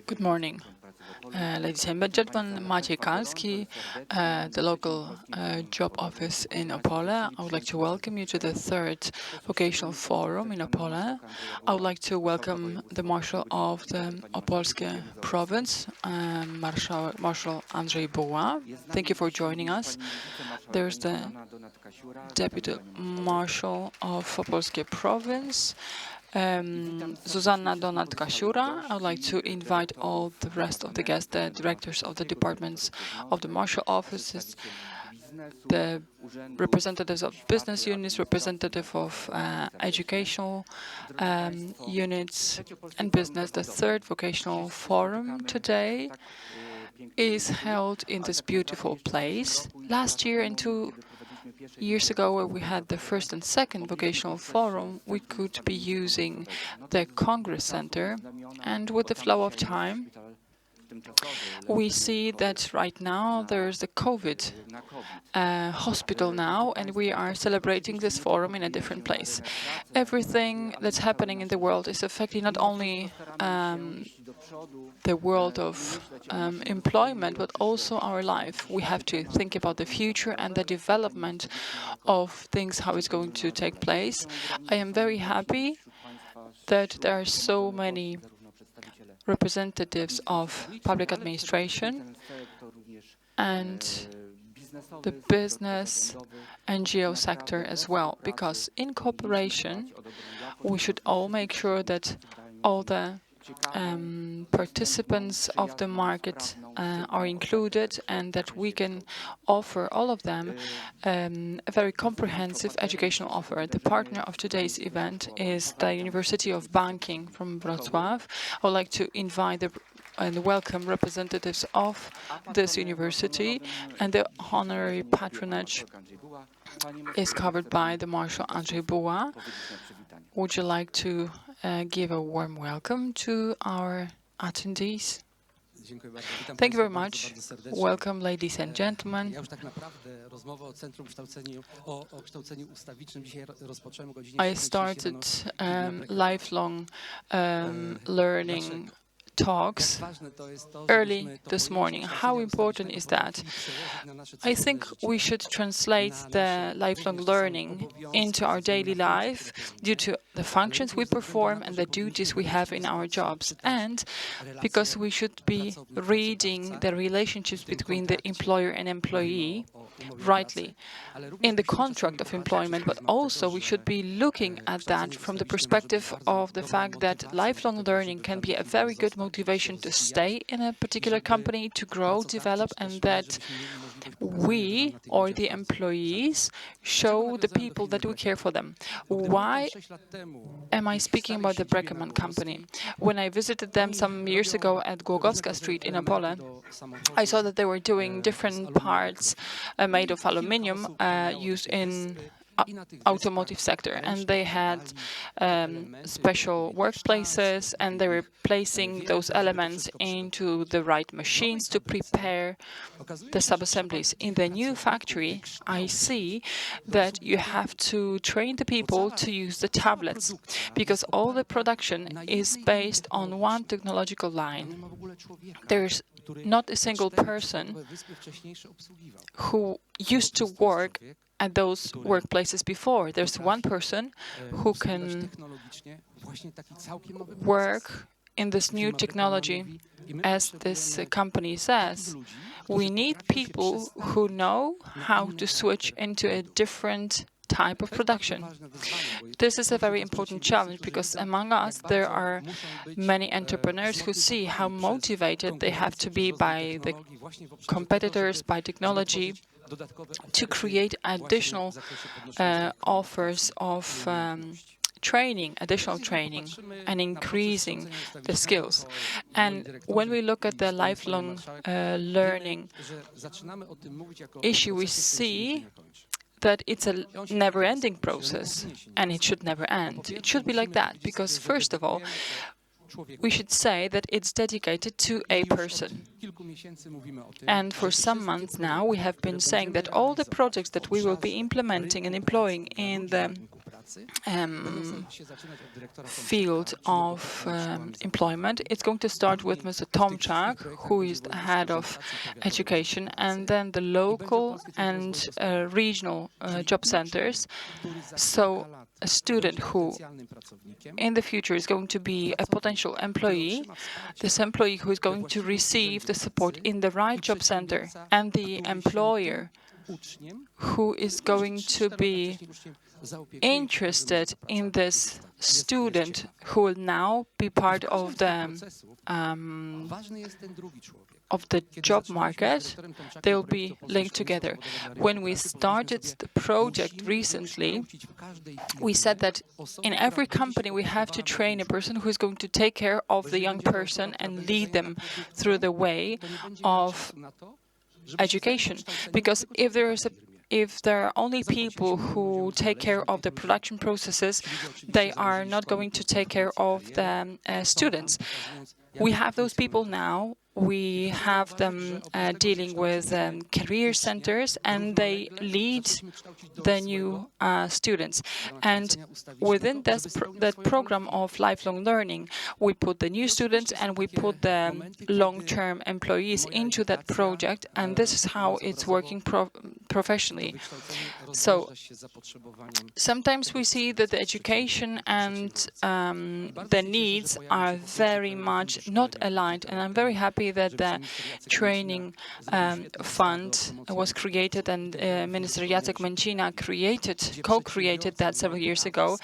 Good morning, ladies and gentlemen. Maciej Kalski, the local job office in Opole. I would like to welcome you to the third Vocational Forum in Opole. I would like to welcome the Marshal of the Opolskie Province, Marshal Andrzej Buła. Thank you for joining us. There's the Deputy Marshal of Opolskie Province, Zuzanna Donat-Kasiura. I would like to invite all the rest of the guests, the directors of the departments of the marshal offices, the representatives of business units, representative of educational units and business. The third vocational forum today is held in this beautiful place. Last year and 2 years ago, where we had the first and second vocational forum, we could be using the Congress Center. And with the flow of time, we see that right now there's the COVID hospital now, and we are celebrating this forum in a different place. Everything that's happening in the world is affecting not only the world of employment, but also our life. We have to think about the future and the development of things, how it's going to take place. I am very happy that there are so many representatives of public administration and the business NGO sector as well, because in cooperation we should all make sure that all the participants of the market are included, and that we can offer all of them a very comprehensive educational offer. The partner of today's event is the University of Banking from Wrocław. I would like to invite and welcome representatives of this university, and the honorary patronage is covered by the Marshal Andrzej Buła. Would you like to give a warm welcome to our attendees? Thank you very much. Welcome, ladies and gentlemen. I started lifelong learning talks early this morning. How important is that? I think we should translate the lifelong learning into our daily life due to the functions we perform and the duties we have in our jobs, and because we should be reading the relationships between the employer and employee rightly in the contract of employment, but also we should be looking at that from the perspective of the fact that lifelong learning can be a very good motivation to stay in a particular company, to grow, develop, and that we, or the employees, show the people that we care for them. Why am I speaking about the Breckerman company? When I visited them some years ago at Głogowska Street in Opole, I saw that they were doing different parts made of aluminium used in automotive sector, and they had special workplaces, and they were placing those elements into the right machines to prepare the sub-assemblies. In the new factory, I see that you have to train the people to use the tablets, because all the production is based on one technological line. There's not a single person who used to work at those workplaces before. There's one person who can work in this new technology. As this company says, we need people who know how to switch into a different type of production. This is a very important challenge, because among us there are many entrepreneurs who see how motivated they have to be by the competitors, by technology, to create additional offers of additional training, and increasing the skills. And when we look at the lifelong learning issue, we see that it's a never-ending process, and it should never end. It should be like that, because first of all, we should say that it's dedicated to a person. And for some months now, we have been saying that all the projects that we will be implementing and employing in the field of employment. It's going to start with Mr. Tomczak, who is the head of education, and then the local and regional job centers. So a student who in the future is going to be a potential employee, this employee who is going to receive the support in the right job center, and the employer who is going to be interested in this student who will now be part of the job market. They'll be linked together. When we started the project recently, we said that in every company we have to train a person who is going to take care of the young person and lead them through the way of education. Because if there are only people who take care of the production processes, they are not going to take care of the students. We have those people now. We have them dealing with career centers, and they lead the new students. And within that program of lifelong learning, we put the new students and we put the long-term employees into that project, and this is how it's working professionally. So sometimes we see that the education and the needs are very much not aligned, and I'm very happy that the training fund was created, and Minister Jacek Męcina co-created that several years ago.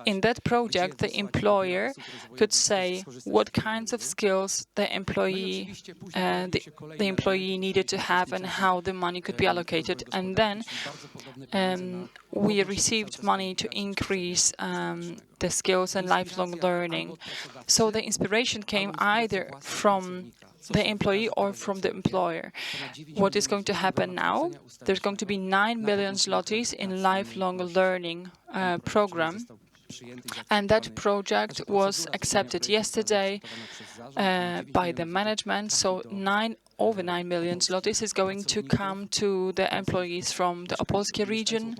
In that project, the employer could say what kinds of skills the employee needed to have and how the money could be allocated. And then we received money to increase the skills and lifelong learning. So the inspiration came either from the employee or from the employer. What is going to happen now? There's going to be 9 million zlotys in lifelong learning program. And that project was accepted yesterday by the management. So over 9 million zlotys is going to come to the employees from the Opolskie region,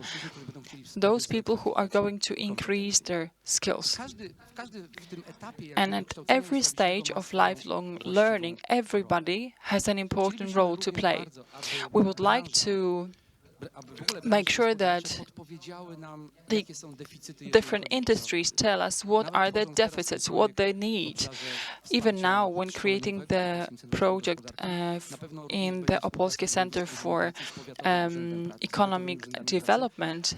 those people who are going to increase their skills. And at every stage of lifelong learning, everybody has an important role to play. We would like to make sure that the different industries tell us what are the deficits, what they need. Even now, when creating the project in the Opolskie Center for Economic Development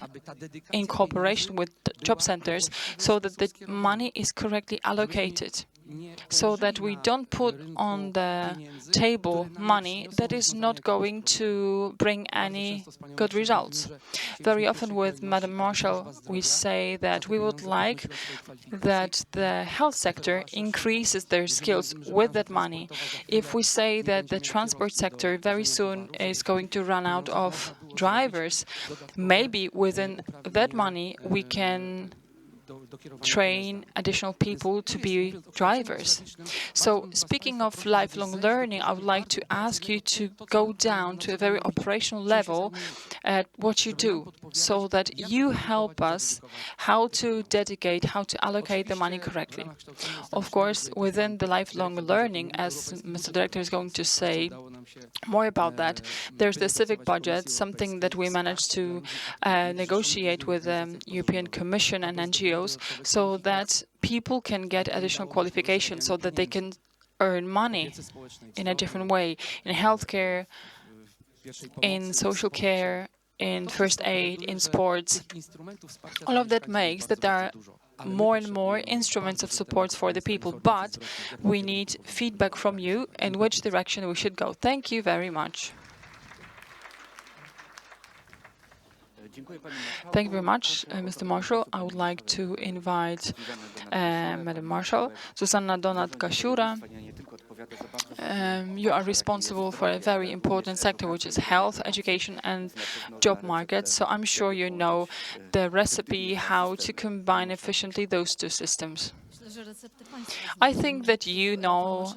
in cooperation with job centers, so that the money is correctly allocated, so that we don't put on the table money that is not going to bring any good results. Very often with Madam Marshall, we say that we would like that the health sector increases their skills with that money. If we say that the transport sector very soon is going to run out of drivers, maybe within that money we can train additional people to be drivers. So speaking of lifelong learning, I would like to ask you to go down to a very operational level at what you do, so that you help us how to allocate the money correctly. Of course, within the lifelong learning, as Mr. Director is going to say more about that, there's the civic budget, something that we managed to negotiate with the European Commission and NGOs, so that people can get additional qualifications, so that they can earn money in a different way, in healthcare, in social care, in first aid, in sports. All of that makes that there are more and more instruments of support for the people, but we need feedback from you in which direction we should go. Thank you very much. Thank you very much, Mr. Marshall. I would like to invite Madam Marshall, Zuzanna Donat-Kasiura. You are responsible for a very important sector, which is health, education, and job markets. So I'm sure you know the recipe how to combine efficiently those two systems. I think that you know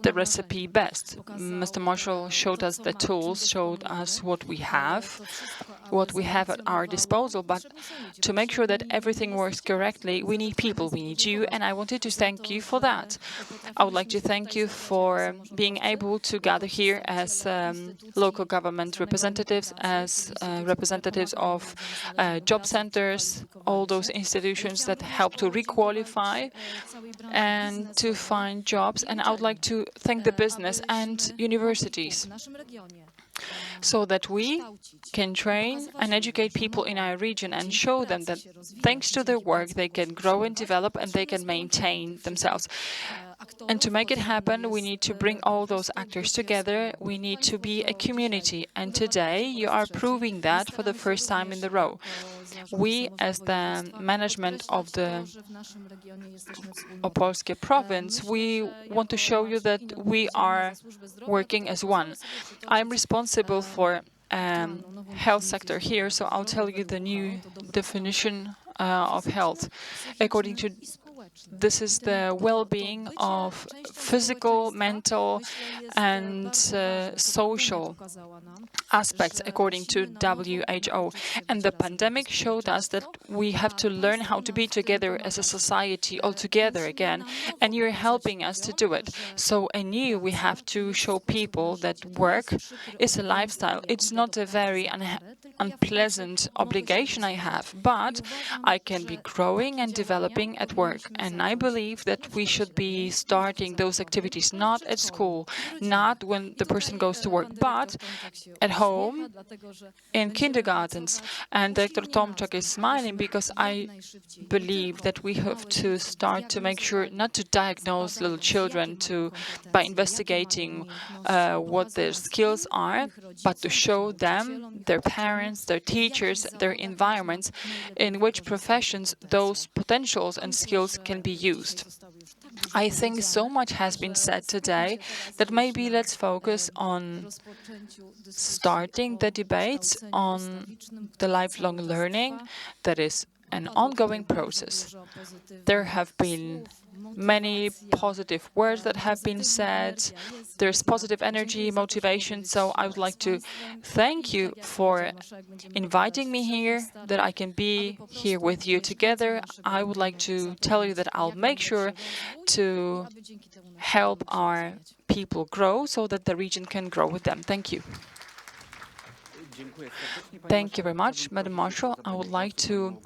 the recipe best. Mr. Marshall showed us the tools, showed us what we have at our disposal, but to make sure that everything works correctly, we need people, we need you, and I wanted to thank you for that. I would like to thank you for being able to gather here as local government representatives, as representatives of job centers, all those institutions that help to requalify and to find jobs. And I would like to thank the business and universities, so that we can train and educate people in our region and show them that thanks to their work they can grow and develop and they can maintain themselves. And to make it happen, we need to bring all those actors together. We need to be a community. And today you are proving that for the first time in the row. We, as the management of the Opolskie province, we want to show you that we are working as one. I'm responsible for health sector here, so I'll tell you the new definition of health. According to this is the well-being of physical, mental, and social aspects, according to WHO. And the pandemic showed us that we have to learn how to be together as a society all together again, and you're helping us to do it. So anew, we have to show people that work is a lifestyle. It's not a very unpleasant obligation I have, but I can be growing and developing at work. And I believe that we should be starting those activities not at school, not when the person goes to work, but at home, in kindergartens. And Dr. Tomczak is smiling because I believe that we have to start to make sure not to diagnose little children by investigating what their skills are, but to show them, their parents, their teachers, their environments, in which professions those potentials and skills can be used. I think so much has been said today that maybe let's focus on starting the debates on the lifelong learning that is an ongoing process. There have been many positive words that have been said. There's positive energy, motivation. So I would like to thank you for inviting me here, that I can be here with you together. I would like to tell you that I'll make sure to help our people grow so that the region can grow with them. Thank you. Thank you very much, Madam Marshall. I would like to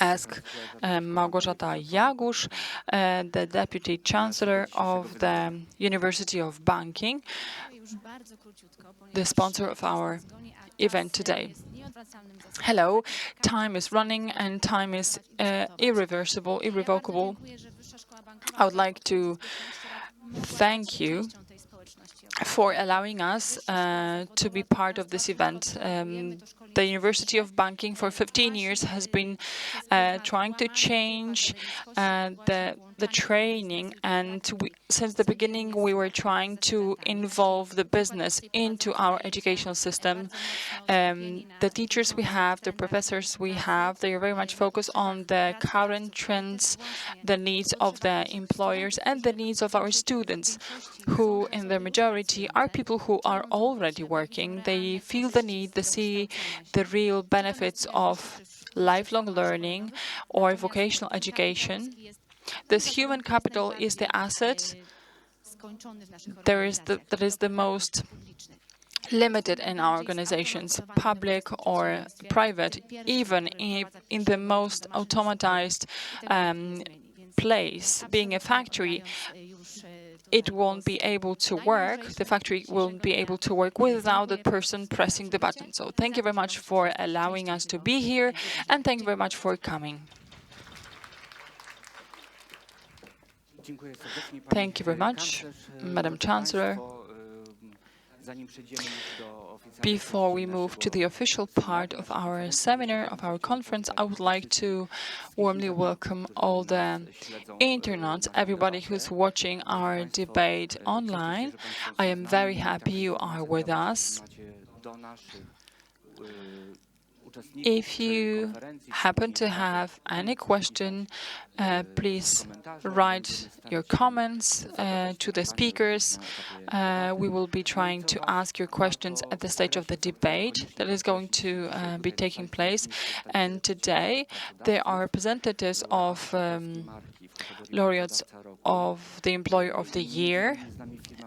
ask Małgorzata Jagusz, the Deputy Chancellor of the University of Banking, the sponsor of our event today. Hello, time is running and time is irrevocable. I would like to thank you for allowing us to be part of this event. The University of Banking for 15 years has been trying to change the training, and since the beginning we were trying to involve the business into our educational system. The teachers we have, the professors we have, they are very much focused on the current trends, the needs of the employers and the needs of our students, who in their majority are people who are already working. They feel the need, they see the real benefits of lifelong learning or vocational education. This human capital is the asset that is the most limited in our organizations, public or private, even in the most automatized place, being a factory. It won't be able to work, the factory won't be able to work without the person pressing the button. So thank you very much for allowing us to be here, and thank you very much for coming. Thank you very much, Madam Chancellor. Before we move to the official part of our seminar, of our conference, I would like to warmly welcome all the internauts, everybody who's watching our debate online. I am very happy you are with us. If you happen to have any question, please write your comments to the speakers. We will be trying to ask your questions at the stage of the debate that is going to be taking place. And today, there are representatives of laureates of the Employer of the Year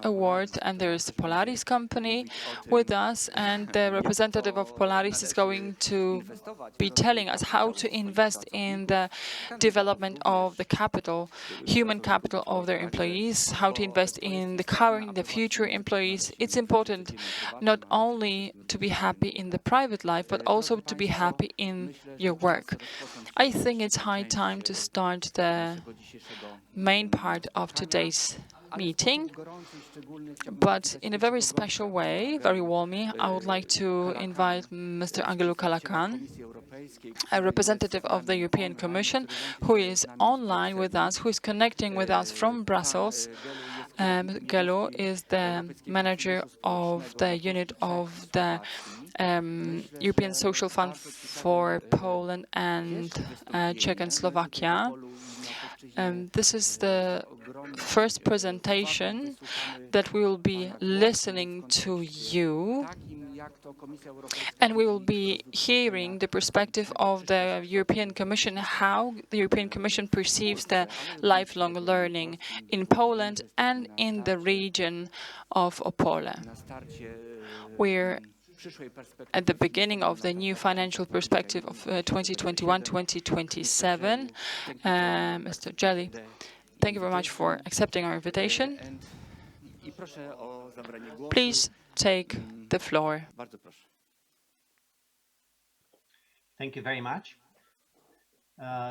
award, and there is Polaris company with us, and the representative of Polaris is going to be telling us how to invest in the development of the capital, human capital of their employees, how to invest in the current, the future employees. It's important not only to be happy in the private life, but also to be happy in your work. I think it's high time to start the main part of today's meeting, but in a very special way, very warmly, I would like to invite Mr. Angelo Calacan, a representative of the European Commission, who is online with us, who is connecting with us from Brussels. Galo is the manager of the unit of the European Social Fund for Poland and Czech and Slovakia. This is the first presentation that we will be listening to you, and we will be hearing the perspective of the European Commission, how the European Commission perceives the lifelong learning in Poland and in the region of Opole. We're at the beginning of the new financial perspective of 2021-2027. Mr. Jelly, thank you very much for accepting our invitation. Please take the floor. Thank you very much.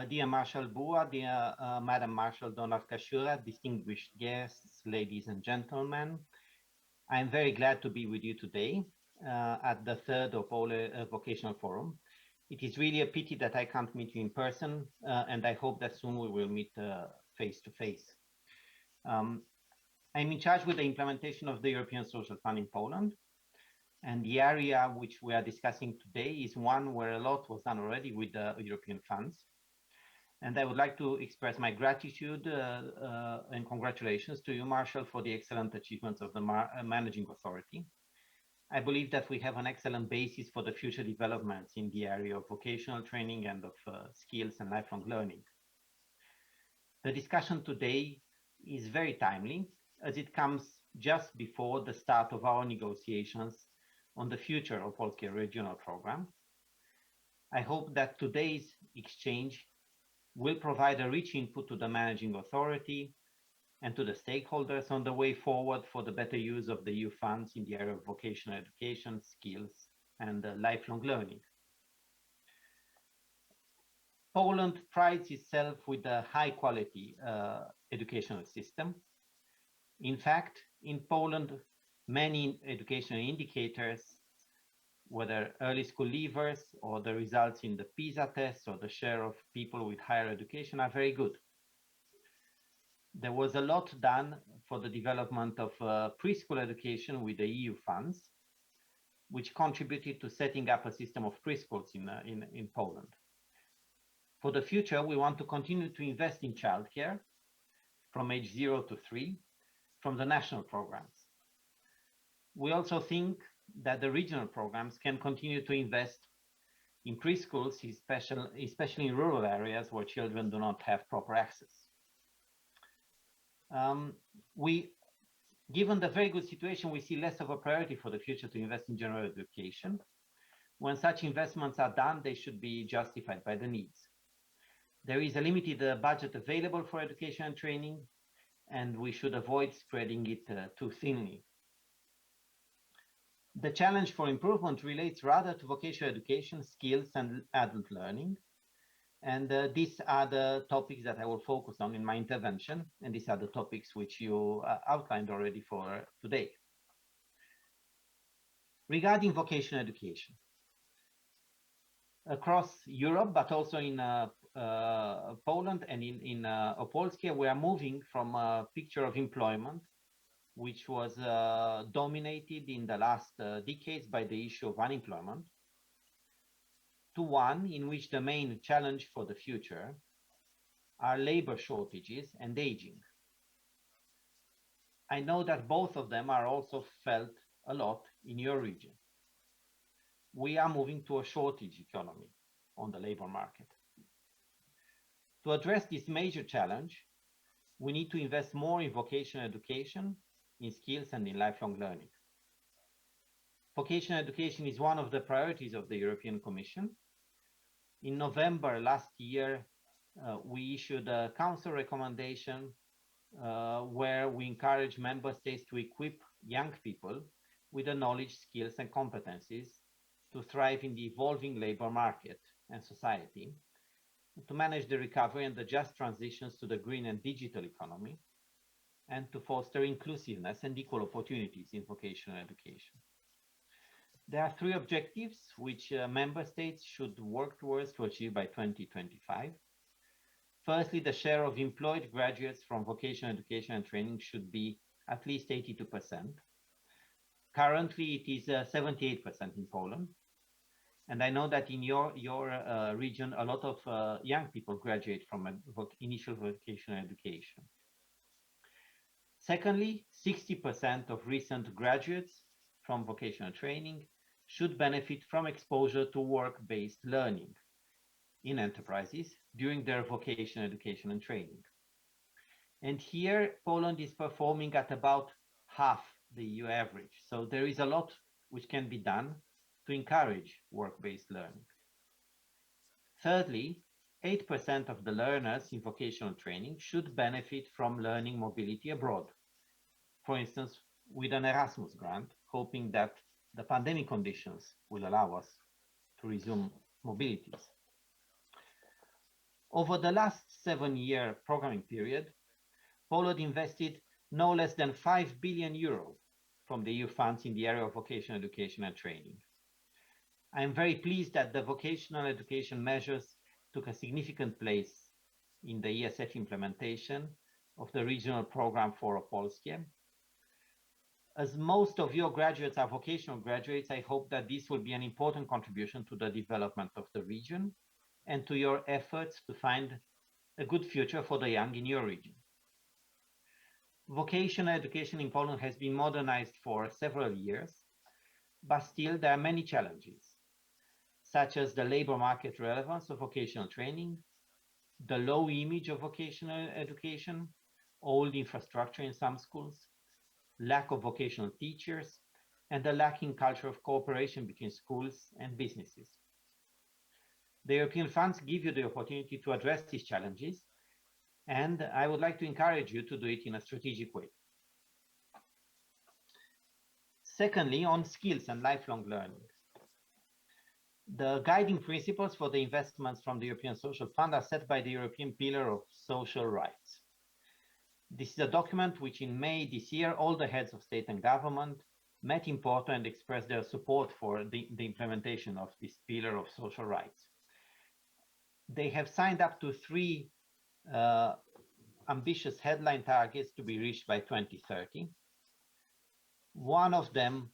Dear Marshal Bua, dear Madam Marshal Donat-Kasiura, distinguished guests, ladies and gentlemen, I am very glad to be with you today at the third Opole Vocational Forum. It is really a pity that I can't meet you in person, and I hope that soon we will meet face to face. I'm in charge with the implementation of the European Social Fund in Poland, and the area which we are discussing today is one where a lot was done already with the European funds. And I would like to express my gratitude and congratulations to you, Marshal, for the excellent achievements of the managing authority. I believe that we have an excellent basis for the future developments in the area of vocational training and of skills and lifelong learning. The discussion today is very timely, as it comes just before the start of our negotiations on the future of OPOLSKIE regional program. I hope that today's exchange will provide a rich input to the managing authority and to the stakeholders on the way forward for the better use of the EU funds in the area of vocational education, skills, and lifelong learning. Poland prides itself with a high-quality educational system. In fact, in Poland, many educational indicators, whether early school leavers or the results in the PISA tests or the share of people with higher education, are very good. There was a lot done for the development of preschool education with the EU funds, which contributed to setting up a system of preschools in Poland. For the future, we want to continue to invest in childcare from age 0 to 3 from the national programs. We also think that the regional programs can continue to invest in preschools, especially in rural areas where children do not have proper access. Given the very good situation, we see less of a priority for the future to invest in general education. When such investments are done, they should be justified by the needs. There is a limited budget available for education and training, and we should avoid spreading it too thinly. The challenge for improvement relates rather to vocational education, skills, and adult learning. And these are the topics that I will focus on in my intervention. And these are the topics which you outlined already for today. Regarding vocational education, across Europe, but also in Poland and in Opolskie, we are moving from a picture of employment which was dominated in the last decades by the issue of unemployment, to one in which the main challenge for the future are labor shortages and aging. I know that both of them are also felt a lot in your region. We are moving to a shortage economy on the labor market. To address this major challenge, we need to invest more in vocational education, in skills, and in lifelong learning. Vocational education is one of the priorities of the European Commission. In November last year, we issued a Council recommendation where we encourage member states to equip young people with the knowledge, skills, and competencies to thrive in the evolving labor market and society, to manage the recovery and the just transitions to the green and digital economy, and to foster inclusiveness and equal opportunities in vocational education. There are three objectives which member states should work towards to achieve by 2025. Firstly, the share of employed graduates from vocational education and training should be at least 82%. Currently, it is 78% in Poland. And I know that in your region, a lot of young people graduate from initial vocational education. Secondly, 60% of recent graduates from vocational training should benefit from exposure to work-based learning in enterprises during their vocational education and training. And here, Poland is performing at about half the EU average. So there is a lot which can be done to encourage work-based learning. Thirdly, 8% of the learners in vocational training should benefit from learning mobility abroad. For instance, with an Erasmus grant, hoping that the pandemic conditions will allow us to resume mobilities. Over the last 7-year programming period, Poland invested no less than 5 billion euro from the EU funds in the area of vocational education and training. I am very pleased that the vocational education measures took a significant place in the ESF implementation of the regional program for OPOLSKIE. As most of your graduates are vocational graduates, I hope that this will be an important contribution to the development of the region and to your efforts to find a good future for the young in your region. Vocational education in Poland has been modernized for several years, but still there are many challenges, such as the labor market relevance of vocational training, the low image of vocational education, old infrastructure in some schools, lack of vocational teachers, and the lacking culture of cooperation between schools and businesses. The European funds give you the opportunity to address these challenges, and I would like to encourage you to do it in a strategic way. Secondly, on skills and lifelong learning. The guiding principles for the investments from the European Social Fund are set by the European Pillar of Social Rights. This is a document which in May this year, all the heads of state and government met in Porto and expressed their support for the implementation of this Pillar of Social Rights. They have signed up to 3 ambitious headline targets to be reached by 2030. One of them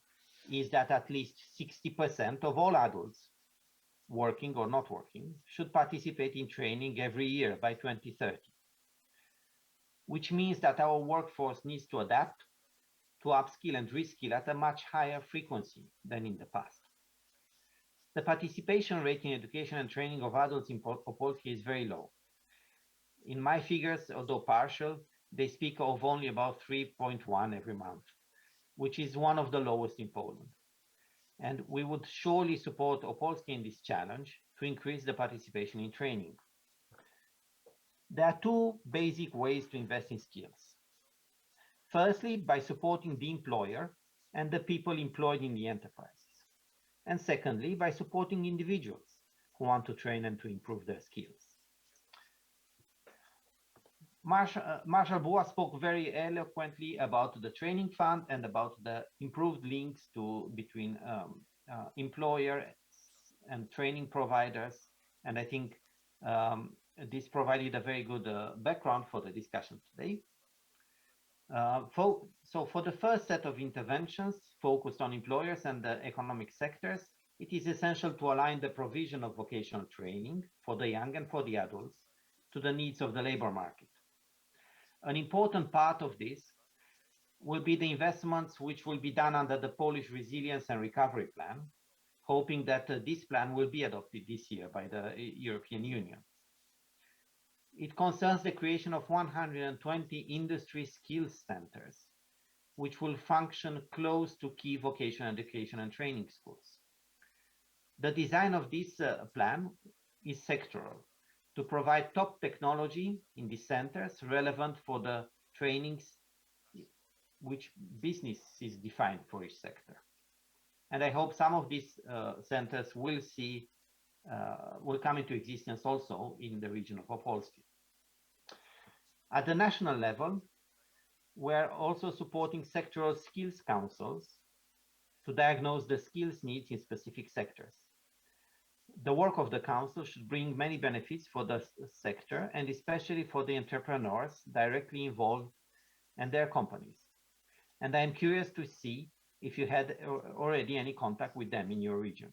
is that at least 60% of all adults, working or not working, should participate in training every year by 2030, which means that our workforce needs to adapt, to upskill and reskill at a much higher frequency than in the past. The participation rate in education and training of adults in Opolskie is very low. In my figures, although partial, they speak of only about 3.1 every month, which is one of the lowest in Poland. And we would surely support Opolskie in this challenge to increase the participation in training. There are 2 basic ways to invest in skills. Firstly, by supporting the employer and the people employed in the enterprises. And secondly, by supporting individuals who want to train and to improve their skills. Marshall Bua spoke very eloquently about the training fund and about the improved links between employer and training providers. And I think this provided a very good background for the discussion today. So for the first set of interventions focused on employers and the economic sectors, it is essential to align the provision of vocational training for the young and for the adults to the needs of the labor market. An important part of this will be the investments which will be done under the Polish Resilience and Recovery Plan, hoping that this plan will be adopted this year by the European Union. It concerns the creation of 120 industry skills centers, which will function close to key vocational education and training schools. The design of this plan is sectoral, to provide top technology in these centers relevant for the trainings which business is defined for each sector. And I hope some of these centers will come into existence also in the region of Opolskie. At the national level, we're also supporting sectoral skills councils to diagnose the skills needs in specific sectors. The work of the council should bring many benefits for the sector and especially for the entrepreneurs directly involved and their companies. And I'm curious to see if you had already any contact with them in your region.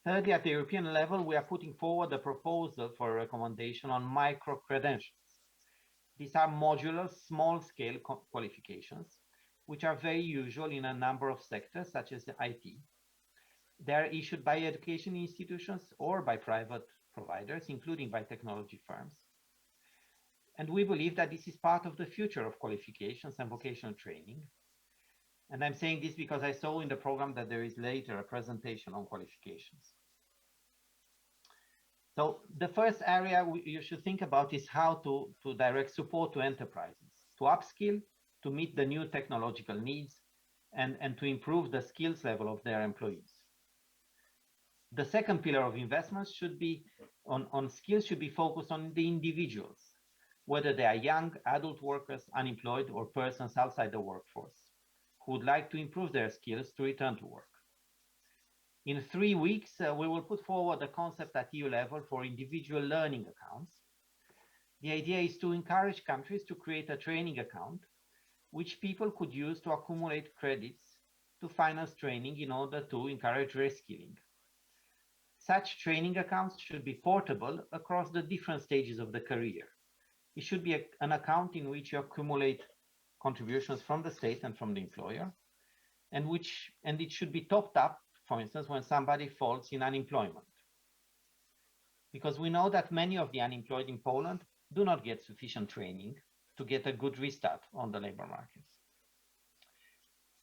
Thirdly, at the European level, we are putting forward a proposal for a recommendation on micro-credentials. These are modular, small-scale qualifications, which are very usual in a number of sectors, such as IT. They are issued by education institutions or by private providers, including by technology firms. And we believe that this is part of the future of qualifications and vocational training. And I'm saying this because I saw in the program that there is later a presentation on qualifications. So the first area you should think about is how to direct support to enterprises, to upskill, to meet the new technological needs, and to improve the skills level of their employees. The second pillar of investments should be on skills should be focused on the individuals, whether they are young, adult workers, unemployed, or persons outside the workforce, who would like to improve their skills to return to work. In 3 weeks, we will put forward a concept at EU level for individual learning accounts. The idea is to encourage countries to create a training account, which people could use to accumulate credits to finance training in order to encourage reskilling. Such training accounts should be portable across the different stages of the career. It should be an account in which you accumulate contributions from the state and from the employer, and it should be topped up, for instance, when somebody falls in unemployment. Because we know that many of the unemployed in Poland do not get sufficient training to get a good restart on the labor markets.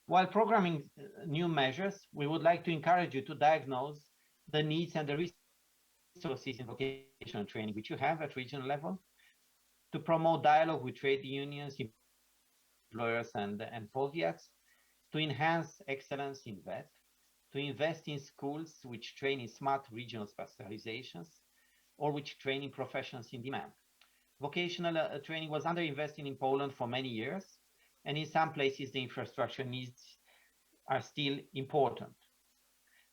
While programming new measures, we would like to encourage you to diagnose the needs and the resources in vocational training, which you have at regional level, to promote dialogue with trade unions, employers, and poviats, to enhance excellence in VET, to invest in schools which train in smart regional specializations, or which train in professions in demand. Vocational training was underinvested in Poland for many years, and in some places the infrastructure needs are still important.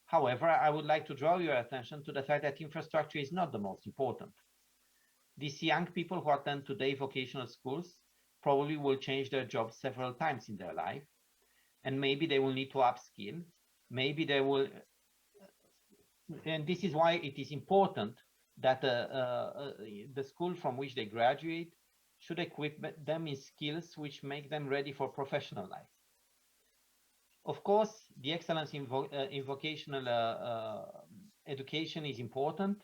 However, I would like to draw your attention to the fact that infrastructure is not the most important. These young people who attend today vocational schools probably will change their jobs several times in their life, and maybe they will need to upskill, maybe they will, and this is why it is important that the school from which they graduate should equip them in skills which make them ready for professional life. Of course, the excellence in vocational education is important,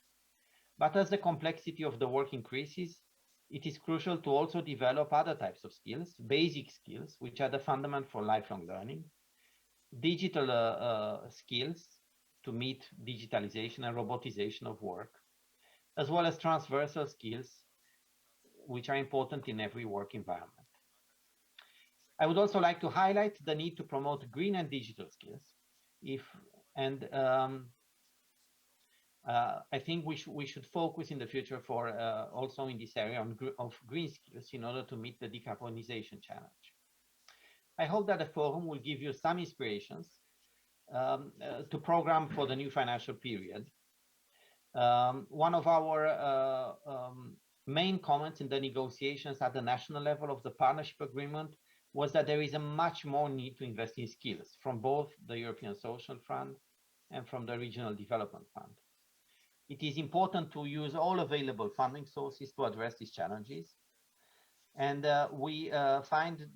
but as the complexity of the work increases, it is crucial to also develop other types of skills, basic skills, which are the fundament for lifelong learning, digital skills to meet digitalization and robotization of work, as well as transversal skills, which are important in every work environment. I would also like to highlight the need to promote green and digital skills. I think we should focus in the future for also in this area of green skills in order to meet the decarbonization challenge. I hope that the forum will give you some inspirations to program for the new financial period. One of our main comments in the negotiations at the national level of the partnership agreement was that there is a much more need to invest in skills from both the European Social Fund and from the Regional Development Fund. It is important to use all available funding sources to address these challenges. And we find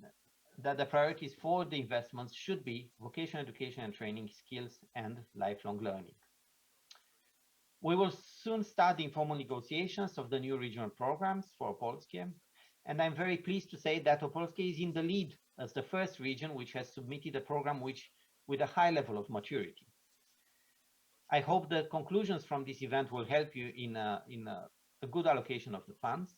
that the priorities for the investments should be vocational education and training, skills, and lifelong learning. We will soon start the informal negotiations of the new regional programs for Opolskie, and I'm very pleased to say that Opolskie is in the lead as the first region which has submitted a program with a high level of maturity. I hope the conclusions from this event will help you in a good allocation of the funds.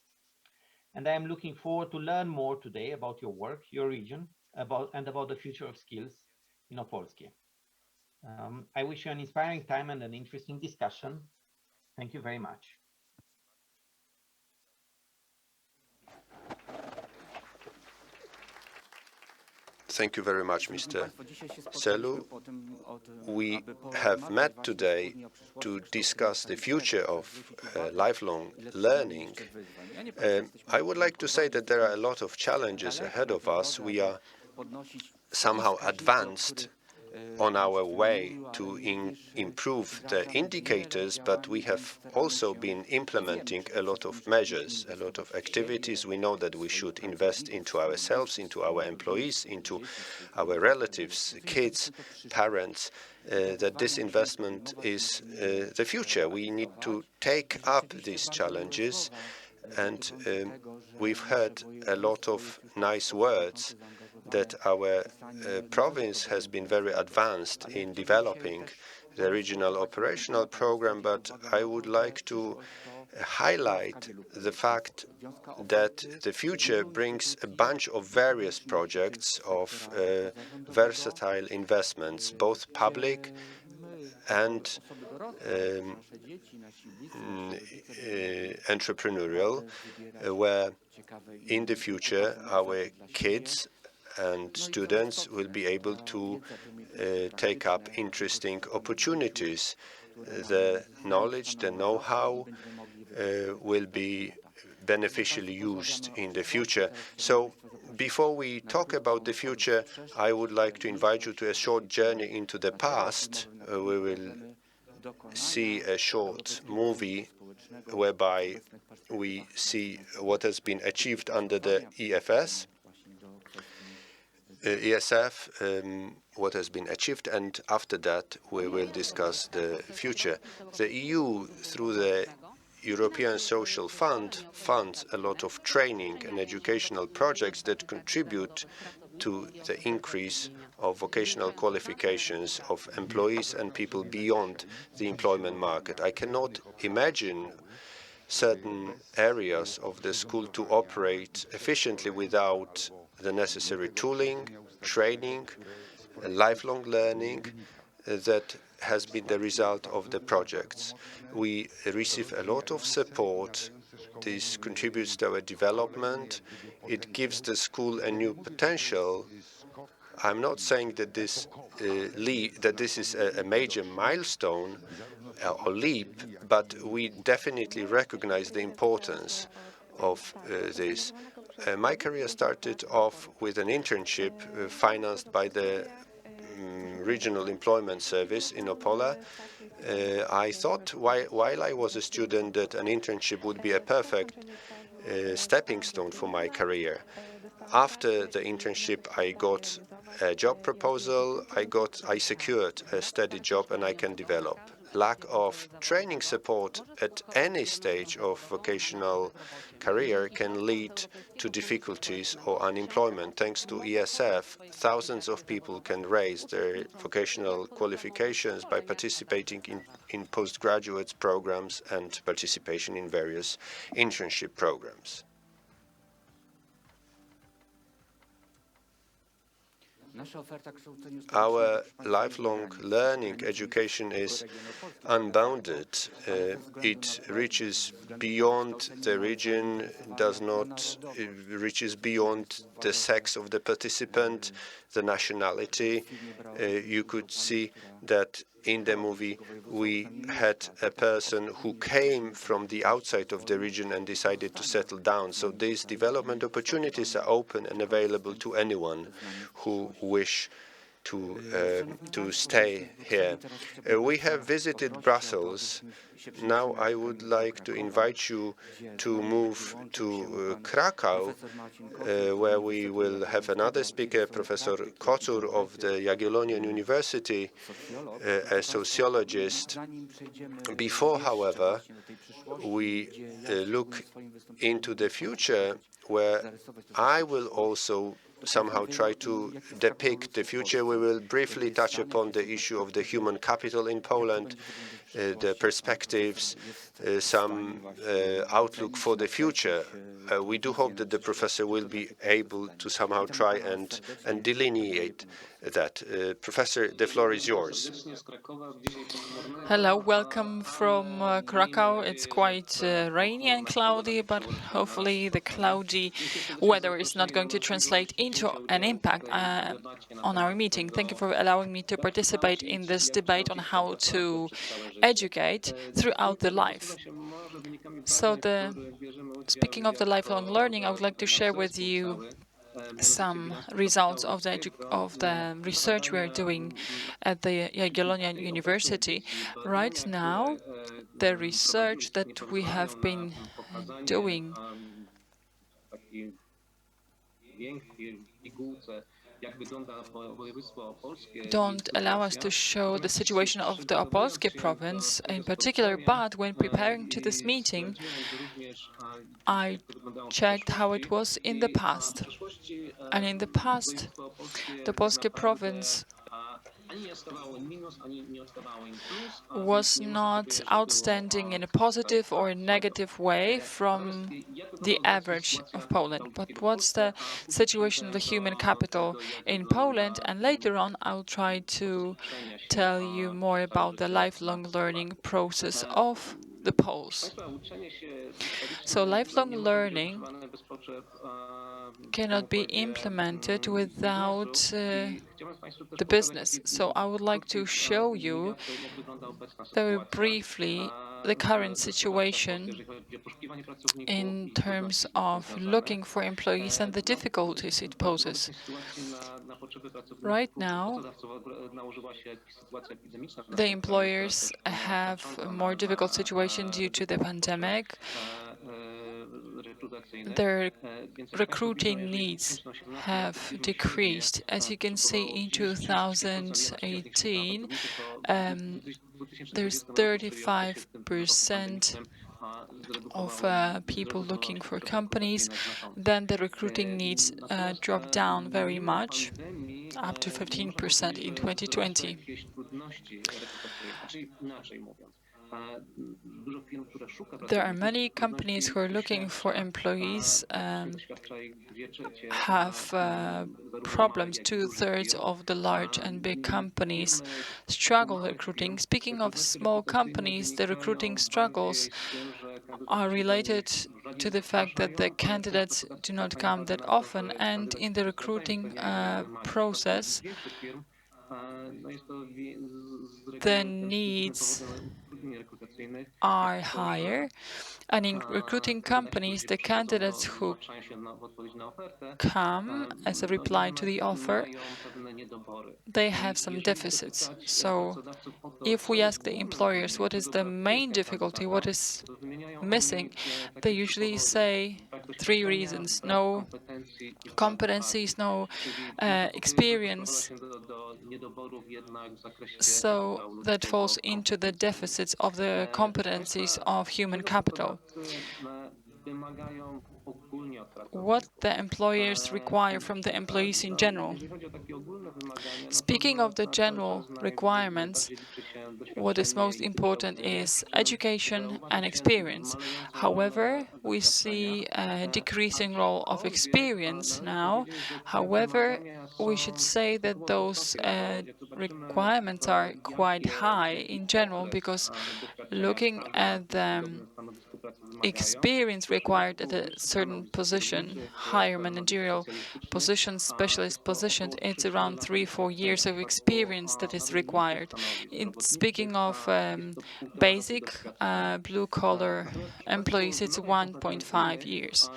And I am looking forward to learn more today about your work, your region, about the future of skills in Opolskie. I wish you an inspiring time and an interesting discussion. Thank you very much. Thank you very much, Mr. Selu. We have met today to discuss the future of lifelong learning. I would like to say that there are a lot of challenges ahead of us. We are somehow advanced on our way to improve the indicators, but we have also been implementing a lot of measures, a lot of activities. We know that we should invest into ourselves, into our employees, into our relatives, kids, parents, that this investment is the future. We need to take up these challenges, and we've heard a lot of nice words that our province has been very advanced in developing the regional operational program, but I would like to highlight the fact that the future brings a bunch of various projects of versatile investments, both public and entrepreneurial, where in the future our kids and students will be able to take up interesting opportunities. The knowledge, the know-how will be beneficially used in the future. So before we talk about the future, I would like to invite you to a short journey into the past. We will see a short movie whereby we see what has been achieved under the ESF, what has been achieved, and after that we will discuss the future. The EU, through the European Social Fund, funds a lot of training and educational projects that contribute to the increase of vocational qualifications of employees and people beyond the employment market. I cannot imagine certain areas of the school to operate efficiently without the necessary tooling, training, and lifelong learning that has been the result of the projects. We receive a lot of support. This contributes to our development. It gives the school a new potential. I'm not saying that this is a major milestone or leap, but we definitely recognize the importance of this. My career started off with an internship financed by the Regional Employment Service in Opole. I thought while I was a student that an internship would be a perfect stepping stone for my career. After the internship, I got a job proposal, I secured a steady job, and I can develop. Lack of training support at any stage of vocational career can lead to difficulties or unemployment. Thanks to ESF, thousands of people can raise their vocational qualifications by participating in postgraduate programs and participation in various internship programs. Our lifelong learning education is unbounded. It reaches beyond the region, reaches beyond the sex of the participant, the nationality. You could see that in the movie we had a person who came from the outside of the region and decided to settle down. So these development opportunities are open and available to anyone who wish to stay here. We have visited Brussels. Now I would like to invite you to move to Krakow, where we will have another speaker, Professor Kocur of the Jagiellonian University, a sociologist. Before, however, we look into the future, where I will also somehow try to depict the future. We will briefly touch upon the issue of the human capital in Poland, the perspectives, some outlook for the future. We do hope that the professor will be able to somehow try and delineate that. Professor, the floor is yours. Hello, welcome from Krakow. It's quite rainy and cloudy, but hopefully the cloudy weather is not going to translate into an impact on our meeting. Thank you for allowing me to participate in this debate on how to educate throughout the life. So speaking of the lifelong learning, I would like to share with you some results of the research we are doing at the Jagiellonian University. Right now, the research that we have been doing don't allow us to show the situation of the Opolskie province in particular, but when preparing to this meeting, I checked how it was in the past. And in the past, the Opolskie province was not outstanding in a positive or a negative way from the average of Poland. But what's the situation of the human capital in Poland? And later on, I'll try to tell you more about the lifelong learning process of the Poles. So lifelong learning cannot be implemented without the business. So I would like to show you very briefly the current situation in terms of looking for employees and the difficulties it poses. Right now, the employers have a more difficult situation due to the pandemic. Their recruiting needs have decreased. As you can see, in 2018, there's 35% of people looking for companies. Then the recruiting needs drop down very much, up to 15% in 2020. There are many companies who are looking for employees, have problems. 2/3 of the large and big companies struggle recruiting. Speaking of small companies, the recruiting struggles are related to the fact that the candidates do not come that often, and in the recruiting process, the needs are higher, and in recruiting companies, the candidates who come as a reply to the offer, they have some deficits. So if we ask the employers what is the main difficulty, what is missing, they usually say 3 reasons: no competencies, no experience. So that falls into the deficits of the competencies of human capital. What the employers require from the employees in general. Speaking of the general requirements, what is most important is education and experience. However, we see a decreasing role of experience now. However, we should say that those requirements are quite high in general, because looking at the experience required at a certain position, higher managerial position, specialist position, it's around 3-4 years of experience that is required. Speaking of basic blue-collar employees, it's 1.5 years.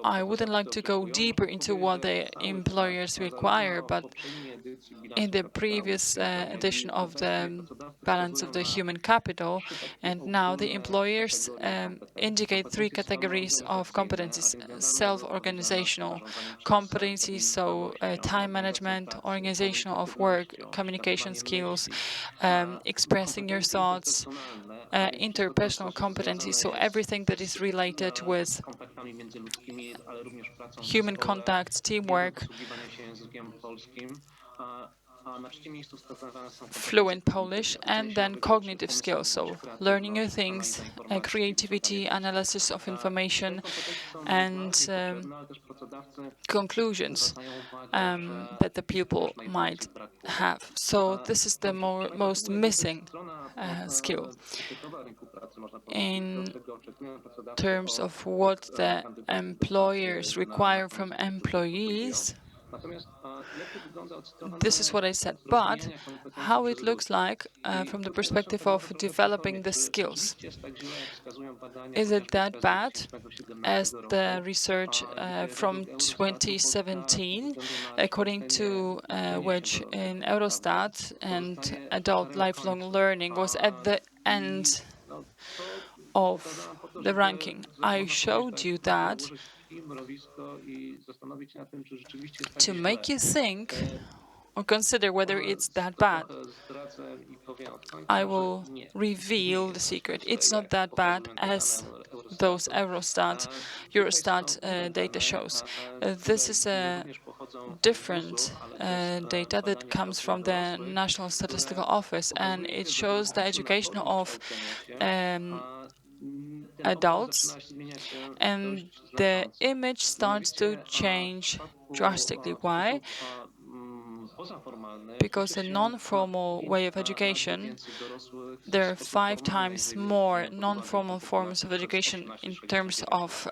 I wouldn't like to go deeper into what the employers require, but in the previous edition of the balance of the human capital, and now the employers indicate 3 categories of competencies: self-organizational competencies, so time management, organizational of work, communication skills, expressing your thoughts, interpersonal competencies, so everything that is related with human contacts, teamwork, fluent Polish, and then cognitive skills, so learning new things, creativity, analysis of information, and conclusions that the pupil might have. So this is the most missing skill. In terms of what the employers require from employees, this is what I said, but how it looks like from the perspective of developing the skills. Is it that bad as the research from 2017, according to which in Eurostat and adult lifelong learning was at the end of the ranking? I showed you that to make you think or consider whether it's that bad. I will reveal the secret. It's not that bad as those Eurostat data shows. This is a different data that comes from the National Statistical Office, and it shows the education of adults, and the image starts to change drastically. Why? Because a non-formal way of education, there are 5 times more non-formal forms of education in terms of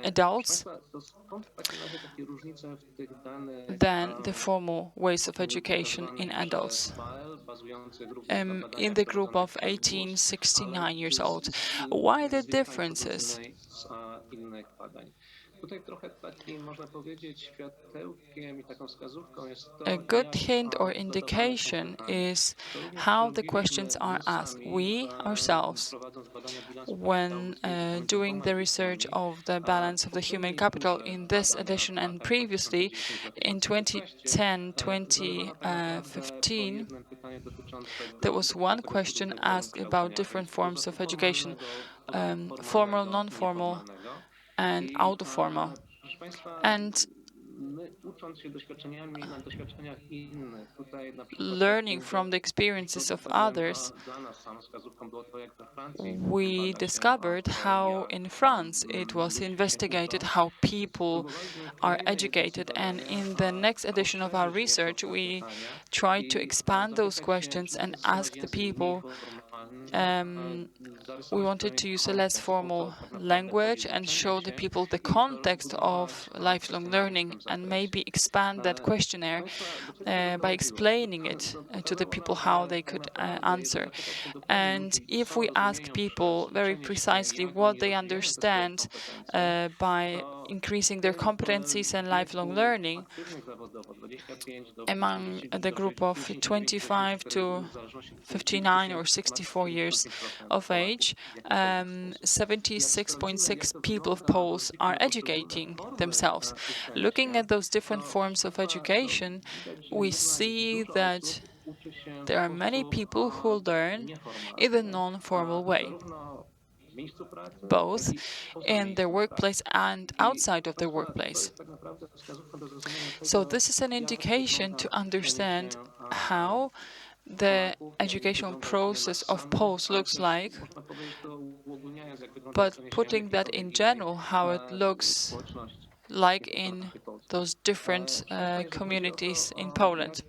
adults than the formal ways of education in adults. In the group of 18-69 years old. Why the differences? A good hint or indication is how the questions are asked. We ourselves, when doing the research of the balance of the human capital in this edition and previously in 2010-2015, there was one question asked about different forms of education, formal, non-formal, and out-of-formal. And learning from the experiences of others, we discovered how in France it was investigated how people are educated. And in the next edition of our research, we tried to expand those questions and ask the people. We wanted to use a less formal language and show the people the context of lifelong learning and maybe expand that questionnaire by explaining it to the people how they could answer. And if we ask people very precisely what they understand by increasing their competencies and lifelong learning, among the group of 25 to 59 or 64 years of age, 76.6 people of Poles are educating themselves. Looking at those different forms of education, we see that there are many people who learn in a non-formal way, both in their workplace and outside of their workplace. So this is an indication to understand how the educational process of Poles looks like, but putting that in general, how it looks like in those different communities in Poland.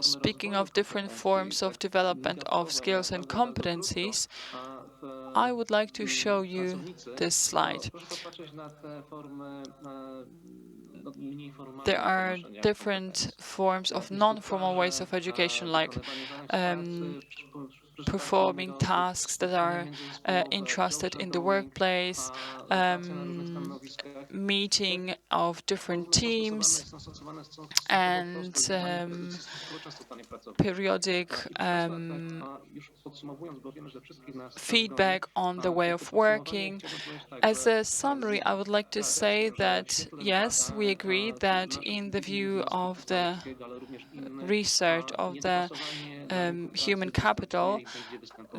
speaking of different forms of development of skills and competencies, I would like to show you this slide. There are different forms of non-formal ways of education, like performing tasks that are entrusted in the workplace, meeting of different teams, and periodic feedback on the way of working. As a summary, I would like to say that, yes, we agree that in the view of the research of the human capital,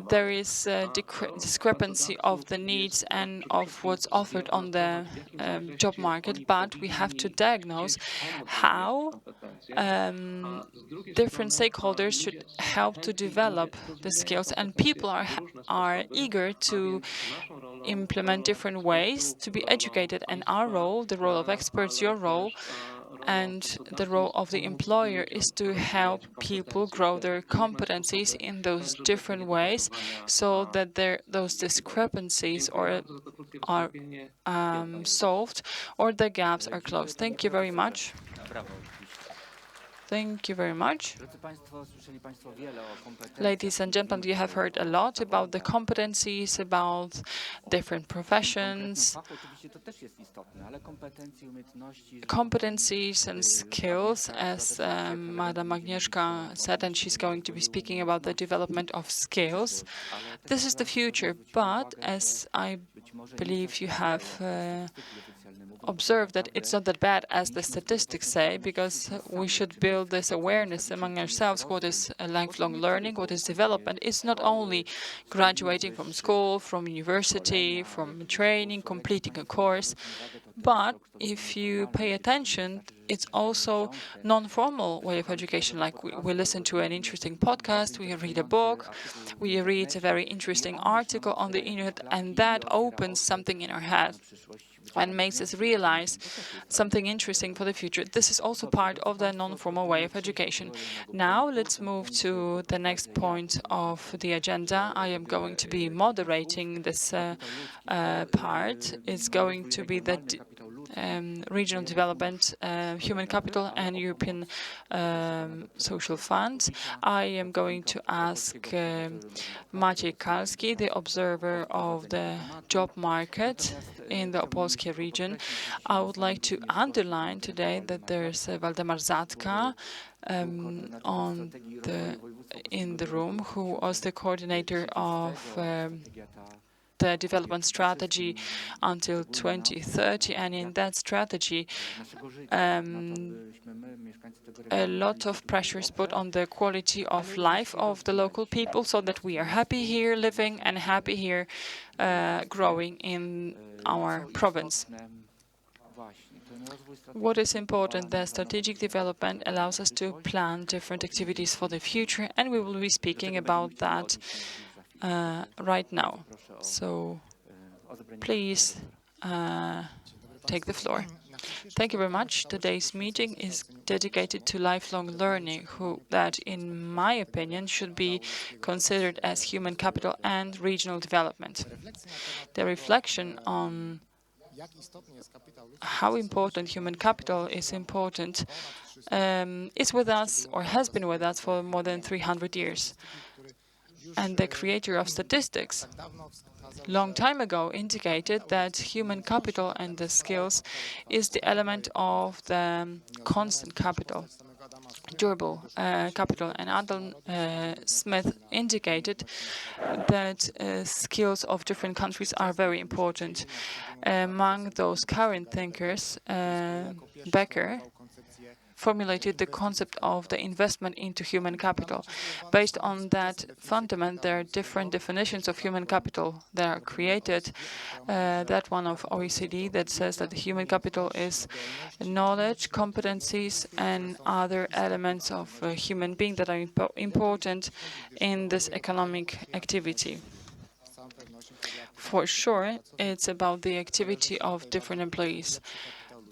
there is a discrepancy of the needs and of what's offered on the job market, but we have to diagnose how different stakeholders should help to develop the skills, and people are eager to implement different ways to be educated. And our role, the role of experts, your role, and the role of the employer is to help people grow their competencies in those different ways so that those discrepancies are solved or the gaps are closed. Thank you very much. Thank you very much. Ladies and gentlemen, you have heard a lot about the competencies, about different professions, competencies and skills, as Madam Agnieszka said, and she's going to be speaking about the development of skills. This is the future, but as I believe you have observe that it's not that bad as the statistics say, because we should build this awareness among ourselves. What is lifelong learning? What is development? It's not only graduating from school, from university, from training, completing a course, but if you pay attention, it's also non-formal way of education. Like we listen to an interesting podcast, we read a book, we read a very interesting article on the internet, and that opens something in our head and makes us realize something interesting for the future. This is also part of the non-formal way of education. Now let's move to the next point of the agenda. I am going to be moderating this part. It's going to be the regional development, human capital, and European social funds. I am going to ask Maciej Kalski, the observer of the job market in the Opolskie region. I would like to underline today that there's Waldemar Zatka in the room, who was the coordinator of the development strategy until 2030, and in that strategy a lot of pressure is put on the quality of life of the local people, so that we are happy here living and happy here growing in our province. What is important, the strategic development allows us to plan different activities for the future, and we will be speaking about that right now. So please take the floor. Thank you very much. Today's meeting is dedicated to lifelong learning, that, in my opinion, should be considered as human capital and regional development. The reflection on how important human capital is with us, or has been with us, for more than 300 years. And the creator of statistics long time ago indicated that human capital and the skills is the element of the constant capital, durable capital. And Adam Smith indicated that skills of different countries are very important. Among those current thinkers, Becker formulated the concept of the investment into human capital. Based on that fundament, there are different definitions of human capital that are created. That one of OECD that says that the human capital is knowledge, competencies, and other elements of a human being that are important in this economic activity. For sure, it's about the activity of different employees.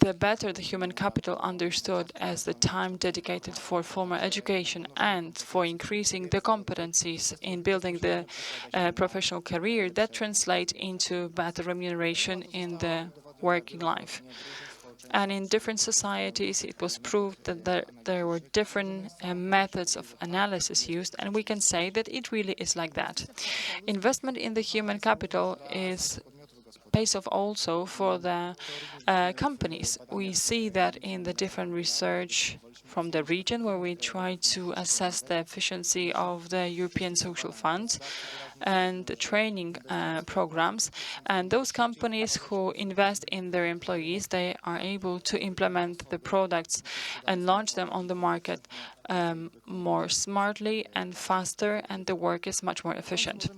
the better the human capital understood as the time dedicated for formal education and for increasing the competencies in building the professional career, that translates into better remuneration in the working life. And in different societies, it was proved that there were different methods of analysis used, and we can say that it really is like that. Investment in the human capital pays off also for the companies. We see that in the different research from the region, where we try to assess the efficiency of the European Social Fund and the training programs. And those companies who invest in their employees, they are able to implement the products and launch them on the market more smartly and faster, and the work is much more efficient.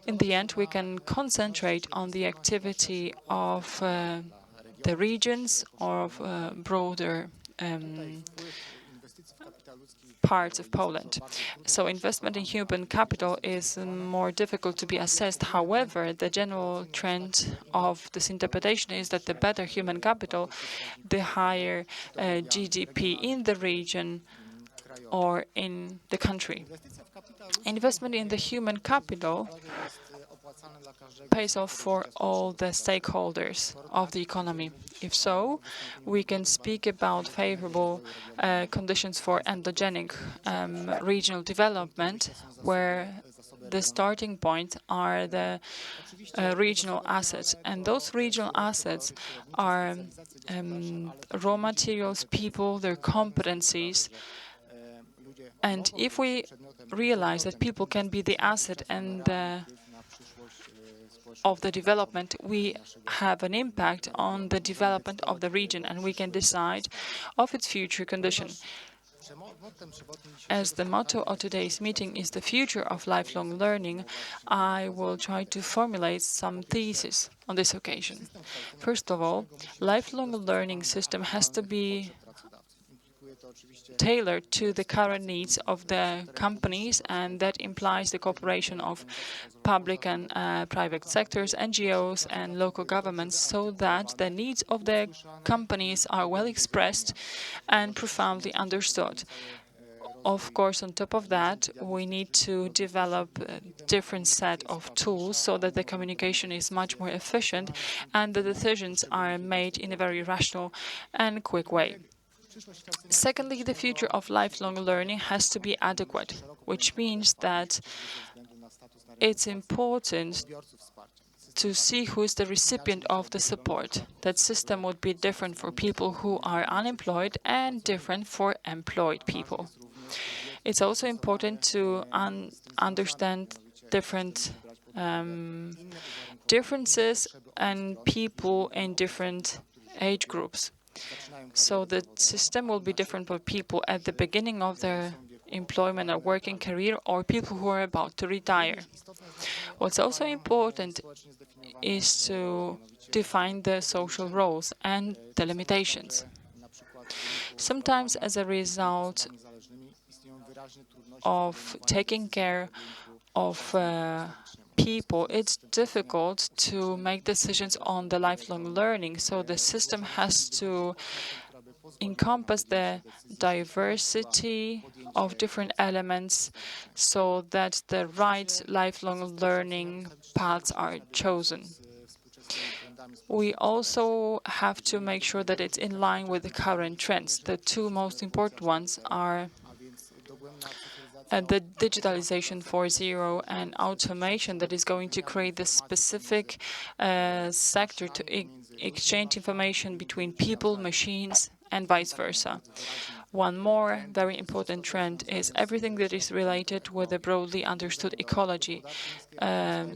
In the end, we can concentrate on the activity of the regions or of broader parts of Poland. So investment in human capital is more difficult to be assessed. However, the general trend of this interpretation is that the better human capital, the higher GDP in the region or in the country. Investment in the human capital pays off for all the stakeholders of the economy. If so, we can speak about favorable conditions for endogenic regional development, where the starting point are the regional assets. And those regional assets are raw materials, people, their competencies. And if we realize that people can be the asset and of the development, we have an impact on the development of the region, and we can decide of its future condition. As the motto of today's meeting is the future of lifelong learning, I will try to formulate some theses on this occasion. First of all, lifelong learning system has to be tailored to the current needs of the companies, and that implies the cooperation of public and private sectors, NGOs and local governments, so that the needs of the companies are well expressed and profoundly understood. Of course, on top of that, we need to develop a different set of tools so that the communication is much more efficient and the decisions are made in a very rational and quick way. Secondly, the future of lifelong learning has to be adequate, which means that it's important to see who is the recipient of the support. That system would be different for people who are unemployed and different for employed people. It's also important to understand different differences and people in different age groups. So the system will be different for people at the beginning of their employment or working career, or people who are about to retire. What's also important is to define the social roles and the limitations. Sometimes, as a result of taking care of people, it's difficult to make decisions on the lifelong learning. So the system has to encompass the diversity of different elements so that the right lifelong learning paths are chosen. We also have to make sure that it's in line with the current trends. The two most important ones are the digitalization 4.0 and automation that is going to create the specific sector to exchange information between people, machines, and vice versa. One more very important trend is everything that is related with the broadly understood ecology,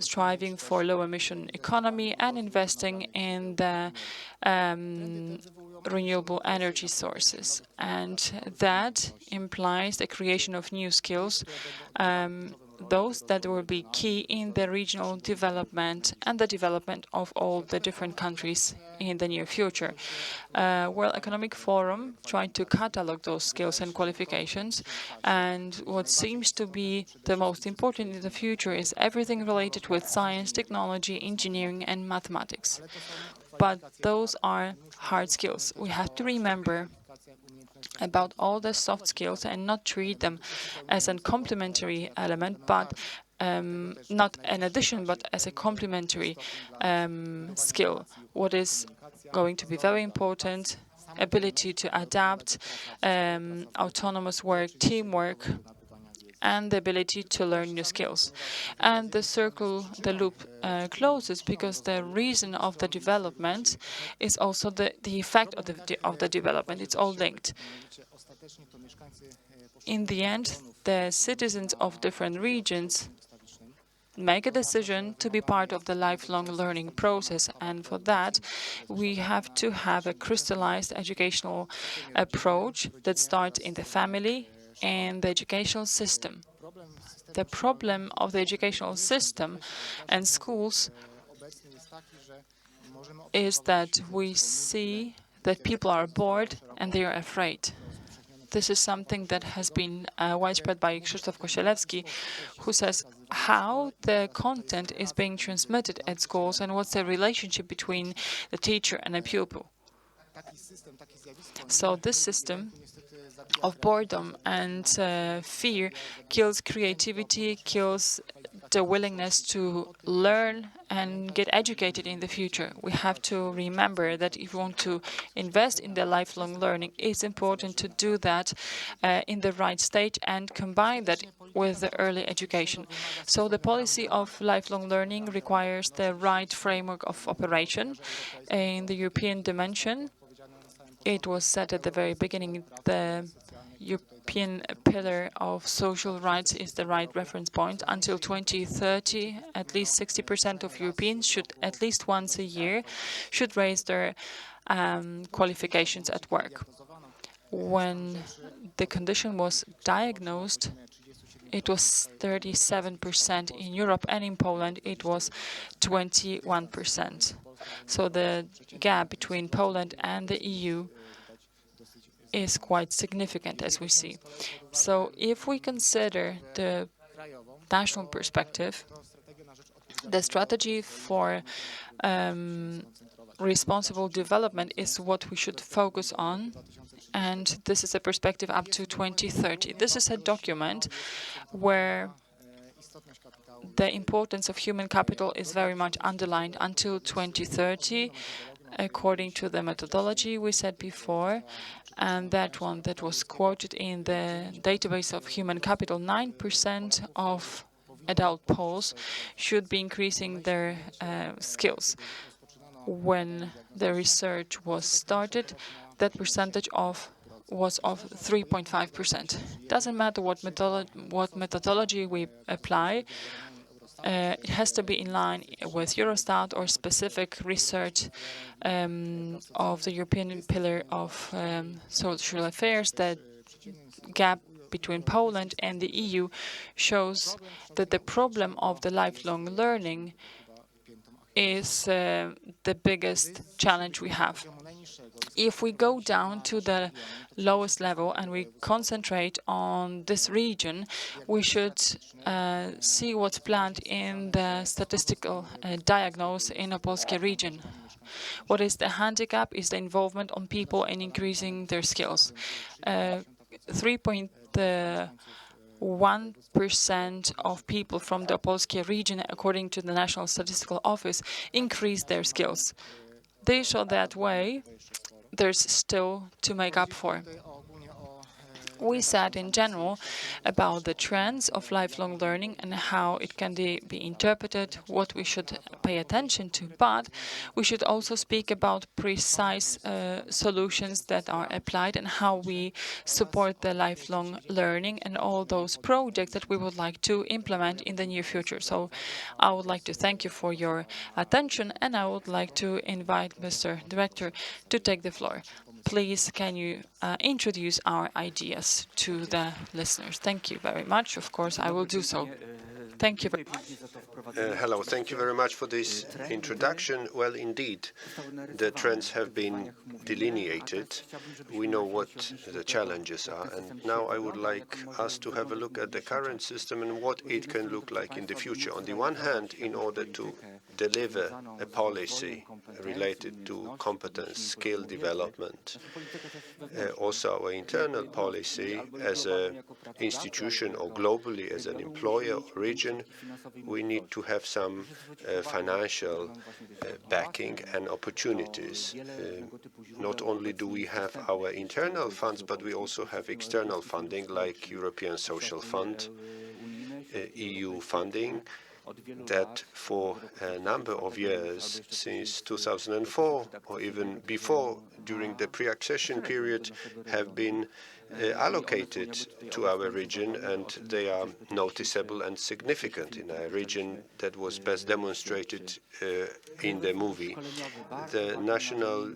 striving for low-emission economy and investing in the renewable energy sources. And that implies the creation of new skills, those that will be key in the regional development and the development of all the different countries in the near future. World Economic Forum tried to catalog those skills and qualifications, and what seems to be the most important in the future is everything related with science, technology, engineering, and mathematics. but those are hard skills. We have to remember about all the soft skills and not treat them as a complementary element, but not an addition, but as a complementary skill. What is going to be very important: ability to adapt, autonomous work, teamwork, and the ability to learn new skills. And the loop closes, because the reason of the development is also the effect of the development. It's all linked. In the end, the citizens of different regions make a decision to be part of the lifelong learning process, and for that we have to have a crystallized educational approach that starts in the family and the educational system. The problem of the educational system and schools is that we see that people are bored and they are afraid. This is something that has been widespread by Krzysztof Kosielewski, who says how the content is being transmitted at schools and what's the relationship between the teacher and a pupil. So this system of boredom and fear kills creativity, kills the willingness to learn and get educated in the future. We have to remember that if we want to invest in the lifelong learning, it's important to do that in the right stage and combine that with the early education. So the policy of lifelong learning requires the right framework of operation in the European dimension. It was said at the very beginning, the European pillar of social rights is the right reference point. Until 2030, at least 60% of Europeans should, at least once a year, should raise their qualifications at work. When the condition was diagnosed, it was 37% in Europe, and in Poland it was 21%. So the gap between Poland and the EU is quite significant, as we see. So if we consider the national perspective, the strategy for responsible development is what we should focus on, and this is a perspective up to 2030. This is a document where the importance of human capital is very much underlined until 2030, according to the methodology we said before, and that one that was quoted in the database of human capital. 9% of adult Poles should be increasing their skills. When the research was started, that percentage was of 3.5%. Doesn't matter what methodology we apply. It has to be in line with Eurostat or specific research of the European Pillar of Social Affairs. The gap between Poland and the EU shows that the problem of the lifelong learning is the biggest challenge we have. If we go down to the lowest level and we concentrate on this region, we should see what's planned in the statistical diagnosis in Opolskie region. What is the handicap is the involvement on people in increasing their skills. 3.1% of people from the Opolskie region, according to the National Statistical Office, increase their skills. They show that way there's still to make up for. We said in general about the trends of lifelong learning and how it can be interpreted, what we should pay attention to, but we should also speak about precise solutions that are applied and how we support the lifelong learning and all those projects that we would like to implement in the near future. So I would like to thank you for your attention, and I would like to invite Mr. Director to take the floor. Please, can you introduce our ideas to the listeners? Thank you very much. Of course, I will do so. Thank you very much. Hello, thank you very much for this introduction. Well, indeed, the trends have been delineated. We know what the challenges are, and now I would like us to have a look at the current system and what it can look like in the future. On the one hand, in order to deliver a policy related to competence, skill development. Also, our internal policy as an institution or globally as an employer or region, we need to have some financial backing and opportunities. Not only do we have our internal funds, but we also have external funding like European Social Fund, EU funding, that for a number of years, since 2004 or even before, during the pre-accession period, have been allocated to our region, and they are noticeable and significant in a region that was best demonstrated in the movie. The National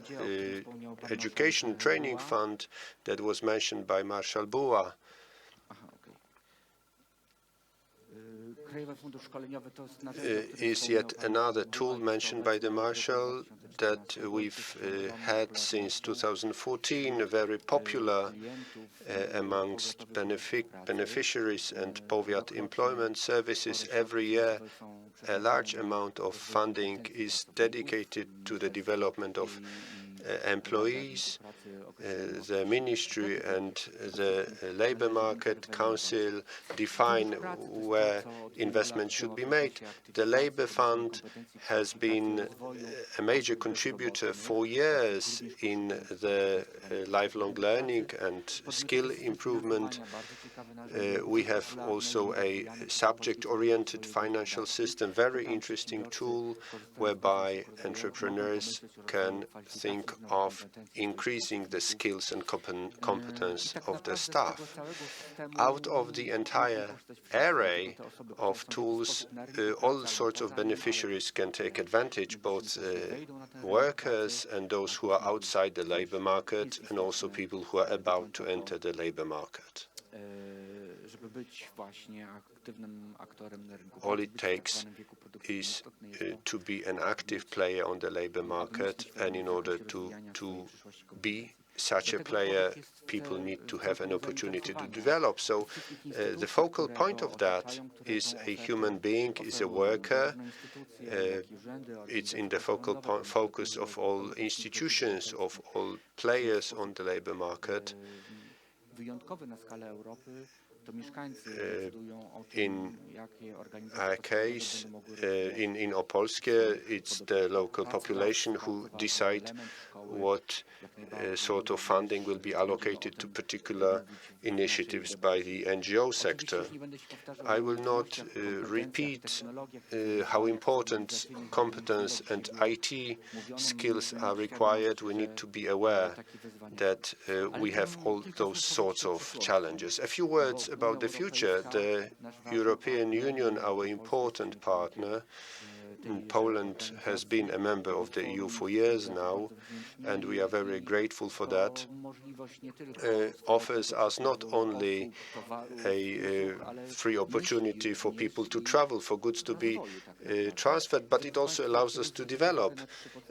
Education Training Fund that was mentioned by Marshal Buła is yet another tool mentioned by the Marshal that we've had since 2014, very popular amongst beneficiaries and powiat employment services. Every year, a large amount of funding is dedicated to the development of employees. The Ministry and the Labour Market Council define where investment should be made. The Labour Fund has been a major contributor for years in the lifelong learning and skill improvement. We have also a subject-oriented financial system, very interesting tool whereby entrepreneurs can think of increasing the skills and competence of the staff. Out of the entire array of tools, all sorts of beneficiaries can take advantage, both workers and those who are outside the labor market, and also people who are about to enter the labor market. All it takes is to be an active player on the labor market, and in order to be such a player, people need to have an opportunity to develop. So the focal point of that is a human being, is a worker. It's in the focus of all institutions, of all players on the labor market. In our case, in OPOLSKIE, it's the local population who decide what sort of funding will be allocated to particular initiatives by the NGO sector. I will not repeat how important competence and IT skills are required. We need to be aware that we have all those sorts of challenges. A few words about the future. The European Union, our important partner, Poland has been a member of the EU for years now, and we are very grateful for that. Offers us not only a free opportunity for people to travel, for goods to be transferred, but it also allows us to develop.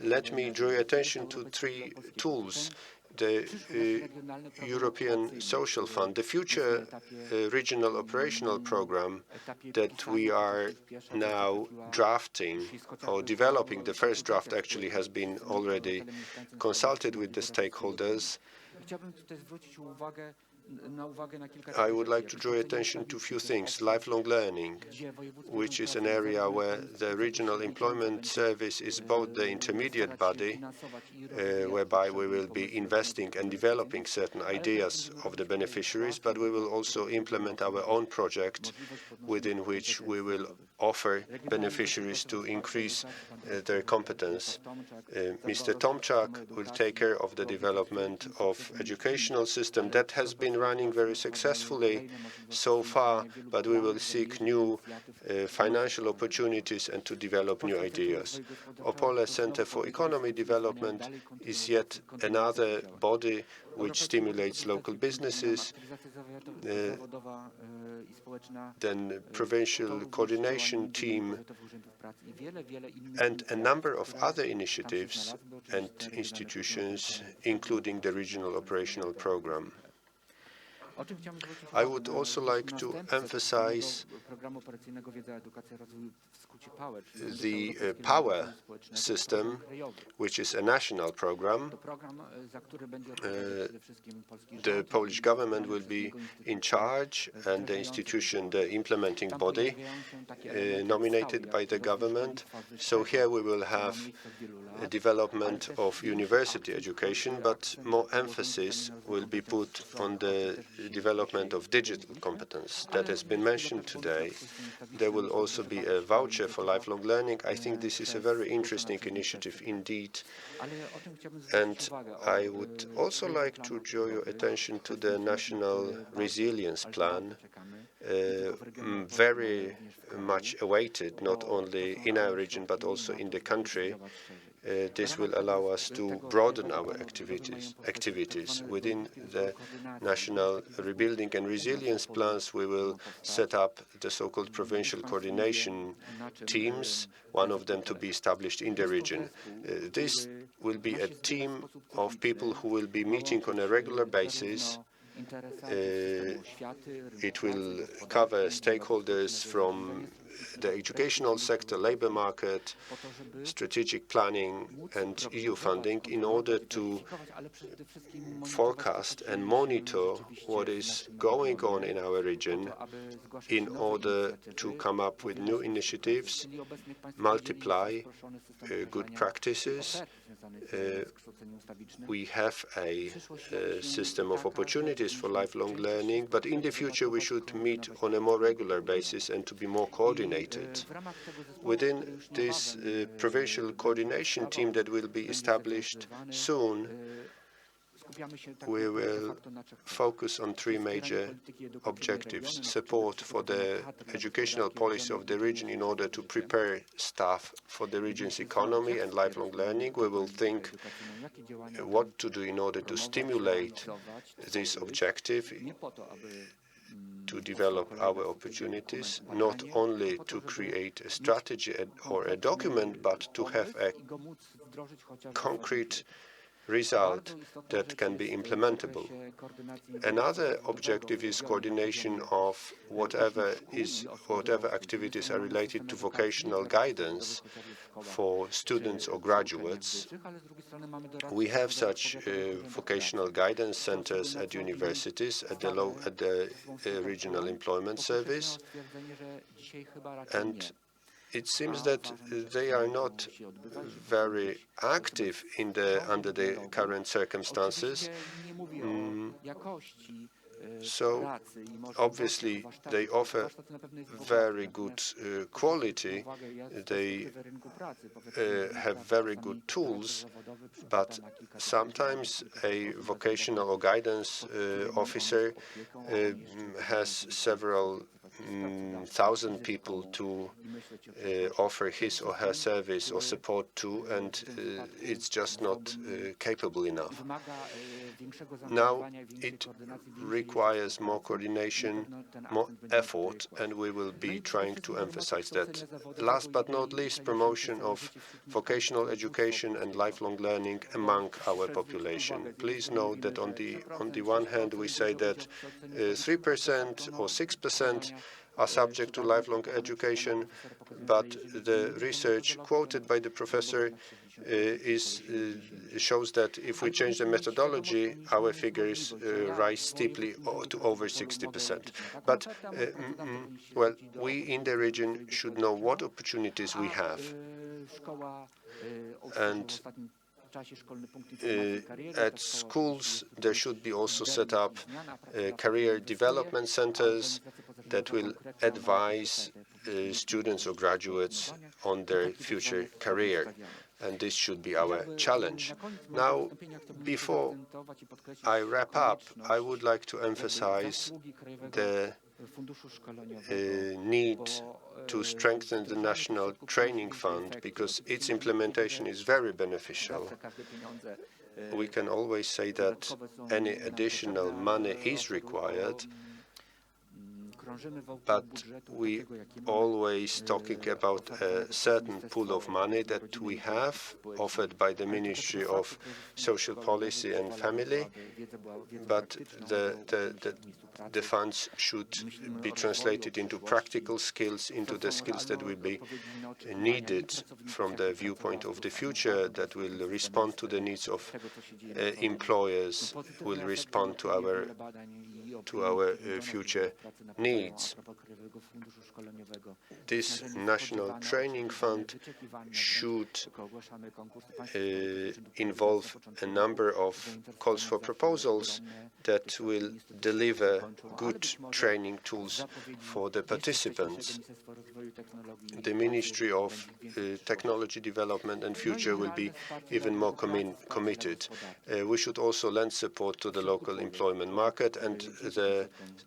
Let me draw your attention to three tools. The European Social Fund, the future regional operational program that we are now drafting or developing. The first draft actually has been already consulted with the stakeholders. I would like to draw attention to a few things. Lifelong learning, which is an area where the Regional Employment Service is both the intermediate body, whereby we will be investing and developing certain ideas of the beneficiaries, but we will also implement our own project within which we will offer beneficiaries to increase their competence. Mr. Tomczak will take care of the development of educational system that has been running very successfully so far, but we will seek new financial opportunities and to develop new ideas. Opole Center for Economy Development is yet another body which stimulates local businesses. Then provincial coordination team and a number of other initiatives and institutions, including the regional operational program. I would also like to emphasize the POWER system, which is a national program. The Polish government will be in charge, and the institution, the implementing body, nominated by the government. So here we will have a development of university education, but more emphasis will be put on the development of digital competence. That has been mentioned today. There will also be a voucher for lifelong learning. I think this is a very interesting initiative indeed. And I would also like to draw your attention to the National Resilience Plan, very much awaited, not only in our region, but also in the country. This will allow us to broaden our activities. Within the national rebuilding and resilience plans, we will set up the so-called provincial coordination teams, one of them to be established in the region. This will be a team of people who will be meeting on a regular basis. It will cover stakeholders from the educational sector, labor market, strategic planning, and EU funding in order to forecast and monitor what is going on in our region, in order to come up with new initiatives, multiply good practices. We have a system of opportunities for lifelong learning, but in the future we should meet on a more regular basis and to be more coordinated. Within this provincial coordination team that will be established soon, we will focus on three major objectives: support for the educational policy of the region in order to prepare staff for the region's economy and lifelong learning. We will think what to do in order to stimulate this objective, to develop our opportunities, not only to create a strategy or a document, but to have a concrete result that can be implementable. Another objective is coordination of whatever activities are related to vocational guidance for students or graduates. We have such vocational guidance centers at universities, at the Regional Employment Service, and it seems that they are not very active under the current circumstances. So obviously they offer very good quality, they have very good tools, but sometimes a vocational or guidance officer has several thousand people to offer his or her service or support to, and it's just not capable enough. Now it requires more coordination, more effort, and we will be trying to emphasize that. Last but not least, promotion of vocational education and lifelong learning among our population. Please note that on the one hand we say that 3% or 6% are subject to lifelong education, but the research quoted by the professor shows that if we change the methodology, our figures rise steeply to over 60%. But, well, we in the region should know what opportunities we have. And at schools, there should be also set up career development centers that will advise students or graduates on their future career. And this should be our challenge. Now, before I wrap up, I would like to emphasize the need to strengthen the National Training Fund, because its implementation is very beneficial. We can always say that any additional money is required, but we always talking about a certain pool of money that we have offered by the Ministry of Social Policy and Family, but the funds should be translated into practical skills, into the skills that will be needed from the viewpoint of the future, that will respond to the needs of employers, will respond to our future needs. This National Training Fund should involve a number of calls for proposals that will deliver good training tools for the participants. The Ministry of Technology Development and Future will be even more committed. We should also lend support to the local employment market, and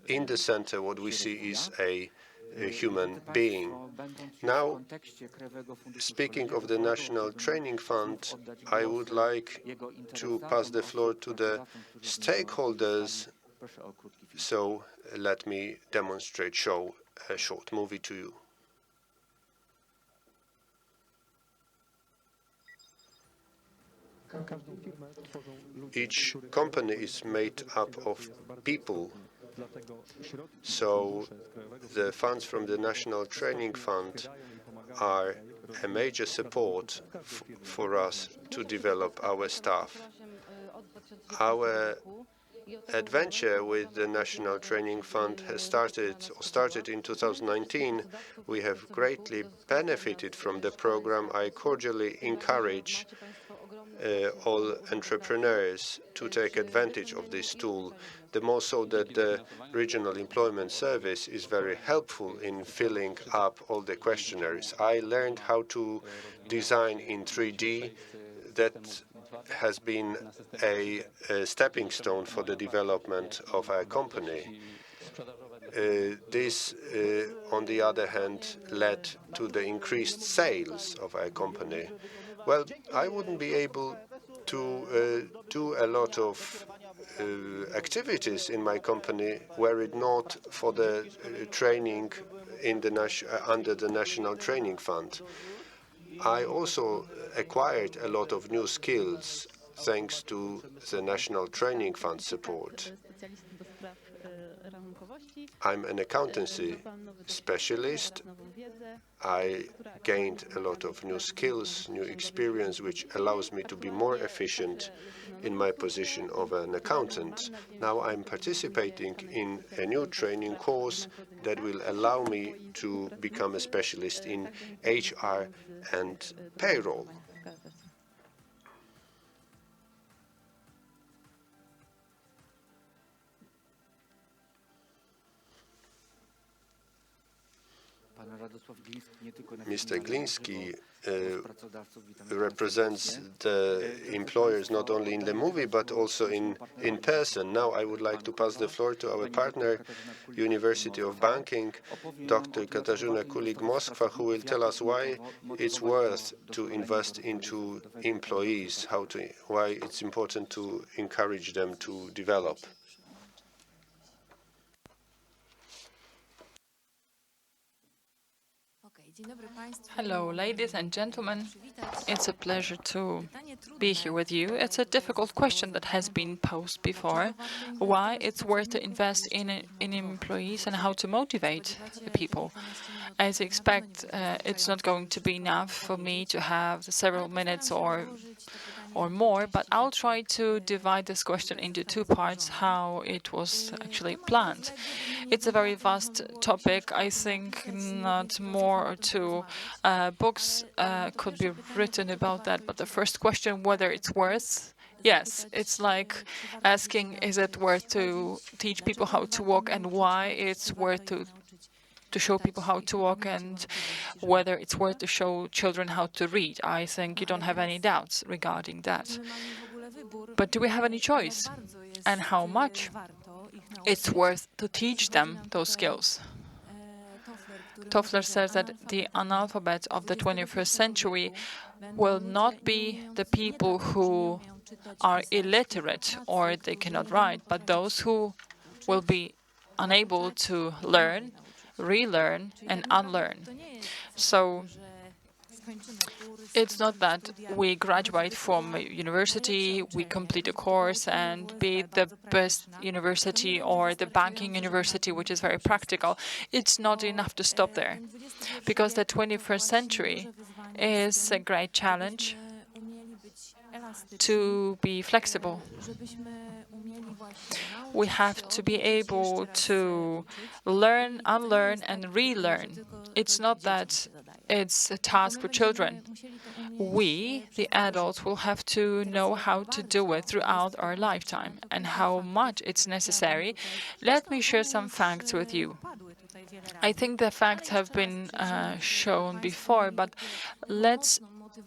in the center what we see is a human being. Now, speaking of the National Training Fund, I would like to pass the floor to the stakeholders. So let me show a short movie to you. Each company is made up of people, so the funds from the National Training Fund are a major support for us to develop our staff. Our adventure with the National Training Fund has started in 2019. We have greatly benefited from the program. I cordially encourage all entrepreneurs to take advantage of this tool, the more so that the Regional Employment Service is very helpful in filling up all the questionnaires. I learned how to design in 3D. That has been a stepping stone for the development of our company. This, on the other hand, led to the increased sales of our company. Well, I wouldn't be able to do a lot of activities in my company were it not for the training under the National Training Fund. I also acquired a lot of new skills thanks to the National Training Fund support. I'm an accountancy specialist. I gained a lot of new skills, new experience, which allows me to be more efficient in my position of an accountant. Now I'm participating in a new training course that will allow me to become a specialist in HR and payroll. Mr. Gliński represents the employers not only in the movie but also in person. Now I would like to pass the floor to our partner, University of Banking, Dr. Katarzyna Kulik-Moskwa, who will tell us why it's worth to invest into employees, why it's important to encourage them to develop. Hello, ladies and gentlemen. It's a pleasure to be here with you. It's a difficult question that has been posed before. Why it's worth to invest in employees and how to motivate the people. As you expect, it's not going to be enough for me to have several minutes or more, but I'll try to divide this question into two parts, how it was actually planned. It's a very vast topic. I think not more or two books could be written about that, but the first question, whether it's worth, yes, it's like asking, is it worth to teach people how to walk, and why it's worth to show people how to walk, and whether it's worth to show children how to read. I think you don't have any doubts regarding that. But do we have any choice? And how much it's worth to teach them those skills? Toffler says that the analphabets of the 21st century will not be the people who are illiterate or they cannot write, but those who will be unable to learn, relearn, and unlearn. So it's not that we graduate from a university, we complete a course, and be it the best university or the banking university, which is very practical. It's not enough to stop there, because the 21st century is a great challenge to be flexible. We have to be able to learn, unlearn, and relearn. It's not that it's a task for children. We, the adults, will have to know how to do it throughout our lifetime and how much it's necessary. Let me share some facts with you. I think the facts have been shown before, but let's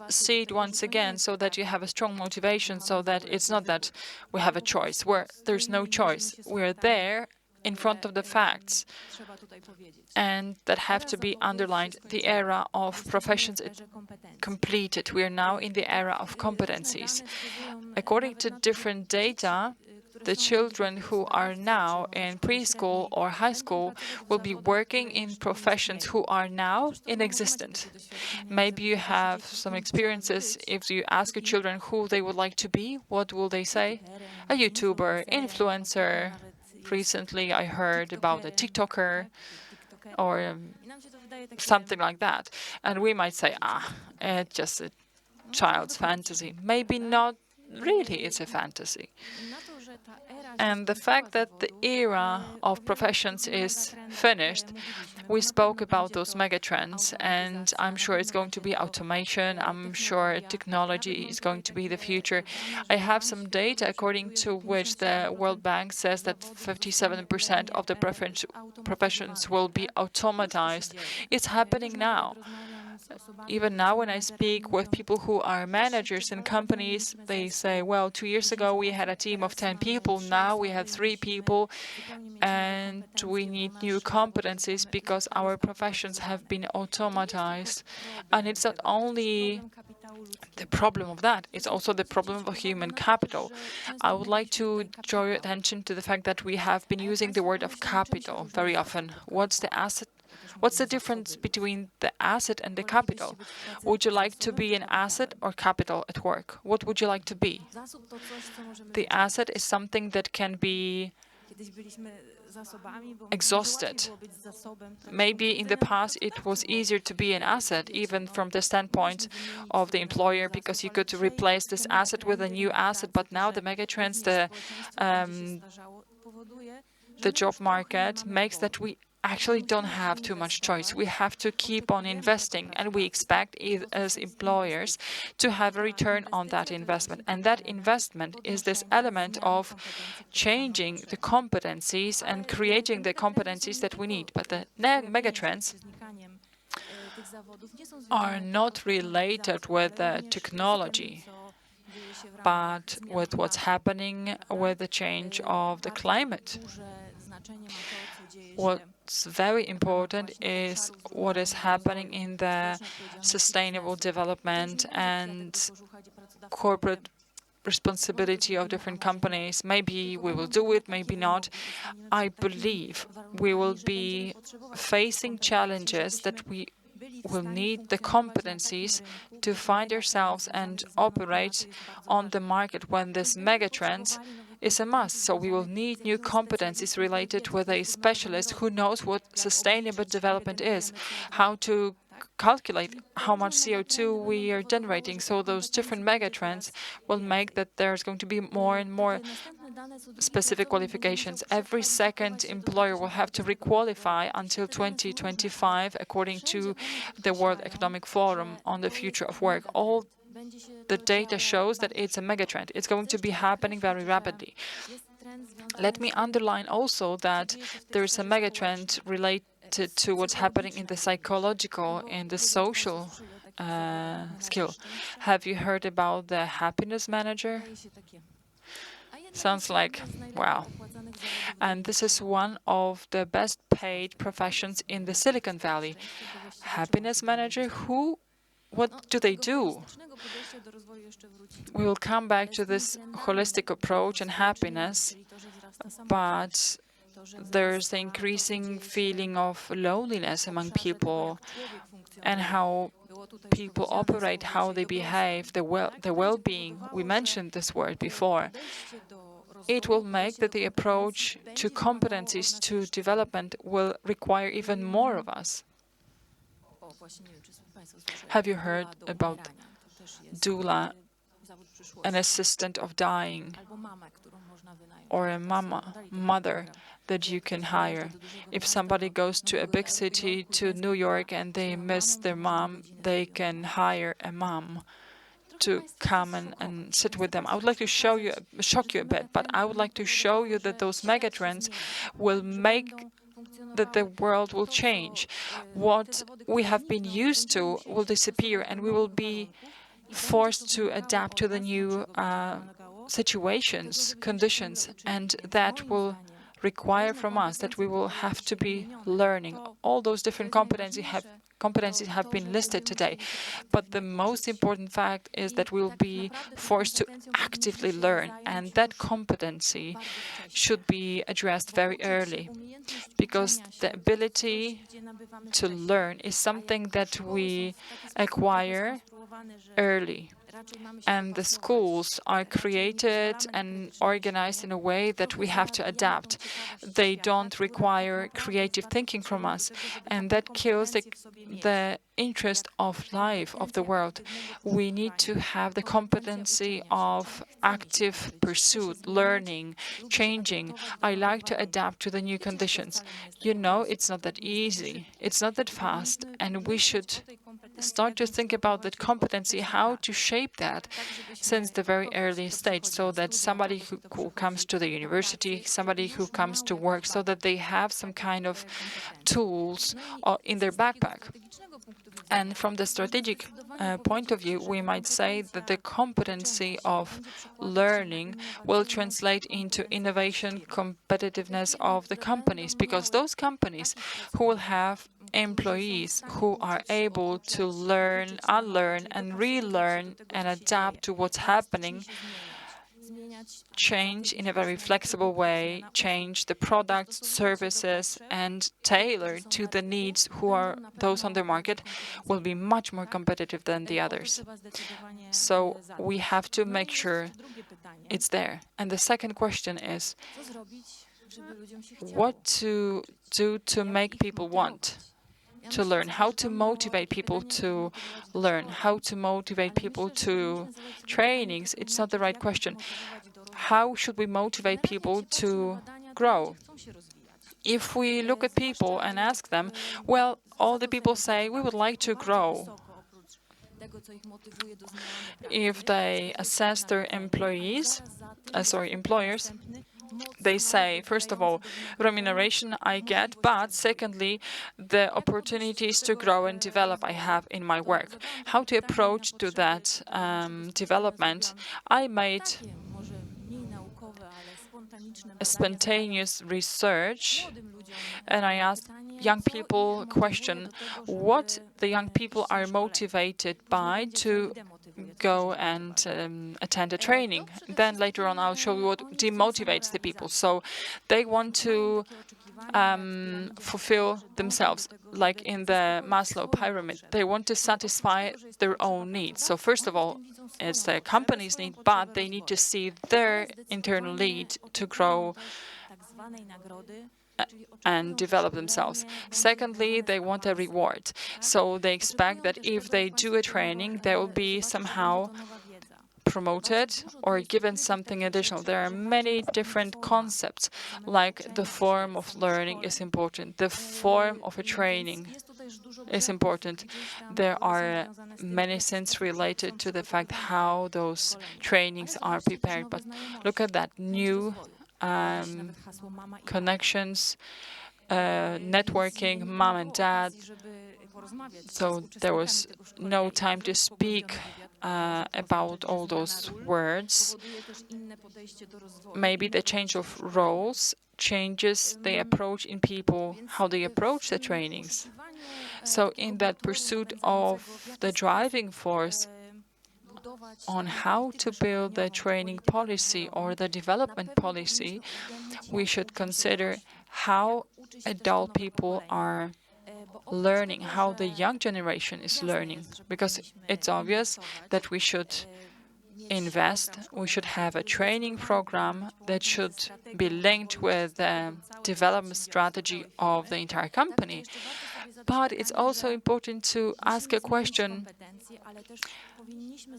see it once again so that you have a strong motivation, so that it's not that we have a choice, where there's no choice. We're there in front of the facts, and that have to be underlined. The era of professions is completed. We are now in the era of competencies. According to different data, the children who are now in preschool or high school will be working in professions who are now inexistent. Maybe you have some experiences. If you ask your children who they would like to be, what will they say? A YouTuber, influencer. Recently, I heard about a TikToker or something like that. And we might say, it's just a child's fantasy. Maybe not really, it's a fantasy. And the fact that the era of professions is finished, we spoke about those megatrends, and I'm sure it's going to be automation. I'm sure technology is going to be the future. I have some data according to which the World Bank says that 57% of the professions will be automatized. It's happening now. Even now, when I speak with people who are managers in companies, they say, well, 2 years ago we had a team of 10 people, now we have 3 people, and we need new competencies because our professions have been automatized. And it's not only the problem of that, it's also the problem of human capital. I would like to draw your attention to the fact that we have been using the word of capital very often. What's the asset? What's the difference between the asset and the capital? Would you like to be an asset or capital at work? What would you like to be? The asset is something that can be exhausted. Maybe in the past it was easier to be an asset, even from the standpoint of the employer, because you could replace this asset with a new asset. But now the megatrends, the job market makes that we actually don't have too much choice. We have to keep on investing, and we expect as employers to have a return on that investment. And that investment is this element of changing the competencies and creating the competencies that we need. But the megatrends are not related with the technology, but with what's happening with the change of the climate. What's very important is what is happening in the sustainable development and corporate responsibility of different companies. Maybe we will do it, maybe not. I believe we will be facing challenges that we will need the competencies to find ourselves and operate on the market when this megatrend is a must. So we will need new competencies related with a specialist who knows what sustainable development is, how to calculate how much CO2 we are generating. So those different megatrends will make that there's going to be more and more specific qualifications. Every second employer will have to requalify until 2025, according to the World Economic Forum on the future of work. All the data shows that it's a megatrend. It's going to be happening very rapidly. Let me underline also that there is a megatrend related to what's happening in the psychological and the social skill. Have you heard about the happiness manager? Sounds like, wow. And this is one of the best paid professions in the Silicon Valley. Happiness manager, what do they do? We will come back to this holistic approach and happiness, but there's the increasing feeling of loneliness among people, and how people operate, how they behave, the well-being. We mentioned this word before. It will make that the approach to competencies, to development, will require even more of us. Have you heard about doula, an assistant of dying, or a mother that you can hire? If somebody goes to a big city, to New York, and they miss their mom, they can hire a mom to come and sit with them. I would like to shock you a bit, but I would like to show you that those megatrends will make that the world will change. What we have been used to will disappear, and we will be forced to adapt to the new situations, conditions, and that will require from us that we will have to be learning. All those different competencies have been listed today, but the most important fact is that we will be forced to actively learn, and that competency should be addressed very early, because the ability to learn is something that we acquire early. And the schools are created and organized in a way that we have to adapt. They don't require creative thinking from us, and that kills the interest of life, of the world. We need to have the competency of active pursuit, learning, changing. I like to adapt to the new conditions. You know, it's not that easy. It's not that fast, and we should start to think about that competency, how to shape that since the very early stage, so that somebody who comes to the university, somebody who comes to work, so that they have some kind of tools in their backpack. And from the strategic point of view, we might say that the competency of learning will translate into innovation, competitiveness of the companies, because those companies who will have employees who are able to learn, unlearn, and relearn and adapt to what's happening, change in a very flexible way, change the products, services, and tailor to the needs who are those on the market, will be much more competitive than the others. So we have to make sure it's there. And the second question is, what to do to make people want to learn, how to motivate people to learn, how to motivate people to trainings. It's not the right question. How should we motivate people to grow? If we look at people and ask them, well, all the people say, we would like to grow. If they assess their employers, they say, first of all, remuneration I get, but secondly, the opportunities to grow and develop I have in my work. How to approach to that development? I made a spontaneous research, and I asked young people a question, what the young people are motivated by to go and attend a training. Then later on I'll show you what demotivates the people. So they want to fulfill themselves, like in the Maslow pyramid. They want to satisfy their own needs. So first of all, it's the company's need, but they need to see their internal need to grow and develop themselves. Secondly, they want a reward. So they expect that if they do a training, they will be somehow promoted or given something additional. There are many different concepts, like the form of learning is important, the form of a training is important. There are many things related to the fact how those trainings are prepared. But look at that, new connections, networking, mom and dad. So there was no time to speak about all those words. Maybe the change of roles changes the approach in people, how they approach the trainings. So in that pursuit of the driving force on how to build the training policy or the development policy, we should consider how adult people are learning, how the young generation is learning, because it's obvious that we should invest, we should have a training program that should be linked with the development strategy of the entire company. But it's also important to ask a question.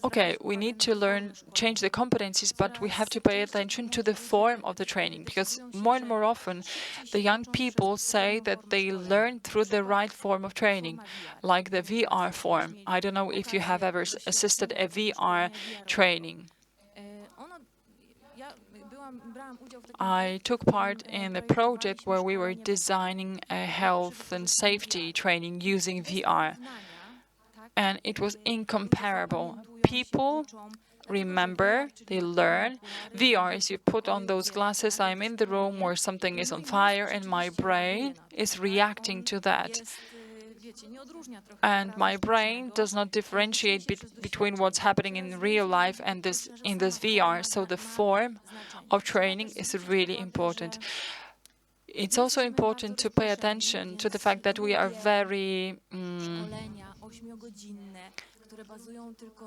Okay, we need to change the competencies, but we have to pay attention to the form of the training, because more and more often the young people say that they learn through the right form of training, like the VR form. I don't know if you have ever assisted a VR training. I took part in a project where we were designing a health and safety training using VR. And it was incomparable. People remember, they learn. VR is you put on those glasses, I'm in the room where something is on fire, and my brain is reacting to that. And my brain does not differentiate between what's happening in real life and in this VR. So the form of training is really important. It's also important to pay attention to the fact that we are very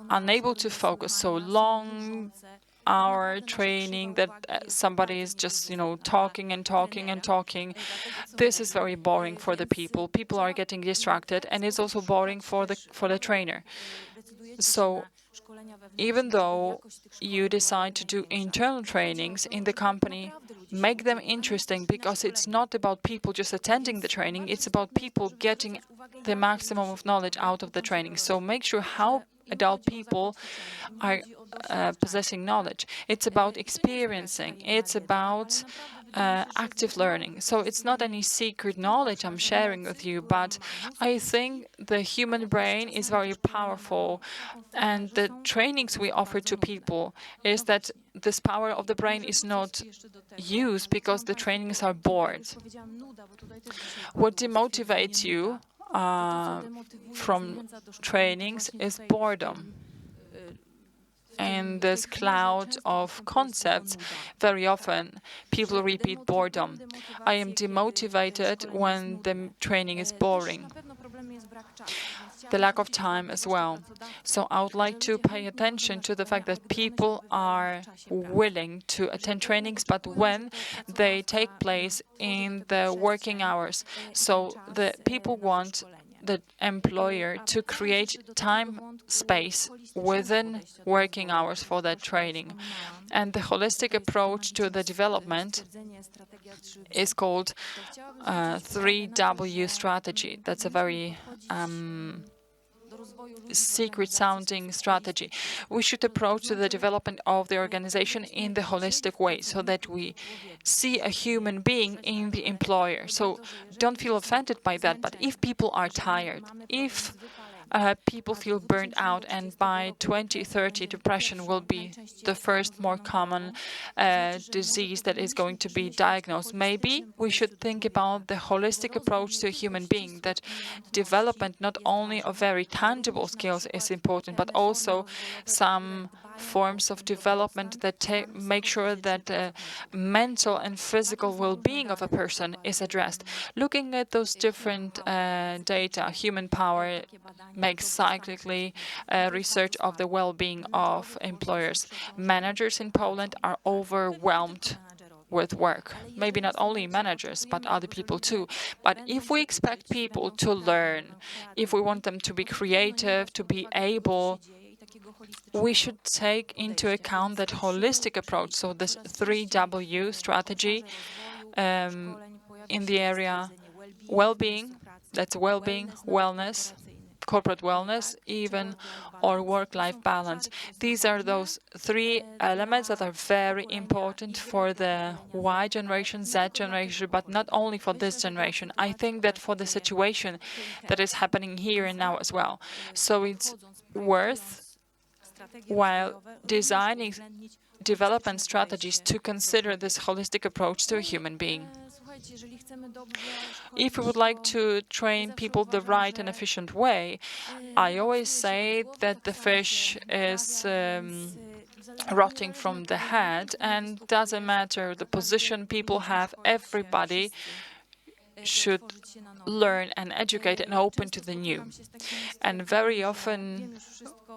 unable to focus. So long hour training that somebody is just, talking and talking and talking. This is very boring for the people. People are getting distracted, and it's also boring for the trainer. So even though you decide to do internal trainings in the company, make them interesting, because it's not about people just attending the training, it's about people getting the maximum of knowledge out of the training. So make sure how adult people are possessing knowledge. It's about experiencing. It's about active learning. So it's not any secret knowledge I'm sharing with you, but I think the human brain is very powerful, and the trainings we offer to people is that this power of the brain is not used because the trainings are bored. What demotivates you from trainings is boredom. In this cloud of concepts, very often people repeat boredom. I am demotivated when the training is boring. The lack of time as well. So I would like to pay attention to the fact that people are willing to attend trainings, but when they take place in the working hours. So the people want the employer to create time space within working hours for that training. And the holistic approach to the development is called 3W strategy. That's a very secret-sounding strategy. We should approach the development of the organization in the holistic way, so that we see a human being in the employer. So don't feel offended by that, but if people are tired, if people feel burned out, and by 2030 depression will be the first more common disease that is going to be diagnosed. Maybe we should think about the holistic approach to a human being, that development not only of very tangible skills is important, but also some forms of development that make sure that the mental and physical well-being of a person is addressed. Looking at those different data, human power makes cyclically research of the well-being of employers. Managers in Poland are overwhelmed with work. Maybe not only managers, but other people too. But if we expect people to learn, if we want them to be creative, to be able, we should take into account that holistic approach, so this 3W strategy in the area well-being, that's well-being, wellness, corporate wellness, even, or work-life balance. These are those three elements that are very important for the Y generation, Z generation, but not only for this generation. I think that for the situation that is happening here and now as well. So it's worth, while designing development strategies, to consider this holistic approach to a human being. If we would like to train people the right and efficient way, I always say that the fish is rotting from the head, and doesn't matter the position people have, everybody should learn and educate and open to the new. And very often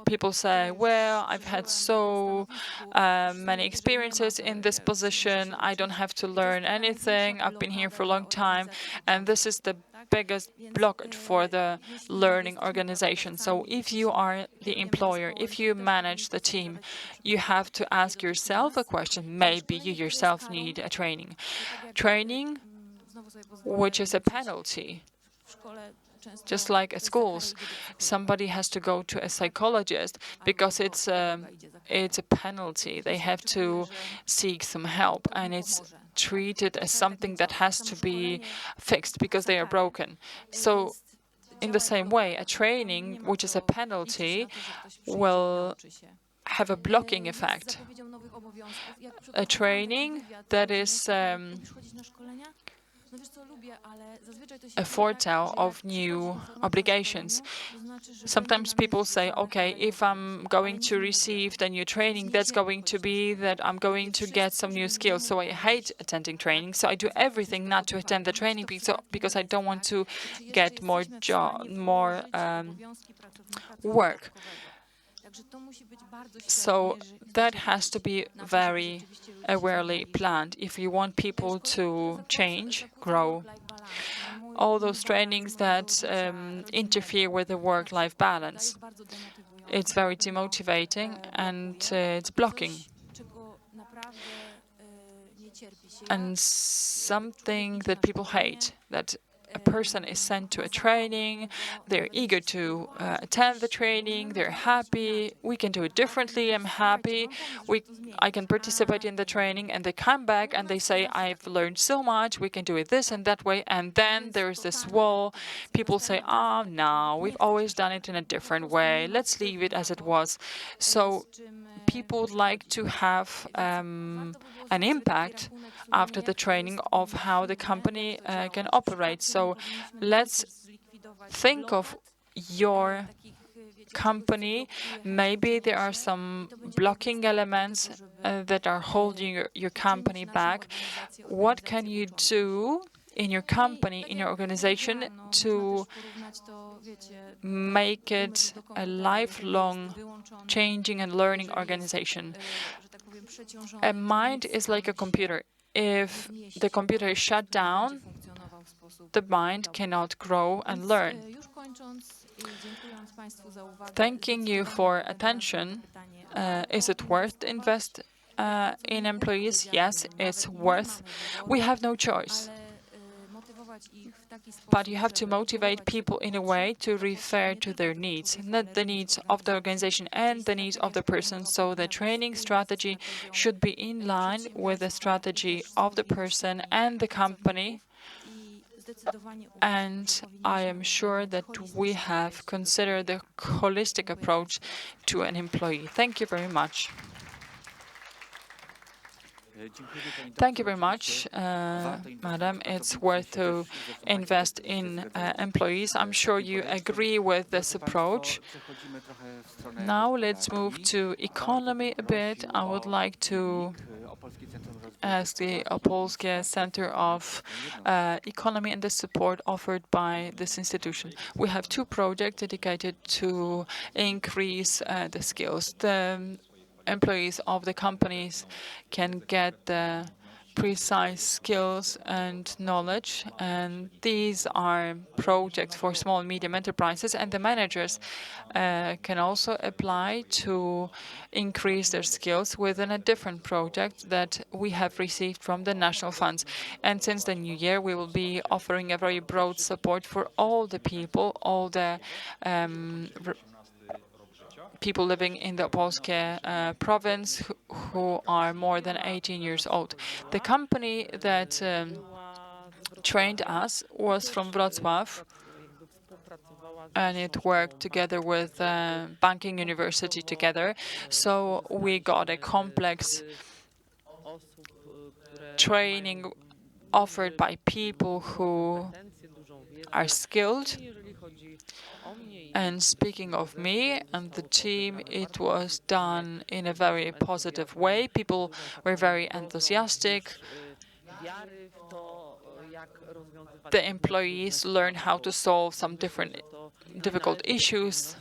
people say, well, I've had so many experiences in this position, I don't have to learn anything, I've been here for a long time, and this is the biggest blockage for the learning organization. So if you are the employer, if you manage the team, you have to ask yourself a question. Maybe you yourself need a training. Training, which is a penalty. Just like at schools, somebody has to go to a psychologist because it's a penalty. They have to seek some help, and it's treated as something that has to be fixed because they are broken. So in the same way, a training, which is a penalty, will have a blocking effect. A training that is a foretell of new obligations. Sometimes people say, okay, if I'm going to receive the new training, that's going to be that I'm going to get some new skills. So I hate attending training. So I do everything not to attend the training because I don't want to get more work. So that has to be very awarely planned if you want people to change, grow. All those trainings that interfere with the work-life balance. It's very demotivating and it's blocking. And something that people hate, that a person is sent to a training, they're eager to attend the training, they're happy, we can do it differently, I'm happy, I can participate in the training, and they come back and they say, I've learned so much, we can do it this and that way, and then there's this wall. People say, oh, no, we've always done it in a different way, let's leave it as it was. So people would like to have an impact after the training of how the company can operate. So let's think of your company. Maybe there are some blocking elements that are holding your company back. What can you do in your company, in your organization, to make it a lifelong changing and learning organization? A mind is like a computer. If the computer is shut down, the mind cannot grow and learn. Thanking you for attention. Is it worth to invest in employees? Yes, it's worth. We have no choice. But you have to motivate people in a way to refer to their needs, not the needs of the organization and the needs of the person. So the training strategy should be in line with the strategy of the person and the company. And I am sure that we have considered the holistic approach to an employee. Thank you very much. Thank you very much, Madam. It's worth to invest in employees. I'm sure you agree with this approach. Now let's move to economy a bit. I would like to ask the Opolskie Center of Economy and the support offered by this institution. We have two projects dedicated to increase the skills. The employees of the companies can get the precise skills and knowledge, and these are projects for small and medium enterprises, and the managers can also apply to increase their skills within a different project that we have received from the national funds. And since the new year, we will be offering a very broad support for all the people, all the people living in the Opolskie province who are more than 18 years old. The company that trained us was from Wrocław, and it worked together with banking university together. So we got a complex training offered by people who are skilled And speaking of me and the team, it was done in a very positive way. People were very enthusiastic. The employees learned how to solve some difficult issues.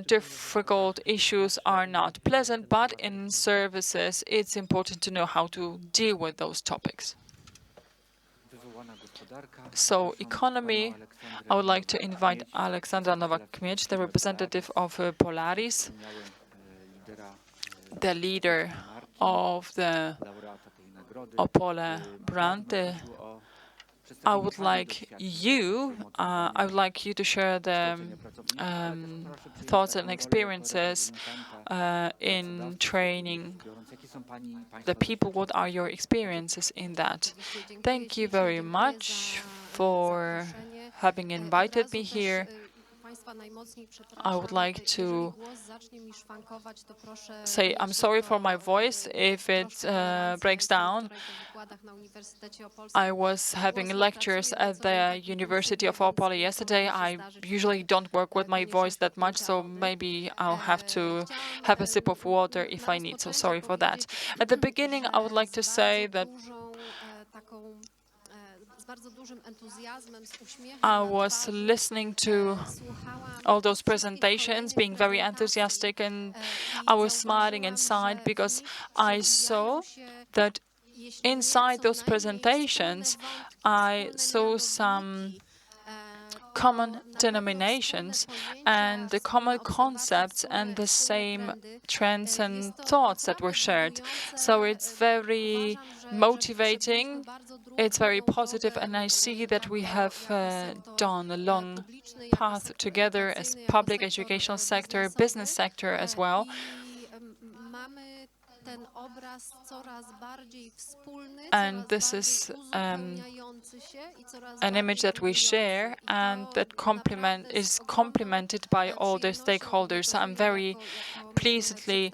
Difficult issues are not pleasant, but in services, it's important to know how to deal with those topics. So, economy, I would like to invite Aleksandra Nowak-Miecz, the representative of Polaris, the leader of the Opole brand. I would like you to share the thoughts and experiences in training the people. What are your experiences in that? Thank you very much for having invited me here. I would like to say I'm sorry for my voice if it breaks down. I was having lectures at the University of Opole yesterday. I usually don't work with my voice that much, so maybe I'll have to have a sip of water if I need, so sorry for that. At the beginning, I would like to say that I was listening to all those presentations, being very enthusiastic, and I was smiling inside because I saw that inside those presentations, I saw some common denominations and the common concepts and the same trends and thoughts that were shared. So it's very motivating, it's very positive, and I see that we have done a long path together as public educational sector, business sector as well. And this is an image that we share and that is complemented by all the stakeholders. I'm very pleasantly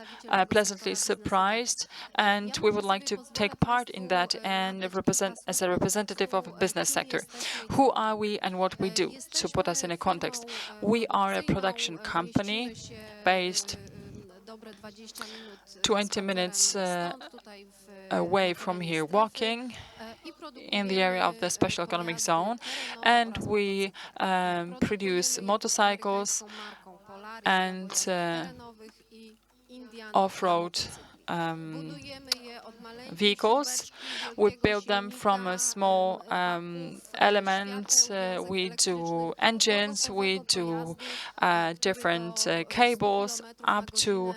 surprised, and we would like to take part in that and represent as a representative of the business sector. Who are we and what we do? To put us in a context, we are a production company based 20 minutes away from here walking in the area of the special economic zone, and we produce motorcycles and off-road vehicles. We build them from a small element. We do engines, we do different cables, up to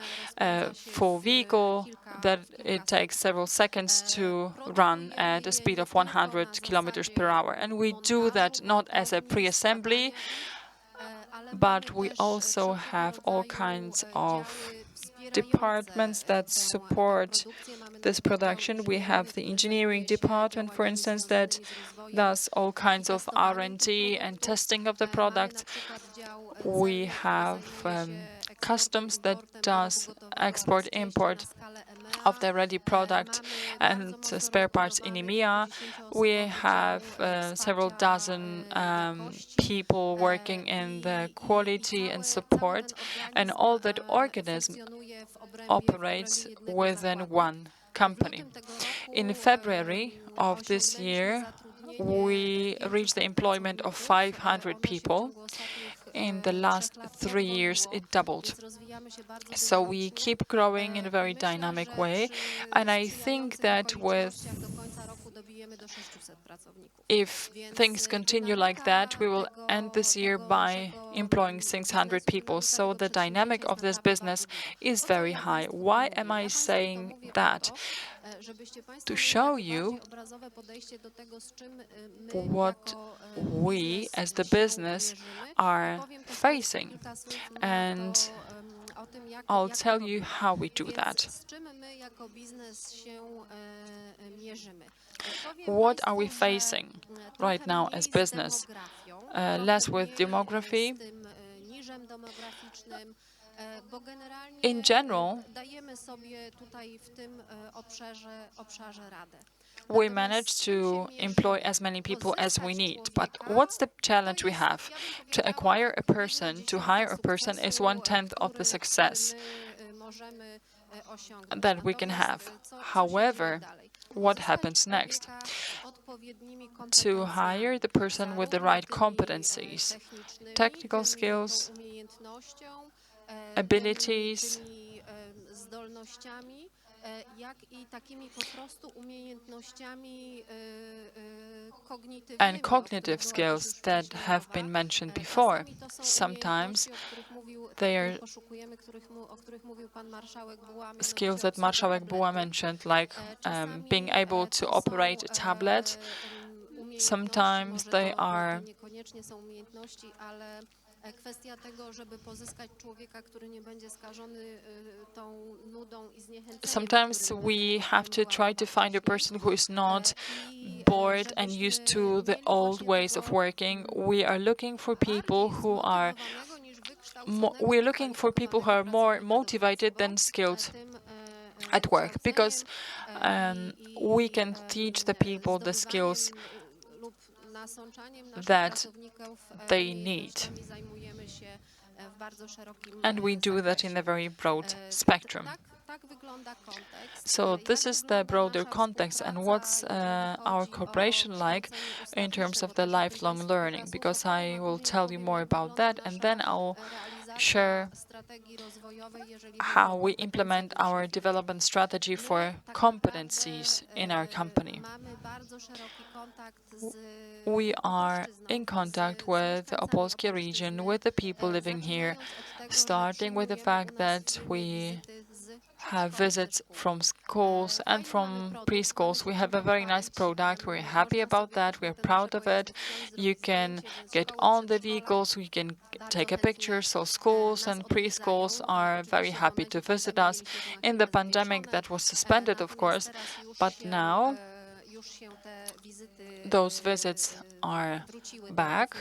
for vehicle that it takes several seconds to run at a speed of 100 kilometers per hour. And we do that not as a pre-assembly, but we also have all kinds of departments that support this production. We have the engineering department, for instance, that does all kinds of R&D and testing of the product. We have customs that does export-import of the ready product and spare parts in EMEA. We have several dozen people working in the quality and support, and all that organism operates within one company. In February of this year, we reached the employment of 500 people. In the last 3 years, it doubled. So we keep growing in a very dynamic way, and I think that if things continue like that, we will end this year by employing 600 people. So the dynamic of this business is very high. Why am I saying that? To show you what we as the business are facing. And I'll tell you how we do that. What are we facing right now as business? Less with demography. In general, we manage to employ as many people as we need. But what's the challenge we have? To acquire a person, to hire a person is 1/10 of the success that we can have. However, what happens next? To hire the person with the right competencies, technical skills, abilities, and cognitive skills that have been mentioned before. Sometimes they are skills that Marszałek Buła mentioned, like being able to operate a tablet. Sometimes they are sometimes we have to try to find a person who is not bored and used to the old ways of working. We are looking for people who are more motivated than skilled at work, because we can teach the people the skills that they need. And we do that in a very broad spectrum. So this is the broader context, and what's our cooperation like in terms of the lifelong learning, because I will tell you more about that, and then I'll share how we implement our development strategy for competencies in our company. We are in contact with the Opolskie region, with the people living here, starting with the fact that we have visits from schools and from preschools. We have a very nice product. We're happy about that. We're proud of it. You can get on the vehicles. We can take a picture. So schools and preschools are very happy to visit us. In the pandemic, that was suspended, of course, but now those visits are back.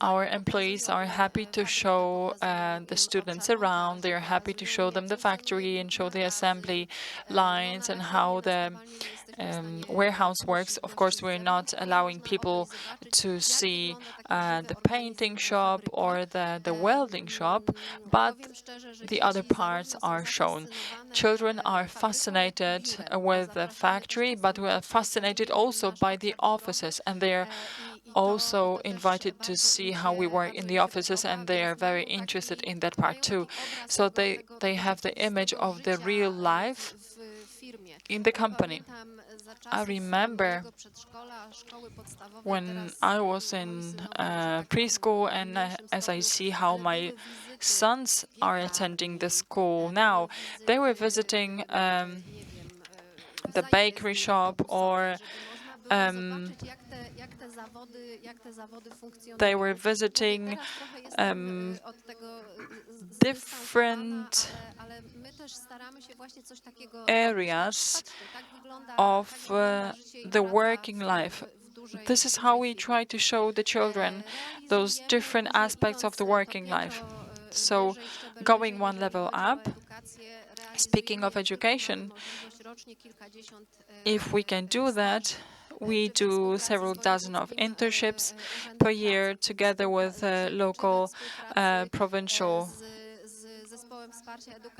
Our employees are happy to show the students around. They are happy to show them the factory and show the assembly lines and how the warehouse works. Of course, we're not allowing people to see the painting shop or the welding shop, but the other parts are shown. Children are fascinated with the factory, but we are fascinated also by the offices, and they're also invited to see how we work in the offices, and they are very interested in that part too. So they have the image of the real life in the company. I remember when I was in preschool, and as I see how my sons are attending the school now, they were visiting the bakery shop, or they were visiting different areas of the working life. This is how we try to show the children those different aspects of the working life. So, going one level up, speaking of education, if we can do that, we do several dozen of internships per year together with a local provincial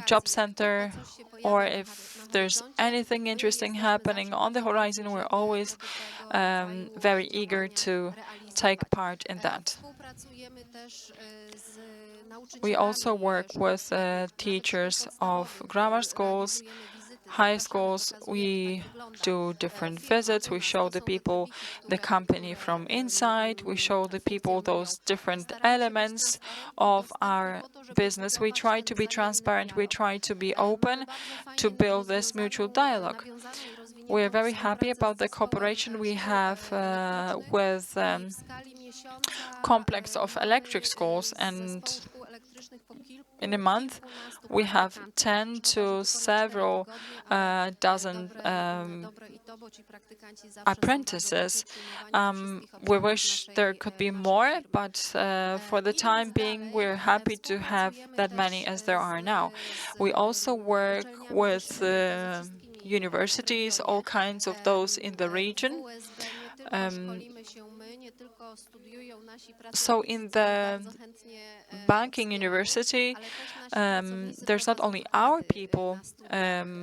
job center, or if there's anything interesting happening on the horizon, we're always very eager to take part in that. We also work with teachers of grammar schools, high schools. We do different visits. We show the people the company from inside. We show the people those different elements of our business. We try to be transparent. We try to be open to build this mutual dialogue. We're very happy about the cooperation we have with complex of electric schools, and in a month, we have 10 to several dozen apprentices. We wish there could be more, but for the time being, we're happy to have that many as there are now. We also work with universities, all kinds of those in the region. So in the banking university, there's not only our people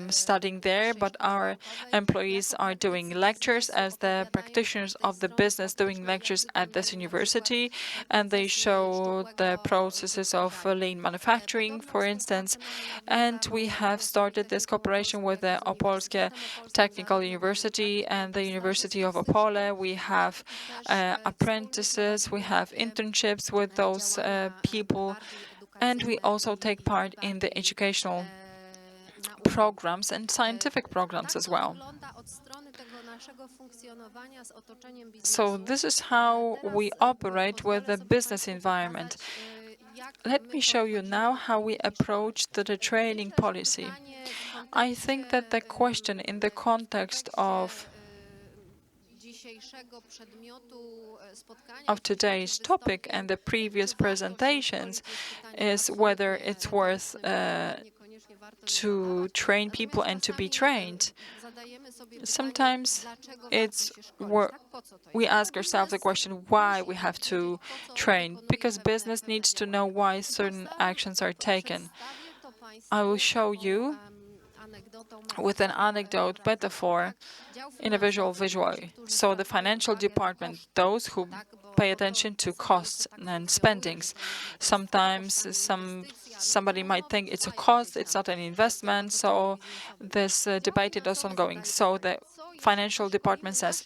studying there, but our employees are doing lectures as the practitioners of the business doing lectures at this university, and they show the processes of lean manufacturing, for instance. And we have started this cooperation with the Opolskie Technical University and the University of Opole. We have apprentices, we have internships with those people, and we also take part in the educational programs and scientific programs as well. So this is how we operate with the business environment. Let me show you now how we approach the training policy. I think that the question in the context of today's topic and the previous presentations is whether it's worth to train people and to be trained. Sometimes we ask ourselves the question why we have to train, because business needs to know why certain actions are taken. I will show you with an anecdote metaphor in a visual. So the financial department, those who pay attention to costs and spendings. Sometimes somebody might think it's a cost, it's not an investment, so this debate is ongoing. So the financial department says,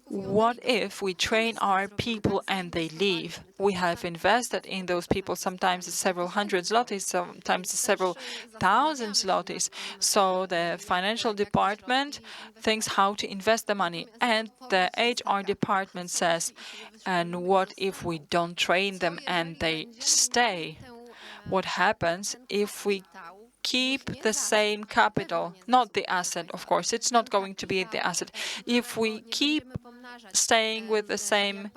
what if we train our people and they leave? We have invested in those people, sometimes it's several hundred zlotys, sometimes it's several thousand zlotys. So the financial department thinks how to invest the money, and the HR department says, and what if we don't train them and they stay? What happens if we keep the same capital, not the asset, of course, it's not going to be the asset. If we keep staying with the same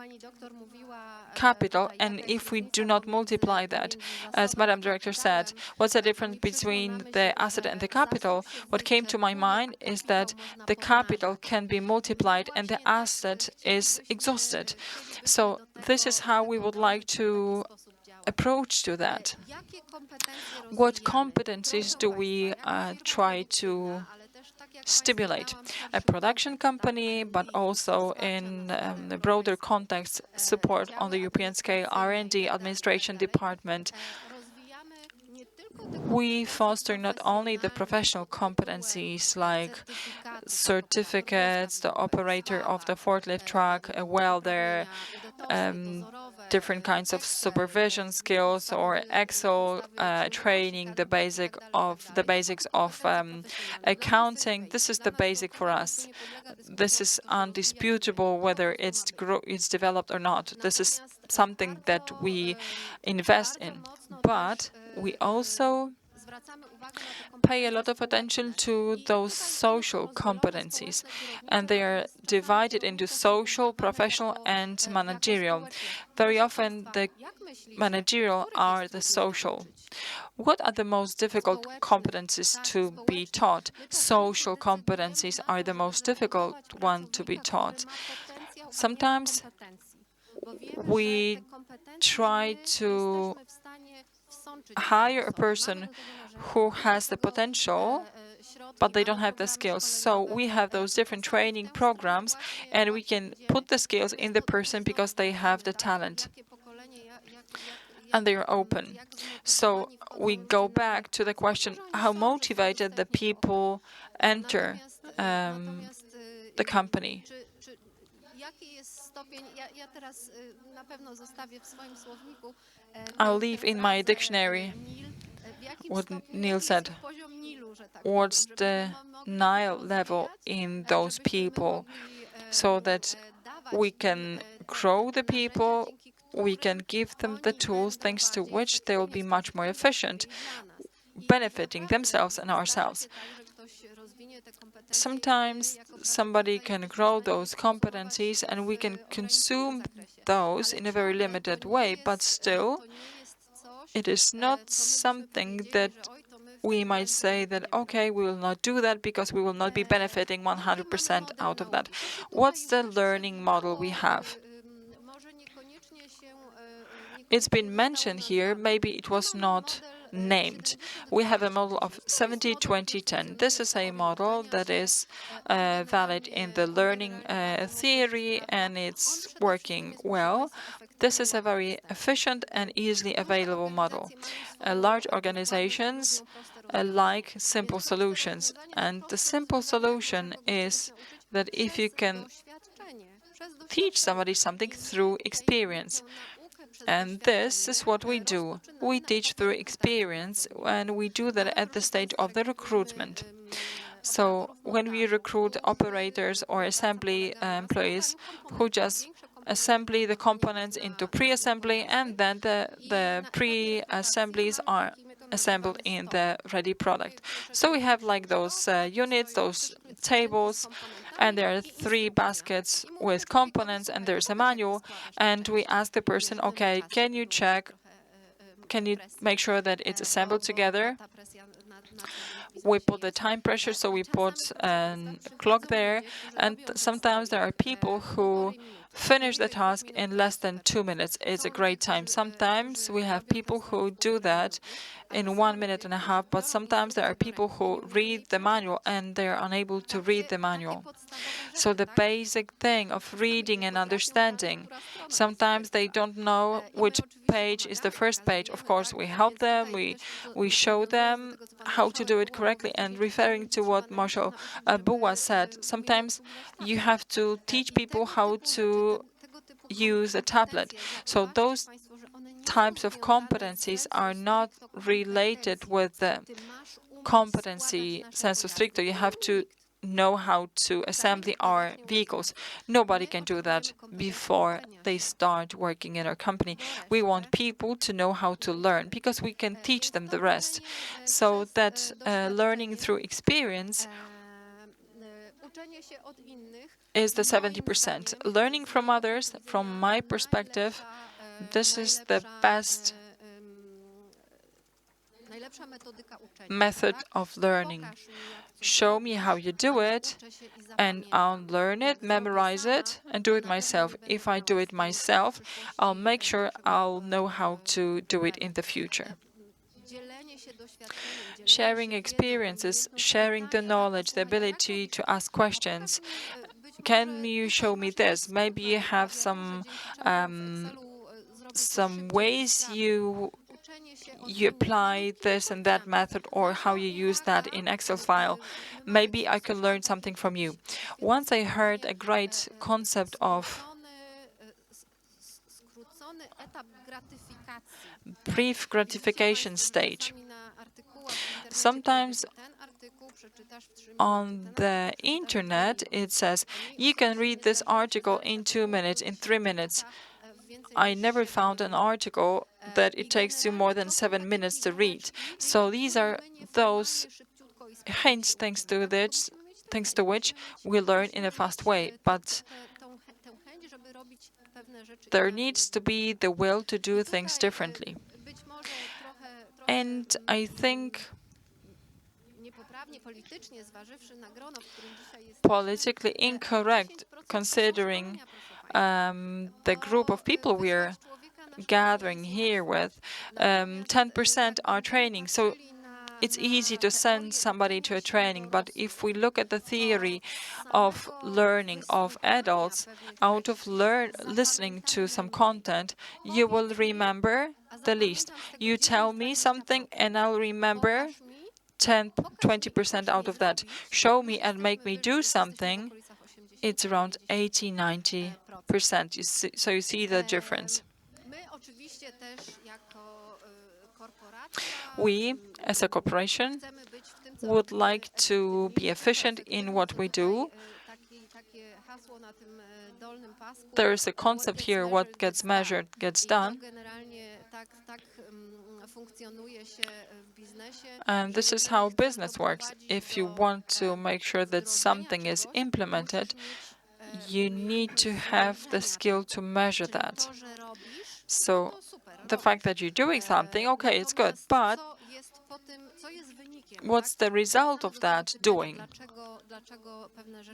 capital, and if we do not multiply that, as Madam Director said, what's the difference between the asset and the capital? What came to my mind is that the capital can be multiplied and the asset is exhausted. So this is how we would like to approach to that. What competencies do we try to stimulate? A production company, but also in the broader context, support on the European scale, R&D, administration department. We foster not only the professional competencies like certificates, the operator of the forklift truck, a welder, different kinds of supervision skills or Excel training, the basics of accounting. This is the basic for us. This is undisputable whether it's developed or not. This is something that we invest in. But we also pay a lot of attention to those social competencies, and they are divided into social, professional, and managerial. Very often, the managerial are the social. What are the most difficult competencies to be taught? Social competencies are the most difficult one to be taught. Sometimes we try to hire a person who has the potential, but they don't have the skills. So we have those different training programs, and we can put the skills in the person because they have the talent and they are open. So we go back to the question, how motivated the people enter the company. I'll leave in my dictionary what Neil said. What's the Nile level in those people, so that we can grow the people we can give them the tools thanks to which they will be much more efficient, benefiting themselves and ourselves. Sometimes somebody can grow those competencies and we can consume those in a very limited way, but still it is not something that we might say that, okay, we will not do that because we will not be benefiting 100% out of that. What's the learning model we have? It's been mentioned here, maybe it was not named. We have a model of 70-20-10. This is a model that is valid in the learning theory and it's working well. This is a very efficient and easily available model. Large organizations like simple solutions, and the simple solution is that if you can teach somebody something through experience. And this is what we do. We teach through experience, and we do that at the stage of the recruitment. So when we recruit operators or assembly employees who just assembly the components into pre-assembly, and then the pre-assemblies are assembled in the ready product. So we have like those units, those tables, and there are 3 baskets with components, and there's a manual, and we ask the person, okay, can you check, can you make sure that it's assembled together? We put the time pressure, so we put a clock there, and sometimes there are people who finish the task in less than 2 minutes. It's a great time. Sometimes we have people who do that in 1.5 minutes, but sometimes there are people who read the manual and they're unable to read the manual. So the basic thing of reading and understanding, sometimes they don't know which page is the first page. Of course, we help them, we show them how to do it correctly. And referring to what Marshall Buwa said, sometimes you have to teach people how to use a tablet. So those types of competencies are not related with the competency sensu stricto. You have to know how to assemble our vehicles. Nobody can do that before they start working in our company. We want people to know how to learn because we can teach them the rest. So that learning through experience is the 70%. Learning from others, from my perspective, this is the best method of learning. Show me how you do it, and I'll learn it, memorize it, and do it myself. If I do it myself, I'll make sure I'll know how to do it in the future. Sharing experiences, sharing the knowledge, the ability to ask questions. Can you show me this? Maybe you have some ways you apply this and that method, or how you use that in Excel file. Maybe I can learn something from you. Once I heard a great concept of brief gratification stage. Sometimes on the internet it says you can read this article in 2 minutes, in 3 minutes. I never found an article that it takes you more than 7 minutes to read. So these are those hints thanks to which we learn in a fast way. But there needs to be the will to do things differently. And I think politically incorrect, considering the group of people we're gathering here with, 10% are training. So it's easy to send somebody to a training, but if we look at the theory of learning of adults, out of listening to some content, you will remember the least. You tell me something and I'll remember 10-20% out of that. Show me and make me do something, it's around 80-90%. So you see the difference. We, as a corporation, would like to be efficient in what we do. There is a concept here, what gets measured gets done. And this is how business works. If you want to make sure that something is implemented, you need to have the skill to measure that. So the fact that you're doing something, okay, it's good, but what's the result of that doing?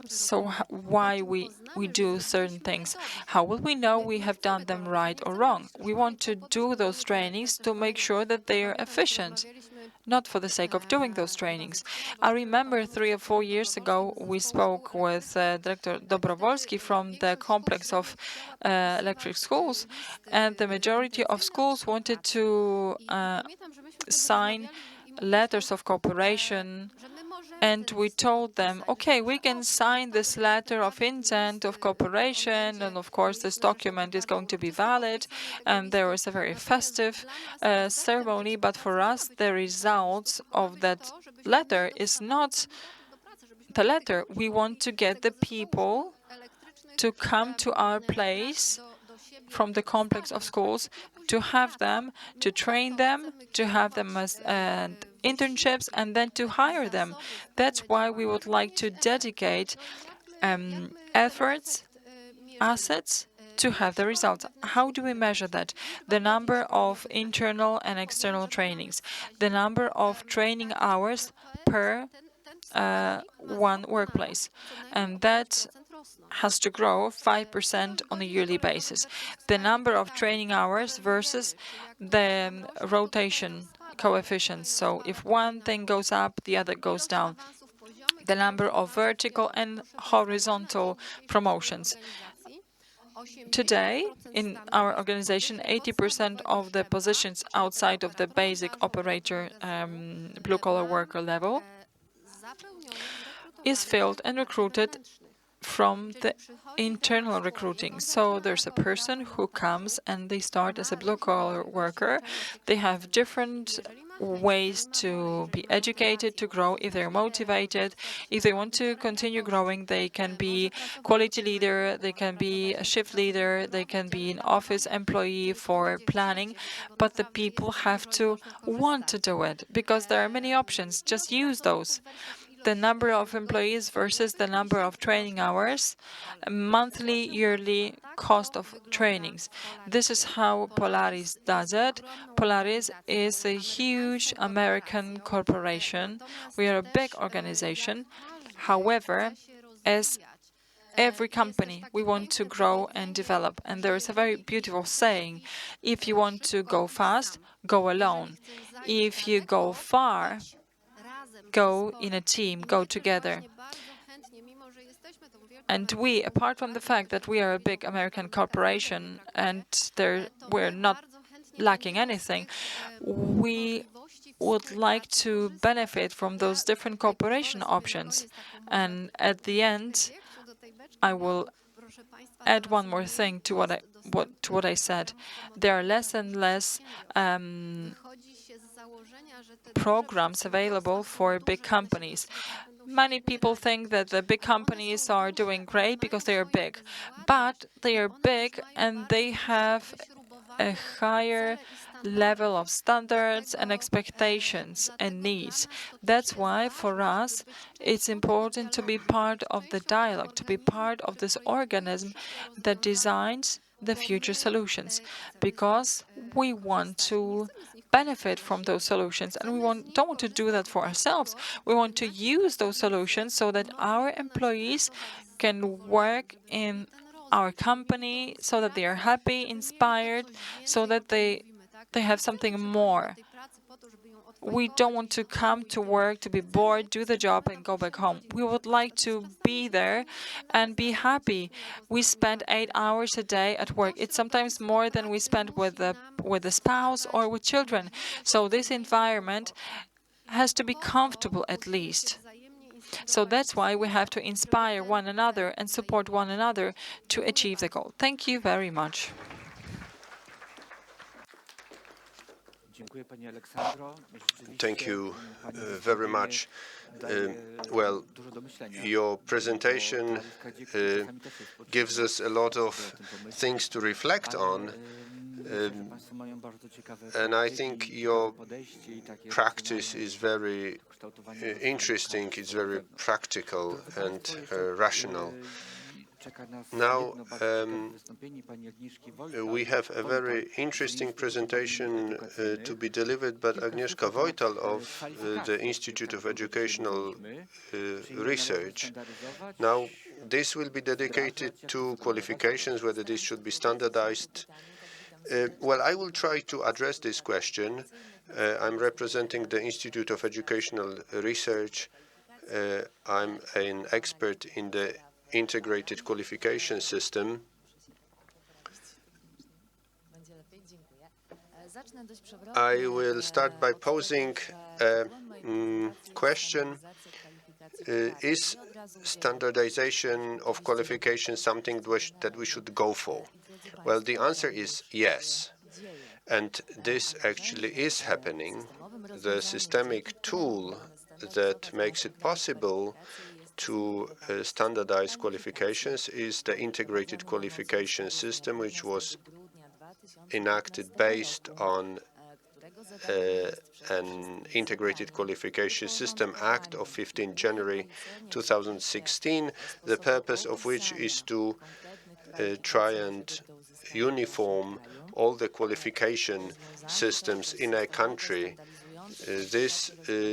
So why we do certain things? How will we know we have done them right or wrong? We want to do those trainings to make sure that they are efficient, not for the sake of doing those trainings. I remember 3 or 4 years ago, we spoke with Director Dobrowolski from the complex of electric schools, and the majority of schools wanted to sign letters of cooperation, and we told them, okay, we can sign this letter of intent of cooperation, and of course this document is going to be valid, and there was a very festive ceremony, but for us the results of that letter is not the letter. We want to get the people to come to our place from the complex of schools, to have them, to train them, to have them as internships, and then to hire them. That's why we would like to dedicate efforts, assets, to have the results. How do we measure that? The number of internal and external trainings, the number of training hours per one workplace, and that has to grow 5% on a yearly basis. The number of training hours versus the rotation coefficients. So if one thing goes up, the other goes down. The number of vertical and horizontal promotions. Today, in our organization, 80% of the positions outside of the basic operator blue-collar worker level is filled and recruited from the internal recruiting. So there's a person who comes and they start as a blue-collar worker. They have different ways to be educated, to grow if they're motivated. If they want to continue growing, they can be quality leader, they can be a shift leader, they can be an office employee for planning, but the people have to want to do it because there are many options. Just use those. The number of employees versus the number of training hours, monthly, yearly cost of trainings. This is how Polaris does it. Polaris is a huge American corporation. We are a big organization. However, as every company, we want to grow and develop. And there is a very beautiful saying, if you want to go fast, go alone. If you go far, go in a team, go together. And we, apart from the fact that we are a big American corporation and we're not lacking anything, we would like to benefit from those different cooperation options. And at the end, I will add one more thing to what I said. There are less and less programs available for big companies. Many people think that the big companies are doing great because they are big, but they are big and they have a higher level of standards and expectations and needs. That's why for us it's important to be part of the dialogue, to be part of this organism that designs the future solutions, because we want to benefit from those solutions, and we don't want to do that for ourselves. We want to use those solutions so that our employees can work in our company, so that they are happy, inspired, so that they have something more. We don't want to come to work to be bored, do the job, and go back home. We would like to be there and be happy. We spend 8 hours a day at work. It's sometimes more than we spend with the spouse or with children. So this environment has to be comfortable at least. So that's why we have to inspire one another and support one another to achieve the goal. Thank you very much. Thank you very much. Well, your presentation gives us a lot of things to reflect on, and I think your practice is very interesting. It's very practical and rational. Now, we have a very interesting presentation to be delivered by Agnieszka Wojtal of the Institute of Educational Research. Now, this will be dedicated to qualifications, whether this should be standardized. Well, I will try to address this question. I'm representing the Institute of Educational Research. I'm an expert in the integrated qualification system. I will start by posing a question. Is standardization of qualifications something that we should go for? Well, the answer is yes. And this actually is happening. The systemic tool that makes it possible to standardize qualifications is the integrated qualification system, which was enacted based on an Integrated Qualification System Act of 15 January 2016, the purpose of which is to try and uniform all the qualification systems in a country. This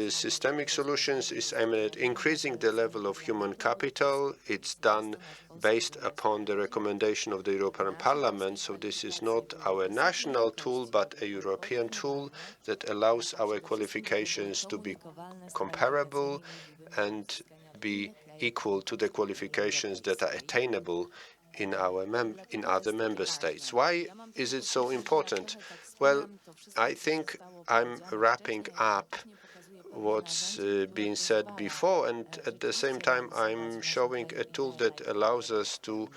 systemic solutions is aimed at increasing the level of human capital. It's done based upon the recommendation of the European Parliament. So this is not our national tool, but a European tool that allows our qualifications to be comparable and be equal to the qualifications that are attainable in other member states. Why is it so important? Well, I think I'm wrapping up what's been said before, and at the same time I'm showing a tool that allows us to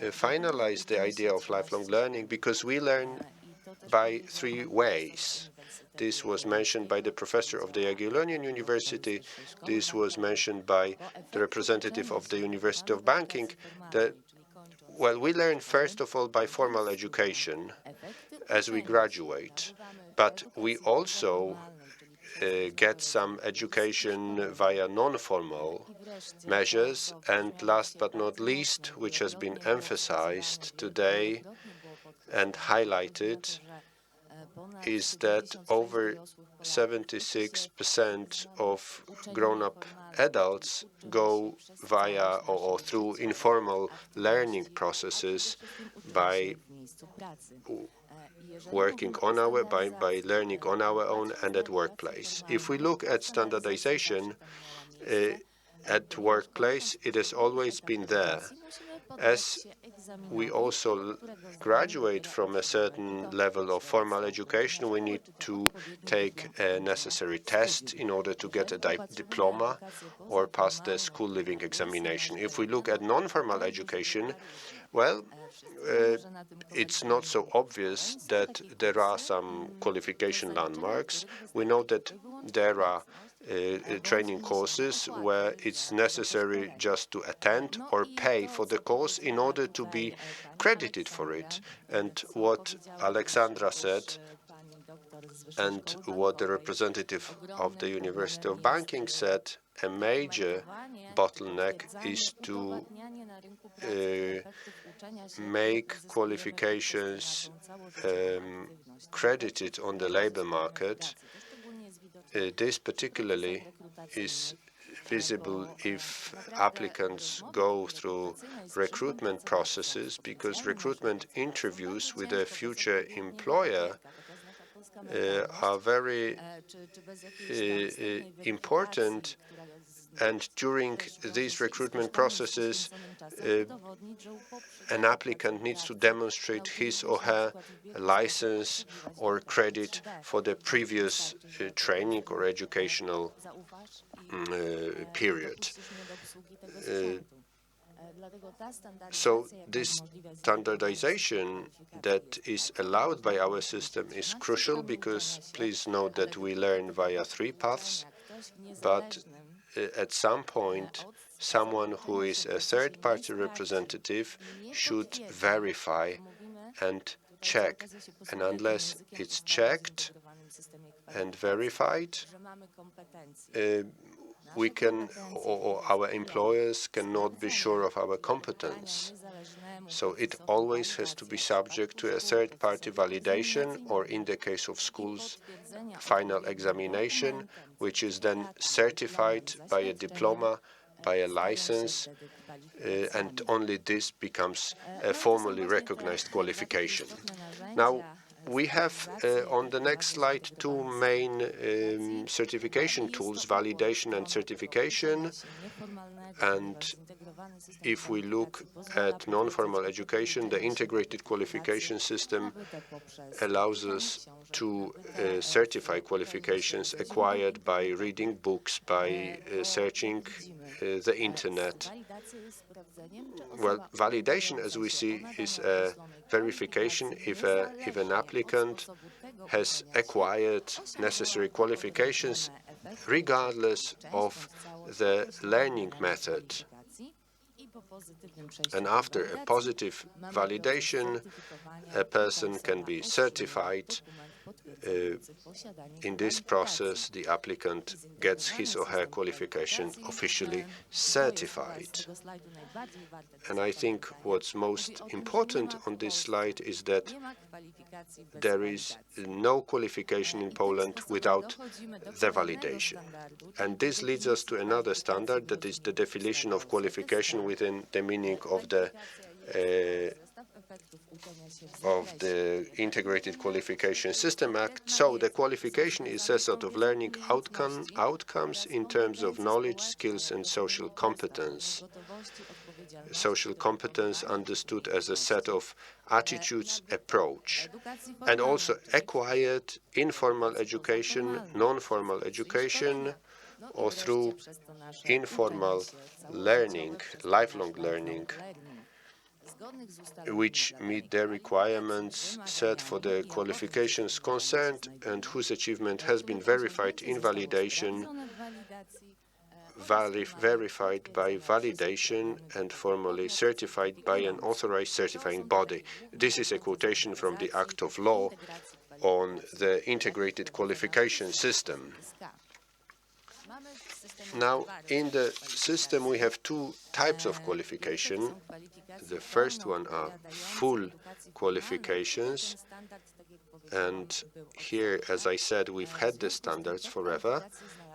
finalize the idea of lifelong learning, because we learn by three ways. This was mentioned by the professor of the Jagiellonian University. This was mentioned by the representative of the University of Banking. Well, we learn first of all by formal education as we graduate, but we also get some education via non-formal measures. And last but not least, which has been emphasized today and highlighted, is that over 76% of grown-up adults go via or through informal learning processes by working on by learning on our own and at workplace. If we look at standardization at workplace, it has always been there. As we also graduate from a certain level of formal education, we need to take a necessary test in order to get a diploma or pass the school leaving examination. If we look at non-formal education, well, it's not so obvious that there are some qualification landmarks. We know that there are training courses where it's necessary just to attend or pay for the course in order to be credited for it. And what Alexandra said and what the representative of the University of Banking said, a major bottleneck is to make qualifications credited on the labor market. This particularly is visible if applicants go through recruitment processes, because recruitment interviews with a future employer are very important. And during these recruitment processes, an applicant needs to demonstrate his or her license or credit for the previous training or educational period. So this standardization that is allowed by our system is crucial because please note that we learn via 3 paths, but at some point someone who is a third-party representative should verify and check. And unless it's checked and verified, we can, or our employers cannot be sure of our competence. So it always has to be subject to a third-party validation, or in the case of schools, final examination, which is then certified by a diploma, by a license, and only this becomes a formally recognized qualification. Now, we have on the next slide 2 main certification tools, validation and certification. And if we look at non-formal education, the integrated qualification system allows us to certify qualifications acquired by reading books, by searching the internet. Well, validation, as we see, is a verification if an applicant has acquired necessary qualifications regardless of the learning method. And after a positive validation, a person can be certified. In this process, the applicant gets his or her qualification officially certified. And I think what's most important on this slide is that there is no qualification in Poland without the validation. And this leads us to another standard, that is the definition of qualification within the meaning of the Integrated Qualification System Act. So the qualification is a sort of learning outcomes in terms of knowledge, skills, and social competence. Social competence understood as a set of attitudes, approach, and also acquired informal education, non-formal education, or through informal learning, lifelong learning, which meet the requirements set for the qualifications concerned and whose achievement has been verified in validation, verified by validation, and formally certified by an authorized certifying body. This is a quotation from the Act of Law on the Integrated Qualification System. Now, in the system, we have 2 types of qualification. The first one are full qualifications. And here, as I said, we've had the standards forever.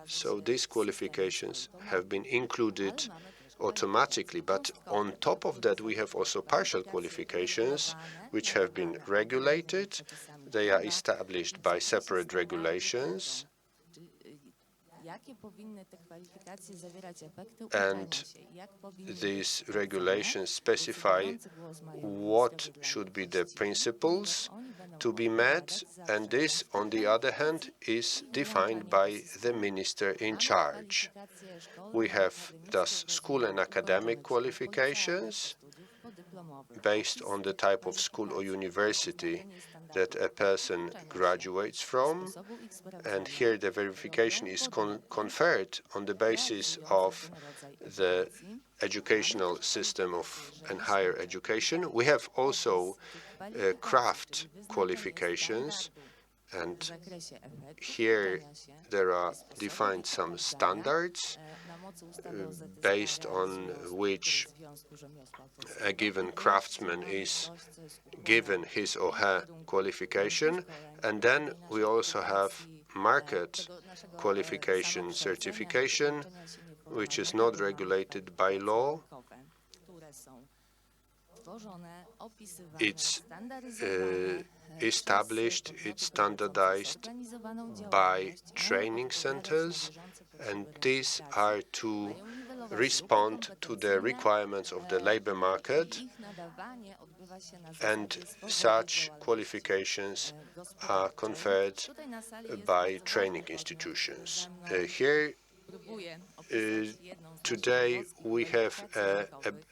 So these qualifications have been included automatically. But on top of that, we have also partial qualifications, which have been regulated. They are established by separate regulations. And these regulations specify what should be the principles to be met, and this, on the other hand, is defined by the minister in charge. We have thus school and academic qualifications based on the type of school or university that a person graduates from, and here the verification is conferred on the basis of the educational system and higher education. We have also craft qualifications, and here there are defined some standards based on which a given craftsman is given his or her qualification. And then we also have market qualification certification, which is not regulated by law. It's established, it's standardized by training centers, and these are to respond to the requirements of the labor market, and such qualifications are conferred by training institutions. Here today we have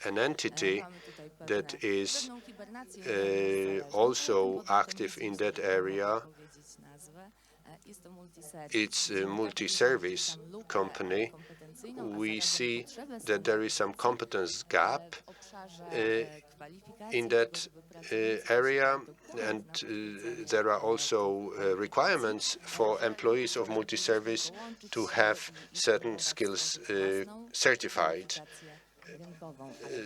an entity that is also active in that area. It's a multi-service company. We see that there is some competence gap in that area, and there are also requirements for employees of multi-service to have certain skills certified.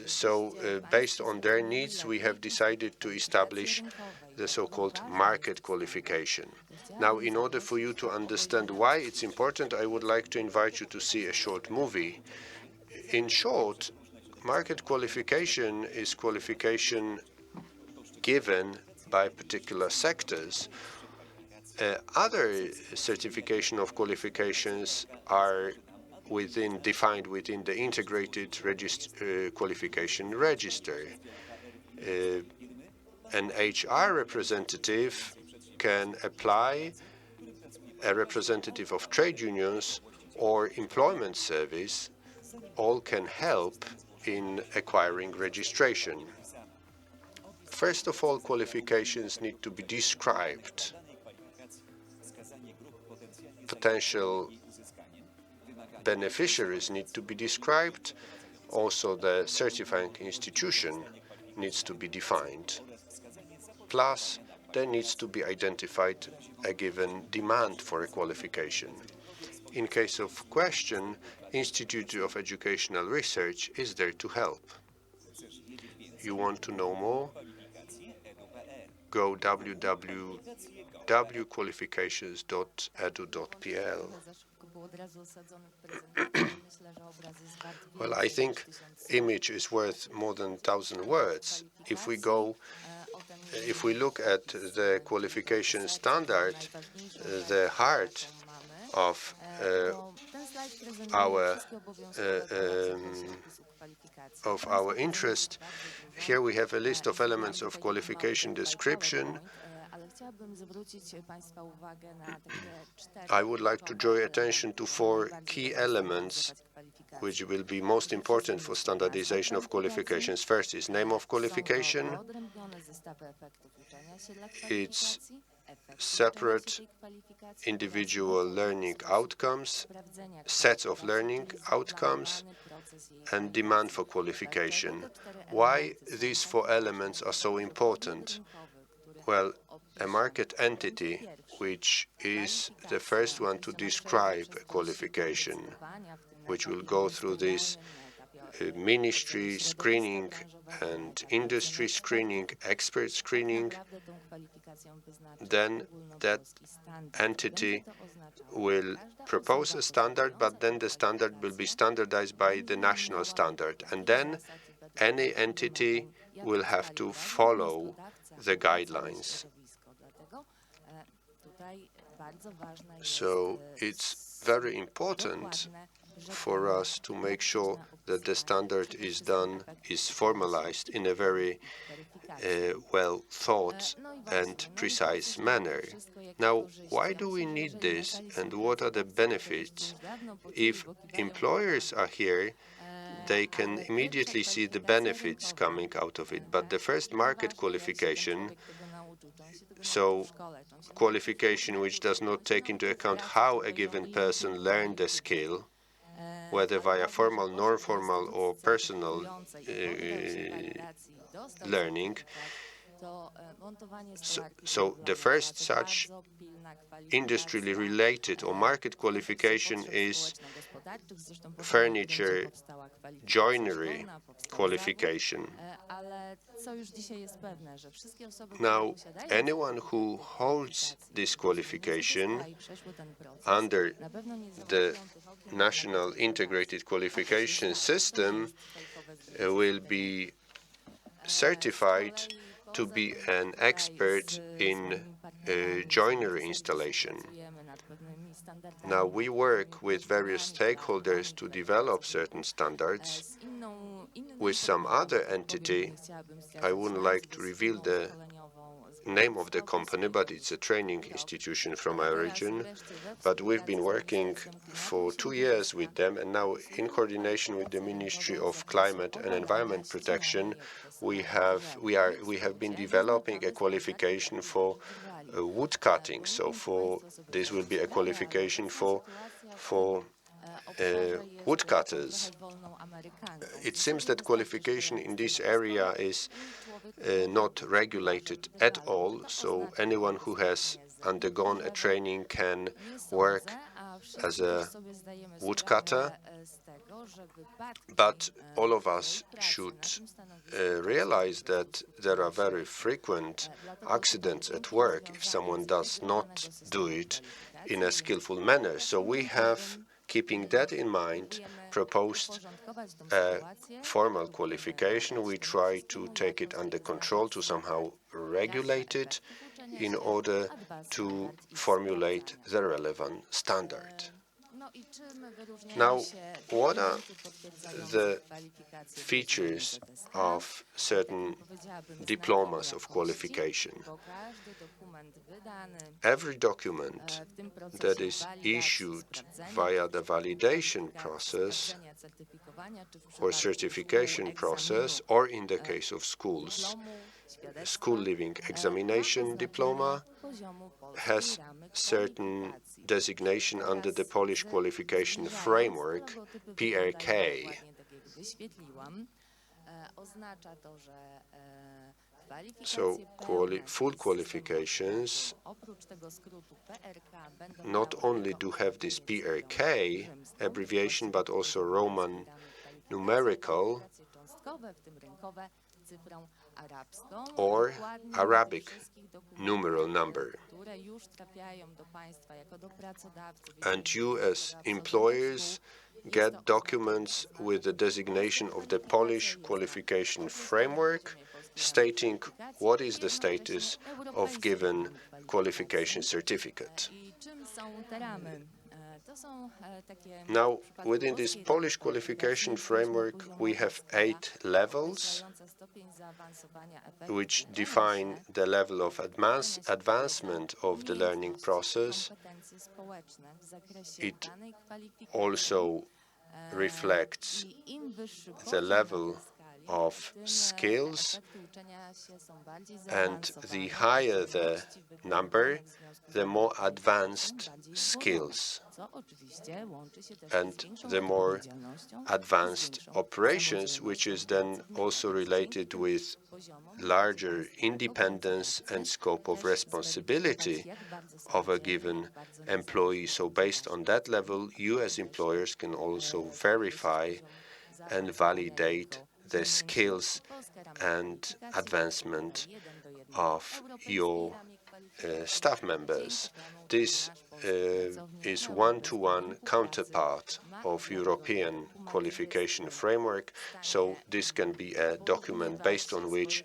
So based on their needs, we have decided to establish the so-called market qualification. Now, in order for you to understand why it's important, I would like to invite you to see a short movie. In short, market qualification is qualification given by particular sectors. Other certification of qualifications are defined within the integrated qualification register. An HR representative can apply, a representative of trade unions or employment service all can help in acquiring registration. First of all, qualifications need to be described. Potential beneficiaries need to be described. Also, the certifying institution needs to be defined. Plus, there needs to be identified a given demand for a qualification. In case of question, Institute of Educational Research is there to help. You want to know more? Go www.qualifications.edu.pl. Well, I think image is worth more than 1,000 words. If we look at the qualification standard, the heart of our interest, here we have a list of elements of qualification description. I would like to draw your attention to 4 key elements which will be most important for standardization of qualifications. First is name of qualification, its separate individual learning outcomes, sets of learning outcomes, and demand for qualification. Why these 4 elements are so important? Well, a market entity, which is the first one to describe a qualification, which will go through this ministry screening and industry screening, expert screening, then that entity will propose a standard, but then the standard will be standardized by the national standard. And then any entity will have to follow the guidelines. So it's very important for us to make sure that the standard is formalized in a very well thought and precise manner. Now, why do we need this, and what are the benefits? If employers are here, they can immediately see the benefits coming out of it. But the first market qualification, so qualification which does not take into account how a given person learned the skill, whether via formal, non-formal, or personal learning. So the first such industrially related or market qualification is furniture joinery qualification. Now, anyone who holds this qualification under the National Integrated Qualification System will be certified to be an expert in joinery installation. Now, we work with various stakeholders to develop certain standards. With some other entity, I wouldn't like to reveal the name of the company, but it's a training institution from our region. But we've been working for 2 years with them, and now in coordination with the Ministry of Climate and Environment Protection, we have been developing a qualification for wood cutting. So this will be a qualification for woodcutters. It seems that qualification in this area is not regulated at all, so anyone who has undergone a training can work as a woodcutter. But all of us should realize that there are very frequent accidents at work if someone does not do it in a skillful manner. So we have, keeping that in mind, proposed a formal qualification. We try to take it under control, to somehow regulate it in order to formulate the relevant standard. Now, what are the features of certain diplomas of qualification? Every document that is issued via the validation process or certification process, or in the case of schools, school leaving examination diploma, has certain designation under the Polish qualification framework, PRK. So full qualifications not only do have this PRK abbreviation, but also Roman numerical or Arabic numeral number. And you, as employers, get documents with the designation of the Polish qualification framework, stating what is the status of given qualification certificate. Now, within this Polish qualification framework, we have 8 levels, which define the level of advancement of the learning process. It also reflects the level of skills, and the higher the number, the more advanced skills and the more advanced operations, which is then also related with larger independence and scope of responsibility of a given employee. So based on that level, you as employers can also verify and validate the skills and advancement of your staff members. This is one-to-one counterpart of European qualification framework, so this can be a document based on which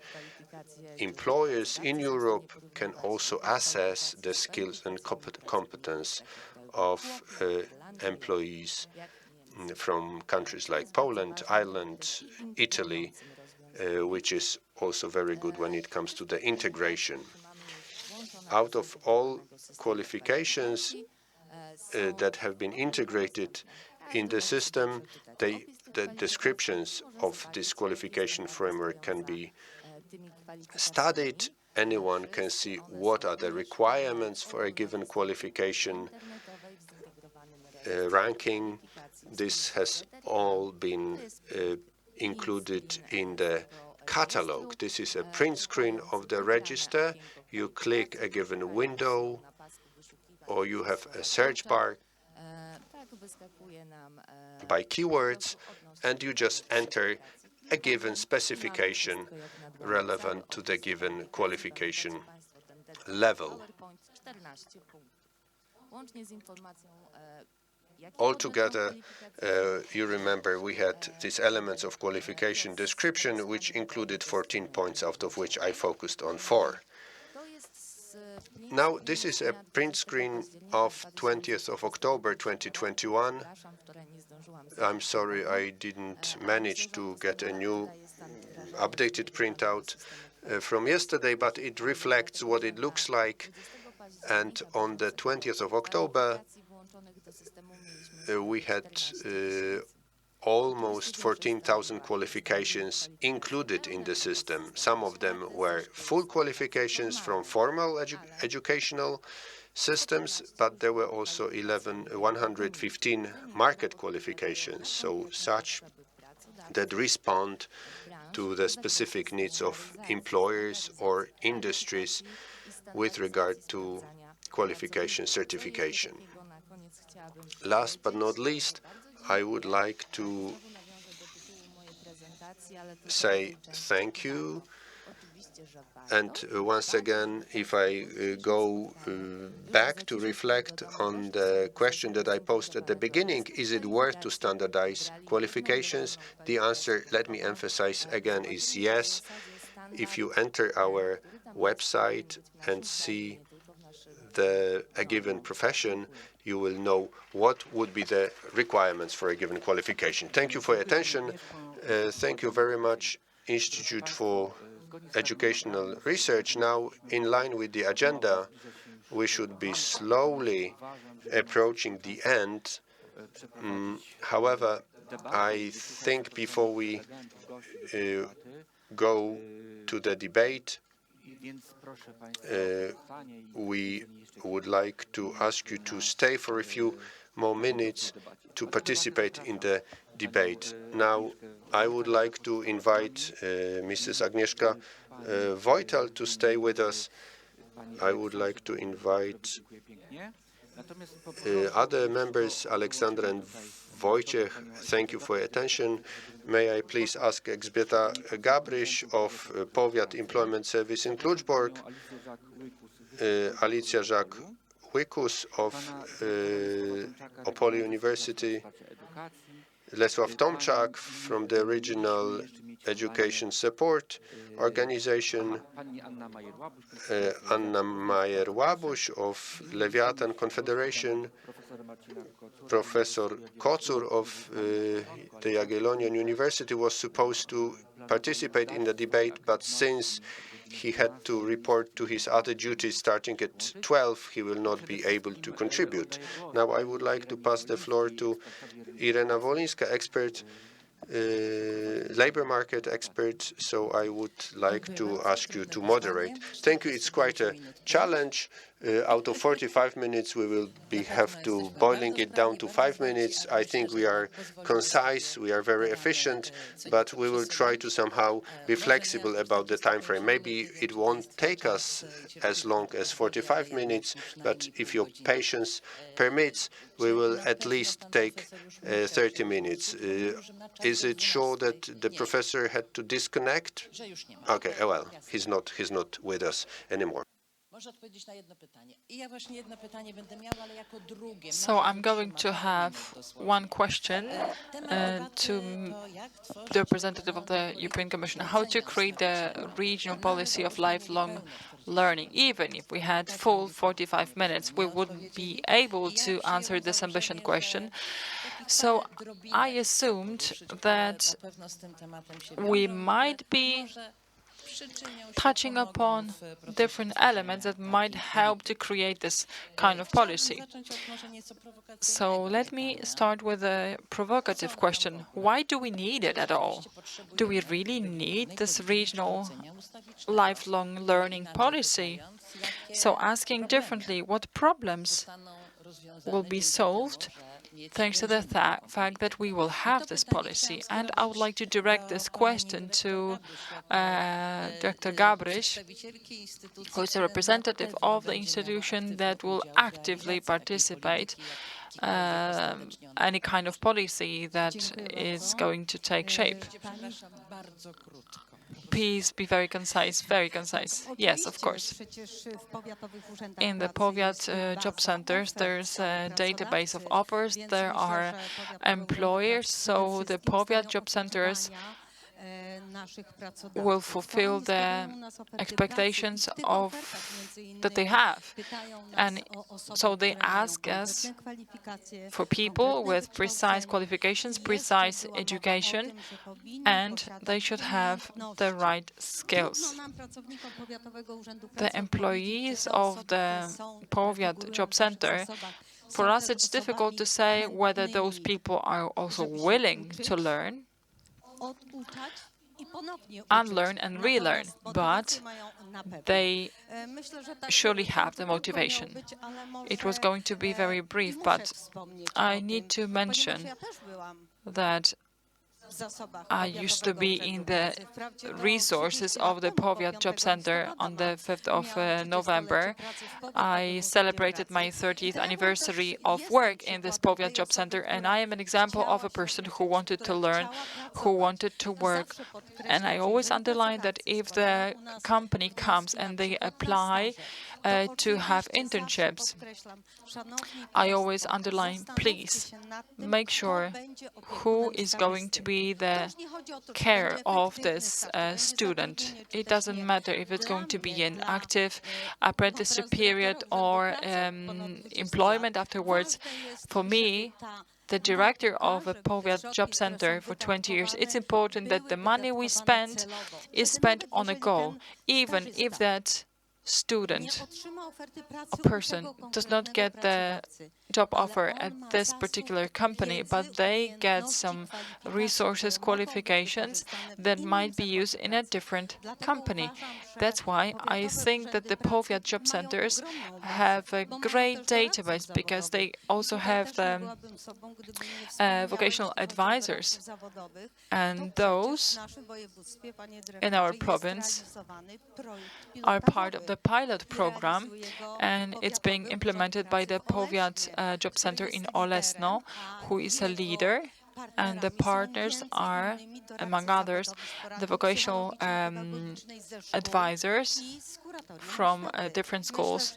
employers in Europe can also assess the skills and competence of employees from countries like Poland, Ireland, Italy, which is also very good when it comes to the integration. Out of all qualifications that have been integrated in the system, the descriptions of this qualification framework can be studied. Anyone can see what are the requirements for a given qualification ranking. This has all been included in the catalog. This is a print screen of the register. You click a given window, or you have a search bar by keywords, and you just enter a given specification relevant to the given qualification level. Altogether, you remember we had these elements of qualification description, which included 14 points, out of which I focused on 4. Now, this is a print screen of 20th of October 2021. I'm sorry I didn't manage to get a new updated printout. from yesterday, but it reflects what it looks like. And on the 20th of October, we had almost 14,000 qualifications included in the system. Some of them were full qualifications from formal educational systems, but there were also 115 market qualifications, so such that respond to the specific needs of employers or industries with regard to qualification certification. Last but not least, I would like to say thank you. And once again, if I go back to reflect on the question that I posed at the beginning, is it worth to standardize qualifications? The answer, let me emphasize again, is yes. If you enter our website and see a given profession, you will know what would be the requirements for a given qualification. Thank you for your attention. Thank you very much, Institute for Educational Research. Now, in line with the agenda, we should be slowly approaching the end. However, I think before we go to the debate, we would like to ask you to stay for a few more minutes to participate in the debate. Now, I would like to invite Mrs. Agnieszka Wojtal to stay with us. I would like to invite other members, Alexander and Wojciech. Thank you for your attention. May I please ask Elżbieta Gabryś of Powiat Employment Service in Kluczbork, Alicja Żak-Łykus of Opole University, Lesław Tomczak from the Regional Education Support Organization, Anna Majer-Łabuś of Lewiatan Confederation, Professor Kocur of the Jagiellonian University was supposed to participate in the debate, but since he had to report to his other duties starting at 12, he will not be able to contribute. Now I would like to pass the floor to Irena Wolińska, expert, labor market expert, so I would like to ask you to moderate. Thank you. It's quite a challenge. Out of 45 minutes, we will have to boiling it down to 5 minutes. I think we are concise, we are very efficient, but we will try to somehow be flexible about the time frame. Maybe it won't take us as long as 45 minutes, but if your patience permits, we will at least take 30 minutes. Is it sure that the professor had to disconnect? Okay, well, he's not with us anymore. So I'm going to have one question to the representative of the European Commission. How to create the regional policy of lifelong learning? Even if we had full 45 minutes, we wouldn't be able to answer this ambitious question. So I assumed that we might be touching upon different elements that might help to create this kind of policy. So let me start with a provocative question. Why do we need it at all? Do we really need this regional lifelong learning policy? So asking differently, what problems will be solved thanks to the fact that we will have this policy? And I would like to direct this question to Dr. Gabryś, who is a representative of the institution that will actively participate any kind of policy that is going to take shape. Please be very concise, very concise. Yes, of course. In the Powiat job centers, there's a database of offers. There are employers, so the Powiat job centers will fulfill the expectations that they have. And so they ask us for people with precise qualifications, precise education, and they should have the right skills. The employees of the Powiat Job Center, for us it's difficult to say whether those people are also willing to learn, unlearn and relearn, but they surely have the motivation. It was going to be very brief, but I need to mention that I used to be in the resources of the Powiat Job Center on the 5th of November. I celebrated my 30th anniversary of work in this Powiat Job Center, and I am an example of a person who wanted to learn, who wanted to work. And I always underline that if the company comes and they apply to have internships, I always underline, please make sure who is going to be the care of this student. It doesn't matter if it's going to be an active apprenticeship period or employment afterwards. For me, the director of a Powiat Job Center for 20 years, it's important that the money we spend is spent on a goal, even if that student or person does not get the job offer at this particular company, but they get some resources, qualifications that might be used in a different company. That's why I think that the Powiat job centers have a great database, because they also have the vocational advisors, and those in our province are part of the pilot program, and it's being implemented by the Powiat Job Center in Olesno, who is a leader, and the partners are, among others, the vocational advisors from different schools.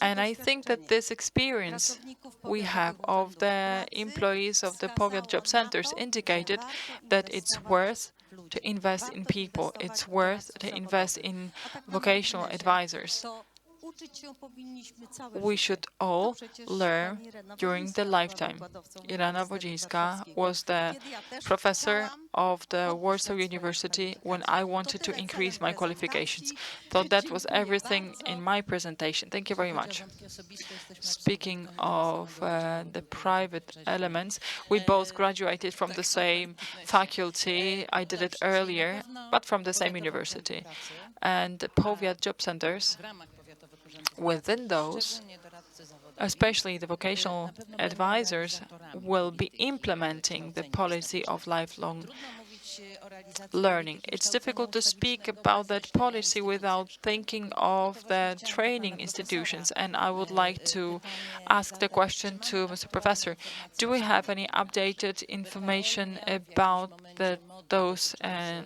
And I think that this experience we have of the employees of the Powiat job centers indicated that it's worth to invest in people, it's worth to invest in vocational advisors. We should all learn during the lifetime. Irena Wodzińska was the professor of the Warsaw University when I wanted to increase my qualifications. So that was everything in my presentation. Thank you very much. Speaking of the private elements, we both graduated from the same faculty. I did it earlier, but from the same university. And the Powiat job centers, within those, especially the vocational advisors, will be implementing the policy of lifelong learning. It's difficult to speak about that policy without thinking of the training institutions, and I would like to ask the question to Mr. Professor. Do we have any updated information about those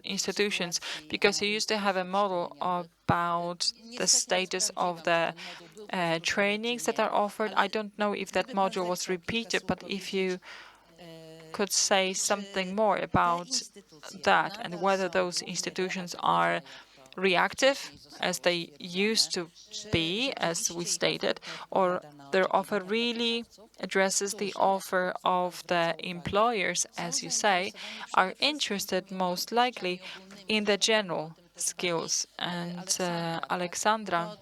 institutions? Because you used to have a model about the status of the trainings that are offered. I don't know if that module was repeated, but if you could say something more about that and whether those institutions are reactive as they used to be, as we stated, or their offer really addresses the offer of the employers, as you say, are interested most likely in the general skills. And Alexandra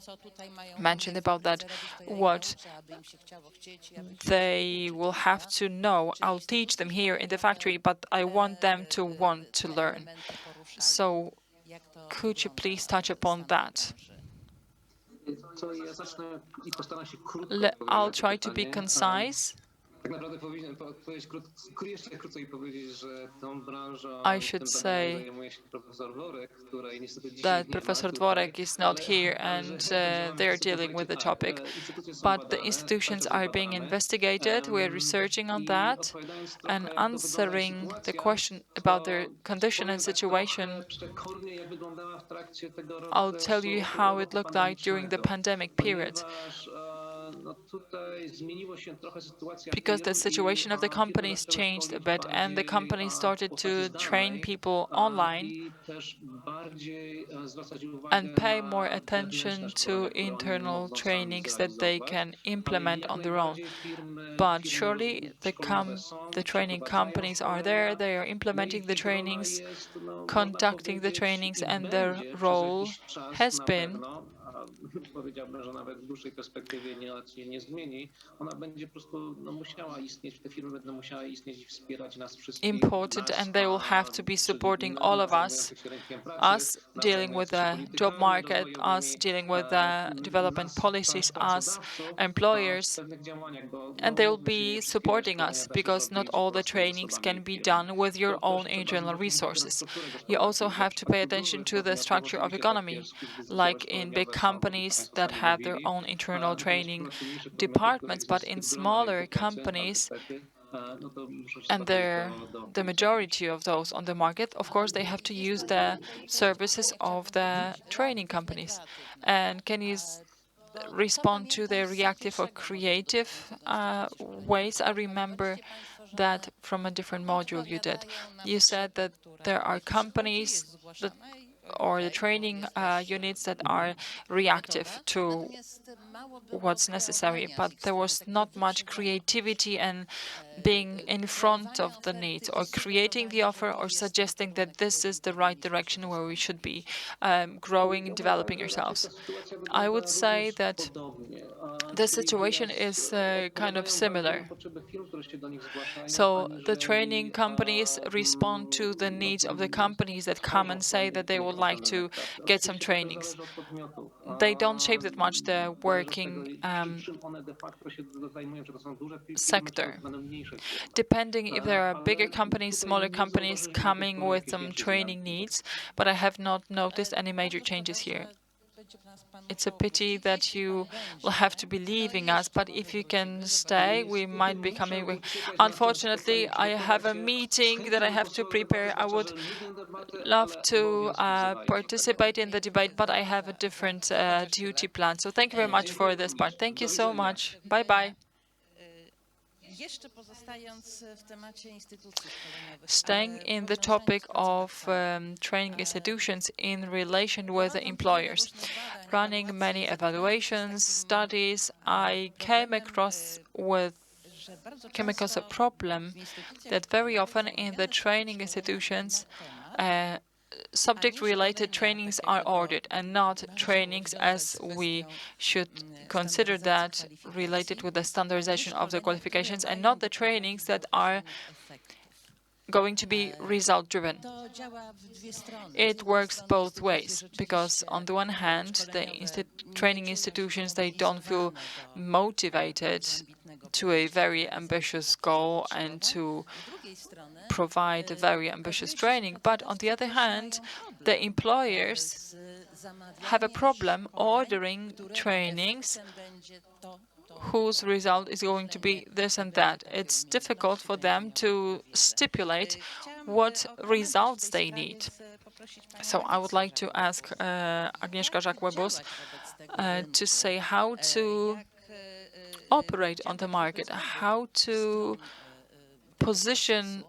mentioned about that, what they will have to know. I'll teach them here in the factory, but I want them to want to learn. So could you please touch upon that? I'll try to be concise. I should say that Professor Dworek is not here and they're dealing with the topic. But the institutions are being investigated. We're researching on that and answering the question about their condition and situation. I'll tell you how it looked like during the pandemic period. because the situation of the companies changed a bit, and the companies started to train people online and pay more attention to internal trainings that they can implement on their own. But surely the training companies are there, they are implementing the trainings, conducting the trainings, and their role has been powiedziałbym, że nawet w dłuższej perspektywie nie zmieni, ona będzie po prostu musiała istnieć, te firmy będą musiały istnieć i wspierać nas wszystkich. important, and they will have to be supporting all of us dealing with the job market, us dealing with the development policies, us employers, and they will be supporting us because not all the trainings can be done with your own internal resources. You also have to pay attention to the structure of economy, like in big companies that have their own internal training departments, but in smaller companies, and the majority of those on the market, of course, they have to use the services of the training companies. And can you respond to the reactive or creative ways? I remember that from a different module you did. You said that there are companies that or the training units that are reactive to what's necessary, but there was not much creativity and being in front of the needs or creating the offer or suggesting that this is the right direction where we should be growing and developing ourselves. I would say that the situation is kind of similar. So the training companies respond to the needs of the companies that come and say that they would like to get some trainings. They don't shape that much the working sector. Depending if there are bigger companies, smaller companies coming with some training needs, but I have not noticed any major changes here. It's a pity that you will have to be leaving us, but if you can stay, we might be coming. Unfortunately, I have a meeting that I have to prepare. I would love to participate in the debate, but I have a different duty plan. So thank you very much for this part. Thank you so much. Bye-bye. Staying in the topic of training institutions in relation with the employers, running many evaluations, studies, I came across a problem that very often in the training institutions, subject-related trainings are ordered and not trainings as we should consider that related with the standardization of the qualifications and not the trainings that are going to be result-driven. It works both ways because on the one hand, the training institutions, they don't feel motivated to a very ambitious goal and to provide a very ambitious training. But on the other hand, the employers have a problem ordering trainings whose result is going to be this and that. It's difficult for them to stipulate what results they need. So I would like to ask Agnieszka Żak-Łebus to say how to operate on the market, how to position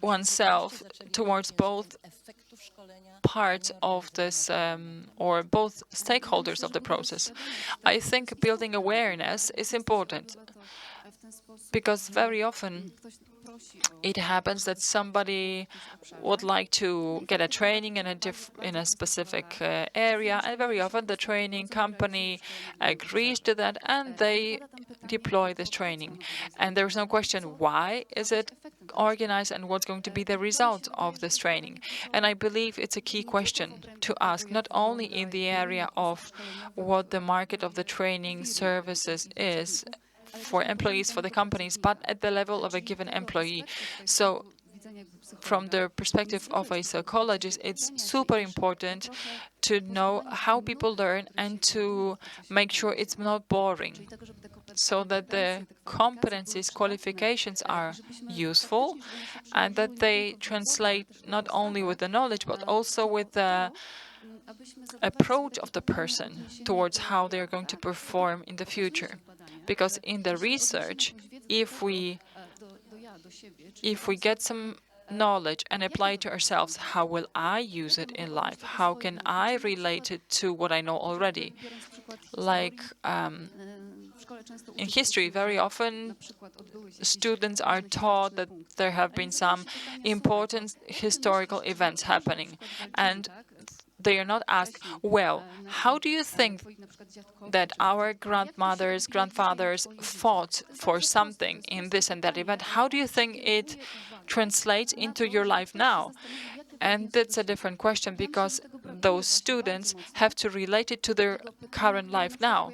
oneself towards both parts of this or both stakeholders of the process. I think building awareness is important because very often it happens that somebody would like to get a training in a specific area, and very often the training company agrees to that and they deploy this training. And there's no question why is it organized and what's going to be the result of this training. And I believe it's a key question to ask, not only in the area of what the market of the training services is for employees, for the companies, but at the level of a given employee. So from the perspective of a psychologist, it's super important to know how people learn and to make sure it's not boring, so that the competencies, qualifications are useful and that they translate not only with the knowledge, but also with the approach of the person towards how they're going to perform in the future. because in the research, if we get some knowledge and apply it to ourselves, how will I use it in life? How can I relate it to what I know already? Like in history, very often students are taught that there have been some important historical events happening, and they are not asked, well, how do you think that our grandmothers, grandfathers fought for something in this and that event? How do you think it translates into your life now? And that's a different question, because those students have to relate it to their current life now.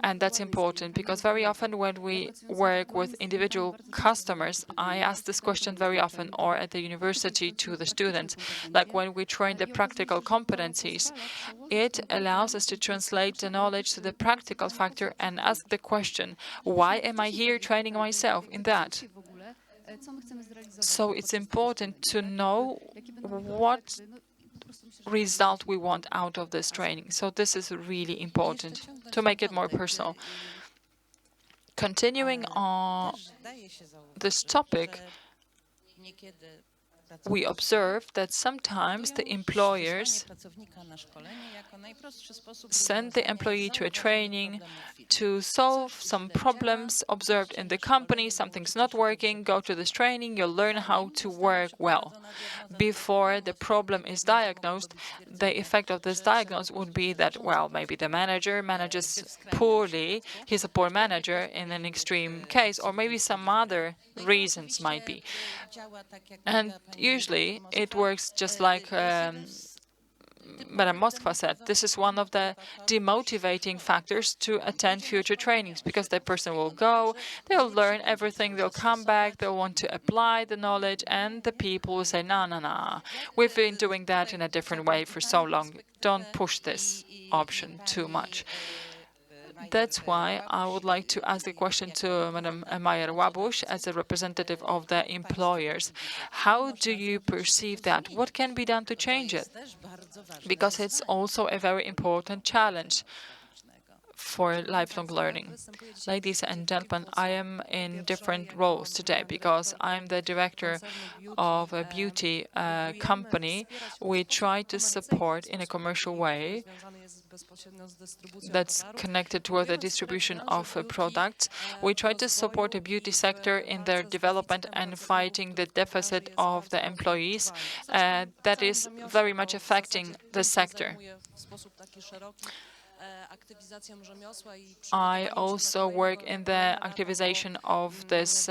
And that's important, because very often when we work with individual customers, I ask this question very often, or at the university to the students, like when we train the practical competencies, it allows us to translate the knowledge to the practical factor and ask the question, why am I here training myself in that? So it's important to know what result we want out of this training. So this is really important to make it more personal. Continuing on this topic, we observe that sometimes the employers send the employee to a training to solve some problems observed in the company. Something's not working, go to this training, you'll learn how to work well. Before the problem is diagnosed, the effect of this diagnosis would be that, well, maybe the manager manages poorly, he's a poor manager in an extreme case, or maybe some other reasons might be. And usually it works just like Madam Moskva said, this is one of the demotivating factors to attend future trainings, because that person will go, they'll learn everything, they'll come back, they'll want to apply the knowledge, and the people will say, no, no, no, we've been doing that in a different way for so long. Don't push this option too much. That's why I would like to ask a question to Madam Mayer-Łabuś as a representative of the employers. How do you perceive that? What can be done to change it? Because it's also a very important challenge for lifelong learning. Ladies and gentlemen, I am in different roles today because I'm the director of a beauty company. We try to support in a commercial way that's connected with the distribution of products. We try to support the beauty sector in their development and fighting the deficit of the employees that is very much affecting the sector. I also work in the activization of this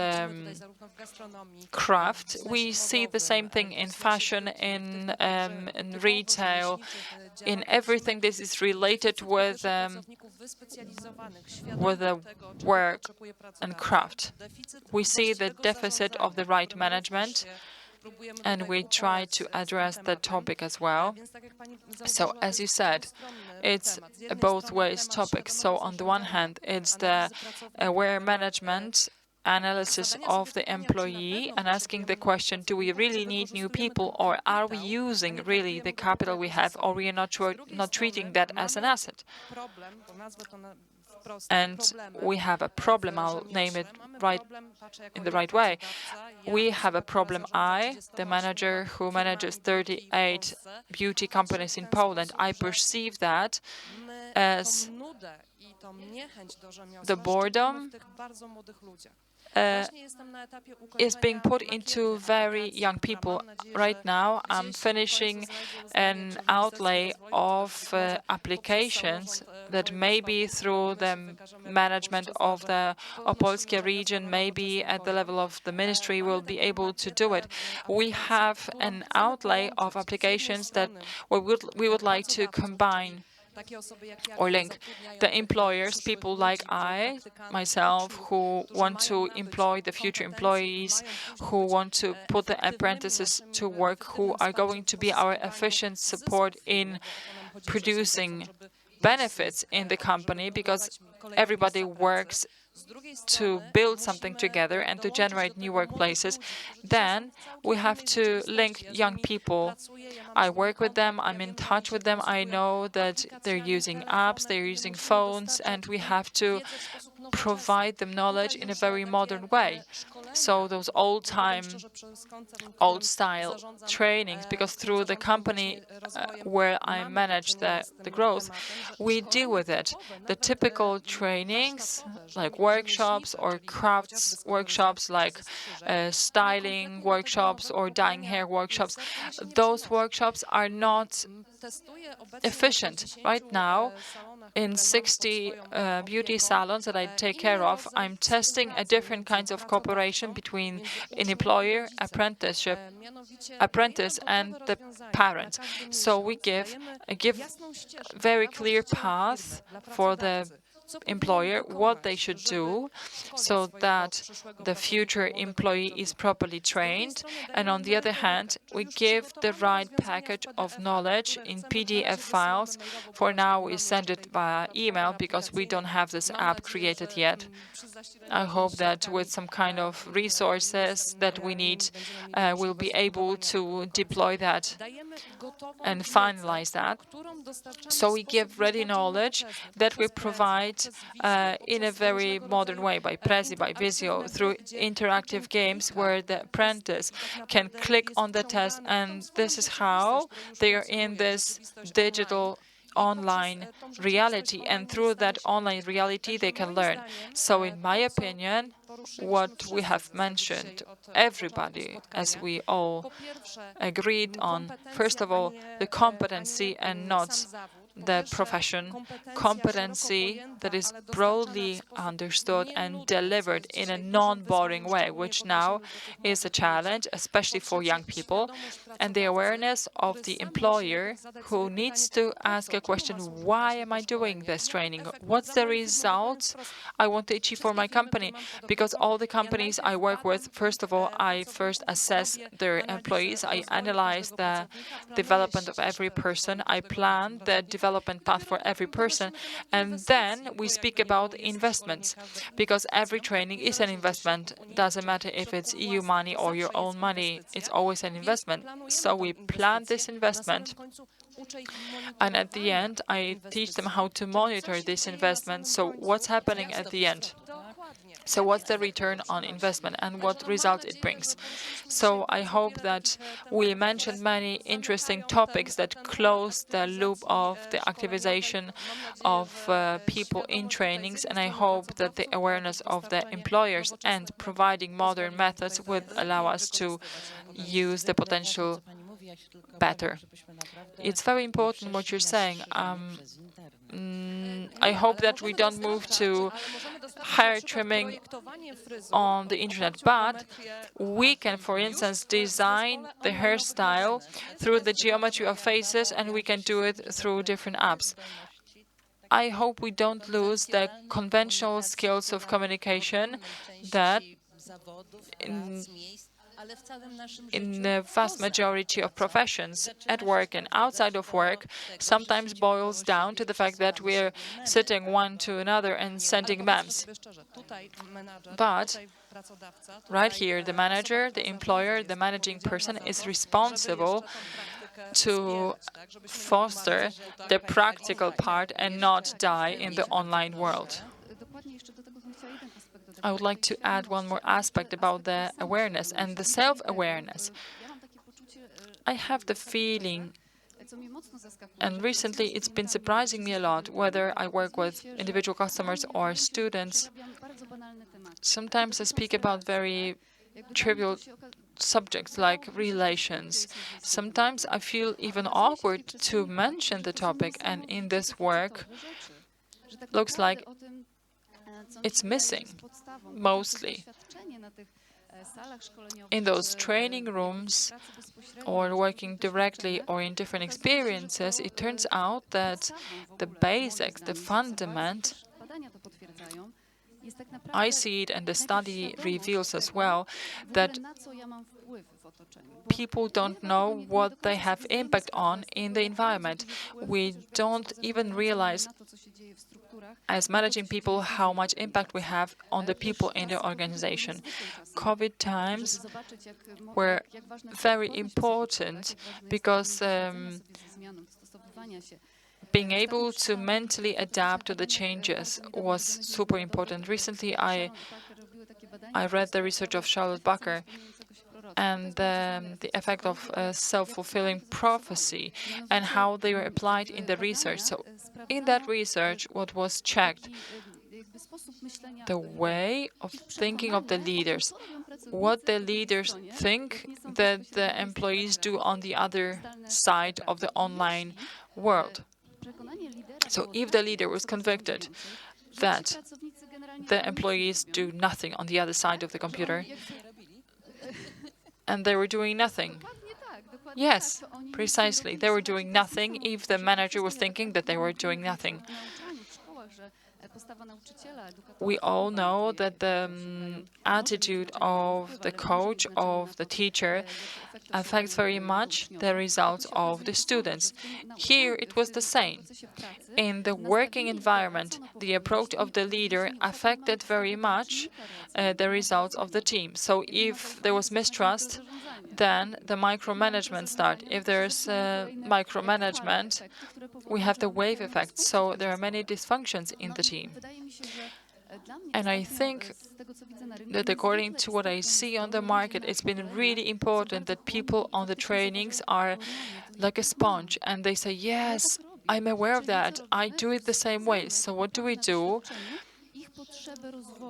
craft. We see the same thing in fashion, in retail, in everything this is related with the work and craft. We see the deficit of the right management, and we try to address that topic as well. So, as you said, it's a both ways topic. So, on the one hand, it's the aware management analysis of the employee and asking the question, do we really need new people, or are we using really the capital we have, or we are not treating that as an asset? And we have a problem, I'll name it right in the right way. We have a problem. I, the manager who manages 38 beauty companies in Poland, I perceive that as the boredom is being put into very young people. Right now, I'm finishing an outlay of applications that maybe through the management of the Opolskie region, maybe at the level of the ministry, will be able to do it. We have an outlay of applications that we would like to combine or link the employers, people like I, myself, who want to employ the future employees, who want to put the apprentices to work, who are going to be our efficient support in producing benefits in the company, because everybody works to build something together and to generate new workplaces. Then we have to link young people. I work with them, I'm in touch with them, I know that they're using apps, they're using phones, and we have to provide them knowledge in a very modern way. So those old-style trainings, because through the company where I manage the growth, we deal with it. The typical trainings, like workshops or crafts workshops, like styling workshops or dyeing hair workshops, those workshops are not efficient. Right now, in 60 beauty salons that I take care of, I'm testing a different kinds of cooperation between an employer, apprentice, and the parents. So we give very clear path for the employer what they should do so that the future employee is properly trained, and on the other hand we give the right package of knowledge in PDF files. For now we send it via email because we don't have this app created yet. I hope that with some kind of resources that we need, we'll be able to deploy that and finalize that. So we give ready knowledge that we provide in a very modern way by Prezi, by Visio, through interactive games where the apprentice can click on the test, and this is how they are in this digital online reality, and through that online reality they can learn. So in my opinion, what we have mentioned, everybody, as we all agreed on, first of all, the competency and not the profession, competency that is broadly understood and delivered in a non-boring way, which now is a challenge, especially for young people, and the awareness of the employer who needs to ask a question: why am I doing this training? What's the result I want to achieve for my company? Because all the companies I work with, first of all, I first assess their employees, I analyze the development of every person, I plan the development path for every person, and then we speak about investments, because every training is an investment. Doesn't matter if it's EU money or your own money, it's always an investment. So we plan this investment, and at the end I teach them how to monitor this investment. So what's happening at the end? So what's the return on investment and what result it brings? So I hope that we mentioned many interesting topics that close the loop of the activization of people in trainings, and I hope that the awareness of the employers and providing modern methods would allow us to use the potential better. It's very important what you're saying. I hope that we don't move to hair trimming on the internet, but we can, for instance, design the hairstyle through the geometry of faces, and we can do it through different apps. I hope we don't lose the conventional skills of communication that in the vast majority of professions, at work and outside of work, sometimes boils down to the fact that we're sitting one to another and sending memes. But right here, the manager, the employer, the managing person is responsible to foster the practical part and not die in the online world. I would like to add one more aspect about the awareness and the self-awareness. I have the feeling, and recently it's been surprising me a lot, whether I work with individual customers or students. Sometimes I speak about very trivial subjects like relations. Sometimes I feel even awkward to mention the topic, and in this work, looks like it's missing, mostly. In those training rooms or working directly or in different experiences, it turns out that the basics, the fundament, I see it, and the study reveals as well, that people don't know what they have impact on in the environment. We don't even realize, as managing people, how much impact we have on the people in the organization. COVID times were very important because being able to mentally adapt to the changes was super important. Recently, I read the research of Charlotte Bacher and the effect of self-fulfilling prophecy and how they were applied in the research. So in that research, what was checked? The way of thinking of the leaders, what the leaders think that the employees do on the other side of the online world. So if the leader was convicted that the employees do nothing on the other side of the computer, and they were doing nothing. Yes, precisely. They were doing nothing if the manager was thinking that they were doing nothing. We all know that the attitude of the coach, of the teacher, affects very much the results of the students. Here it was the same. In the working environment, the approach of the leader affected very much the results of the team. So if there was mistrust, then the micromanagement start. If there's micromanagement, we have the wave effect. So there are many dysfunctions in the team. And I think that according to what I see on the market, it's been really important that people on the trainings are like a sponge and they say, yes, I'm aware of that. I do it the same way. So what do?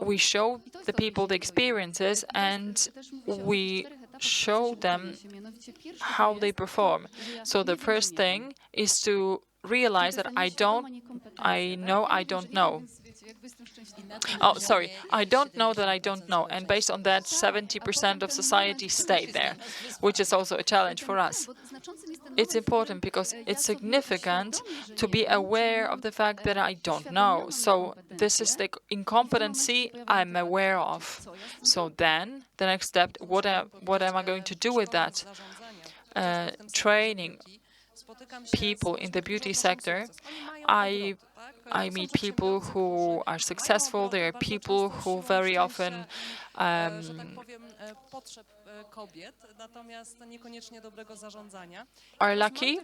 We show the people the experiences and we show them how they perform. So the first thing is to realize that I know I don't know. Oh, sorry, I don't know that I don't know. And based on that, 70% of society stayed there, which is also a challenge for us. It's important because it's significant to be aware of the fact that I don't know. So this is the incompetency I'm aware of. So then the next step, what am I going to do with that? Training people in the beauty sector, I meet people who are successful. There are people who very often are lucky.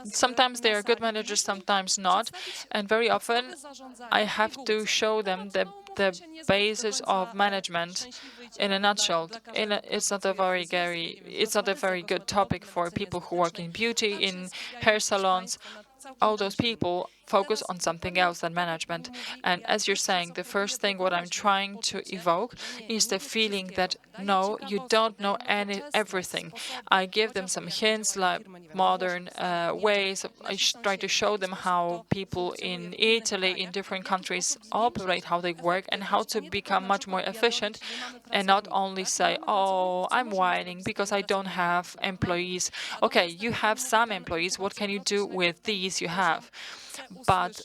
Sometimes they are good managers, sometimes not. And very often I have to show them the basis of management in a nutshell. It's not a very good topic for people who work in beauty, in hair salons. All those people focus on something else than management. And as you're saying, the first thing what I'm trying to evoke is the feeling that no, you don't know everything. I give them some hints, like modern ways. I try to show them how people in Italy, in different countries operate, how they work, and how to become much more efficient, and not only say, oh, I'm whining because I don't have employees. Okay, you have some employees. What can you do with these you have? But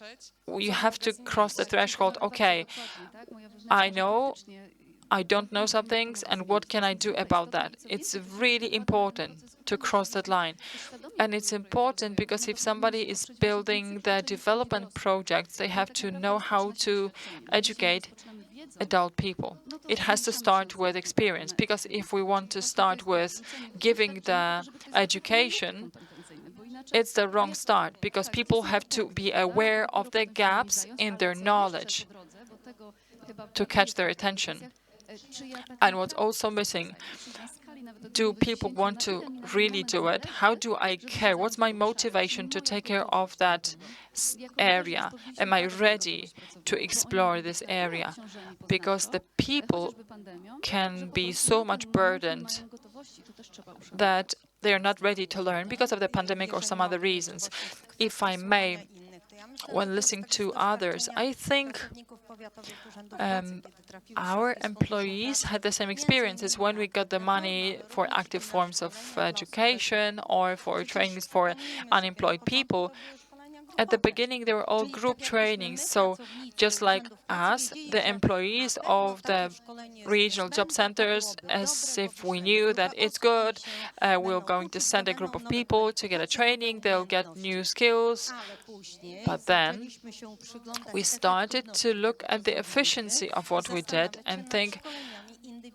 you have to cross the threshold. Okay, I know I don't know some things, and what can I do about that? It's really important to cross that line. And it's important because if somebody is building the development projects, they have to know how to educate adult people. It has to start with experience, because if we want to start with giving the education, it's the wrong start, because people have to be aware of the gaps in their knowledge to catch their attention. And what's also missing, do people want to really do it? How do I care? What's my motivation to take care of that area? Am I ready to explore this area? Because the people can be so much burdened that they are not ready to learn because of the pandemic or some other reasons. If I may, when listening to others, I think our employees had the same experiences when we got the money for active forms of education or for trainings for unemployed people. At the beginning, they were all group trainings, so just like us, the employees of the regional job centers, as if we knew that it's good, we're going to send a group of people to get a training, they'll get new skills. But then we started to look at the efficiency of what we did and think,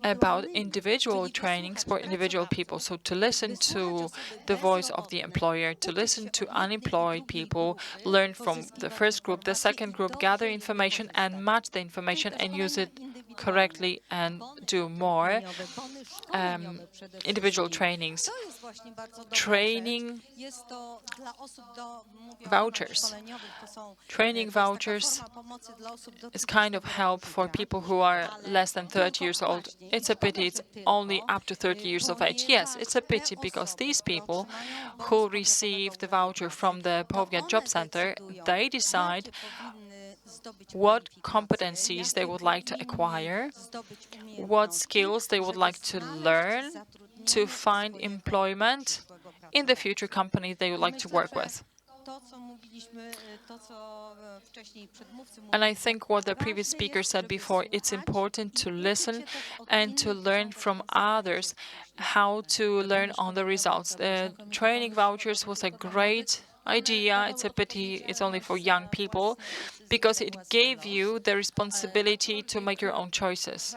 about individual trainings for individual people. So to listen to the voice of the employer, to listen to unemployed people, learn from the first group, the second group, gather information and match the information and use it correctly and do more individual trainings. Training vouchers. Training vouchers is kind of help for people who are less than 30 years old. It's a pity it's only up to 30 years of age. Yes, it's a pity because these people who receive the voucher from the Powiat Job Center, they decide what competencies they would like to acquire, what skills they would like to learn to find employment in the future company they would like to work with. And I think what the previous speaker said before, it's important to listen and to learn from others how to learn on the results. The training vouchers was a great idea. It's a pity it's only for young people because it gave you the responsibility to make your own choices.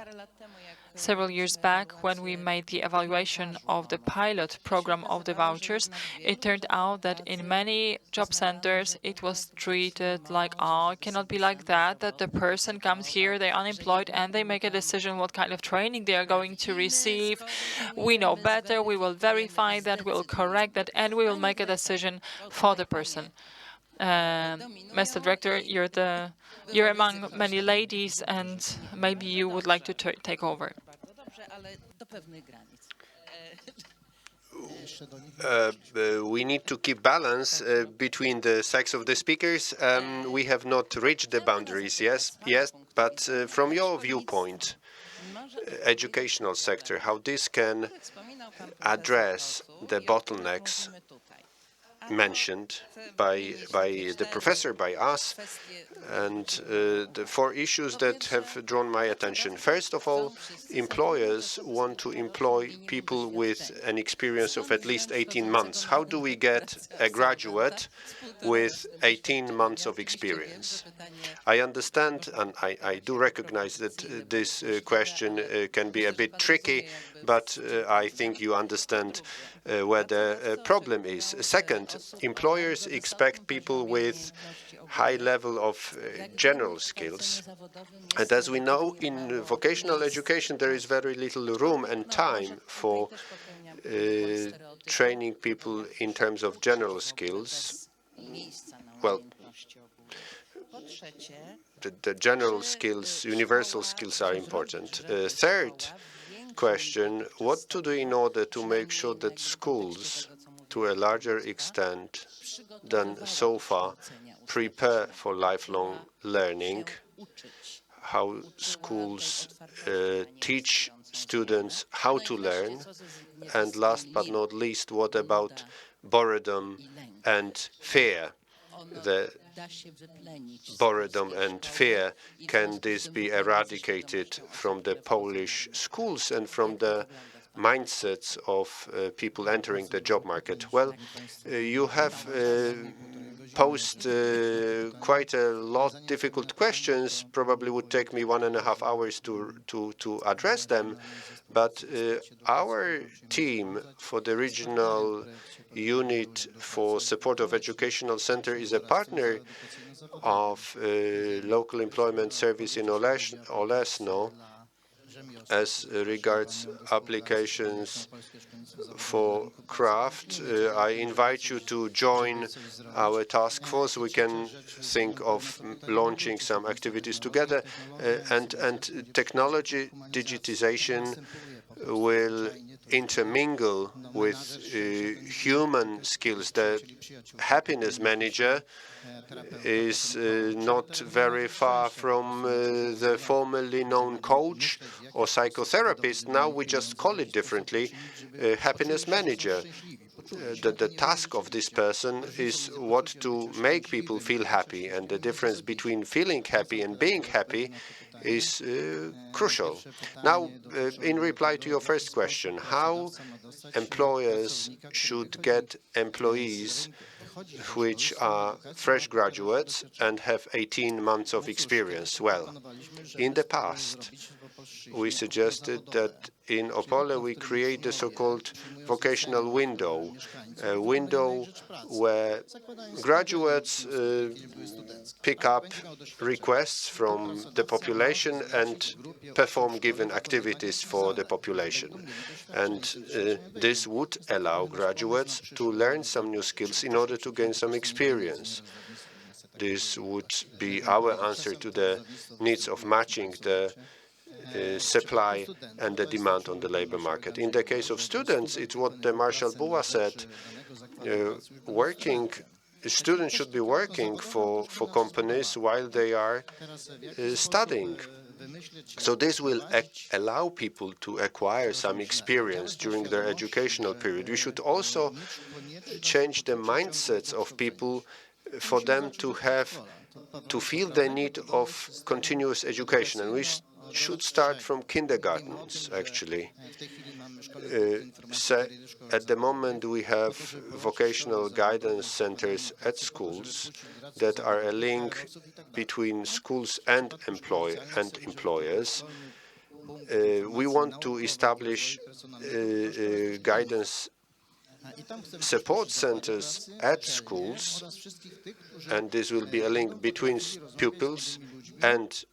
Several years back, when we made the evaluation of the pilot program of the vouchers, it turned out that in many job centers, it was treated like, oh, it cannot be like that the person comes here, they're unemployed, and they make a decision what kind of training they are going to receive. We know better, we will verify that, we will correct that, and we will make a decision for the person. Mr. Director, you're among many ladies, and maybe you would like to take over. We need to keep balance between the sex of the speakers. We have not reached the boundaries, yes, but from your viewpoint, educational sector, how this can address the bottlenecks mentioned by the professor, by us, and the four issues that have drawn my attention. First of all, employers want to employ people with an experience of at least 18 months. How do we get a graduate with 18 months of experience? I understand, and I do recognize that this question can be a bit tricky, but I think you understand where the problem is. Second, employers expect people with high level of general skills. And as we know, in vocational education, there is very little room and time for training people in terms of general skills. Well, the general skills, universal skills are important. Third question, what to do in order to make sure that schools, to a larger extent than so far, prepare for lifelong learning, how schools teach students how to learn, and last but not least, what about boredom and fear? The boredom and fear, can this be eradicated from the Polish schools and from the mindsets of people entering the job market? Well, you have posed quite a lot of difficult questions. Probably would take me 1.5 hours to address them. But our team for the regional unit for support of educational center is a partner of local employment service in Olesno as regards applications for craft. I invite you to join our task force. We can think of launching some activities together, and technology, digitization will intermingle with human skills. The happiness manager is not very far from the formerly known coach or psychotherapist. Now we just call it differently, happiness manager. The task of this person is what to make people feel happy, and the difference between feeling happy and being happy is crucial. Now, in reply to your first question, how employers should get employees which are fresh graduates and have 18 months of experience. Well, in the past, we suggested that in Opole we create the so-called vocational window, a window where graduates pick up requests from the population and perform given activities for the population. And this would allow graduates to learn some new skills in order to gain some experience. This would be our answer to the needs of matching the supply and the demand on the labor market. In the case of students, it's what Marshall Buwa said, students should be working for companies while they are studying. So this will allow people to acquire some experience during their educational period. We should also change the mindsets of people for them to feel the need of continuous education. And we should start from kindergartens, actually. So at the moment, we have vocational guidance centers at schools that are a link between schools and employers. We want to establish guidance support centers at schools, and this will be a link between pupils and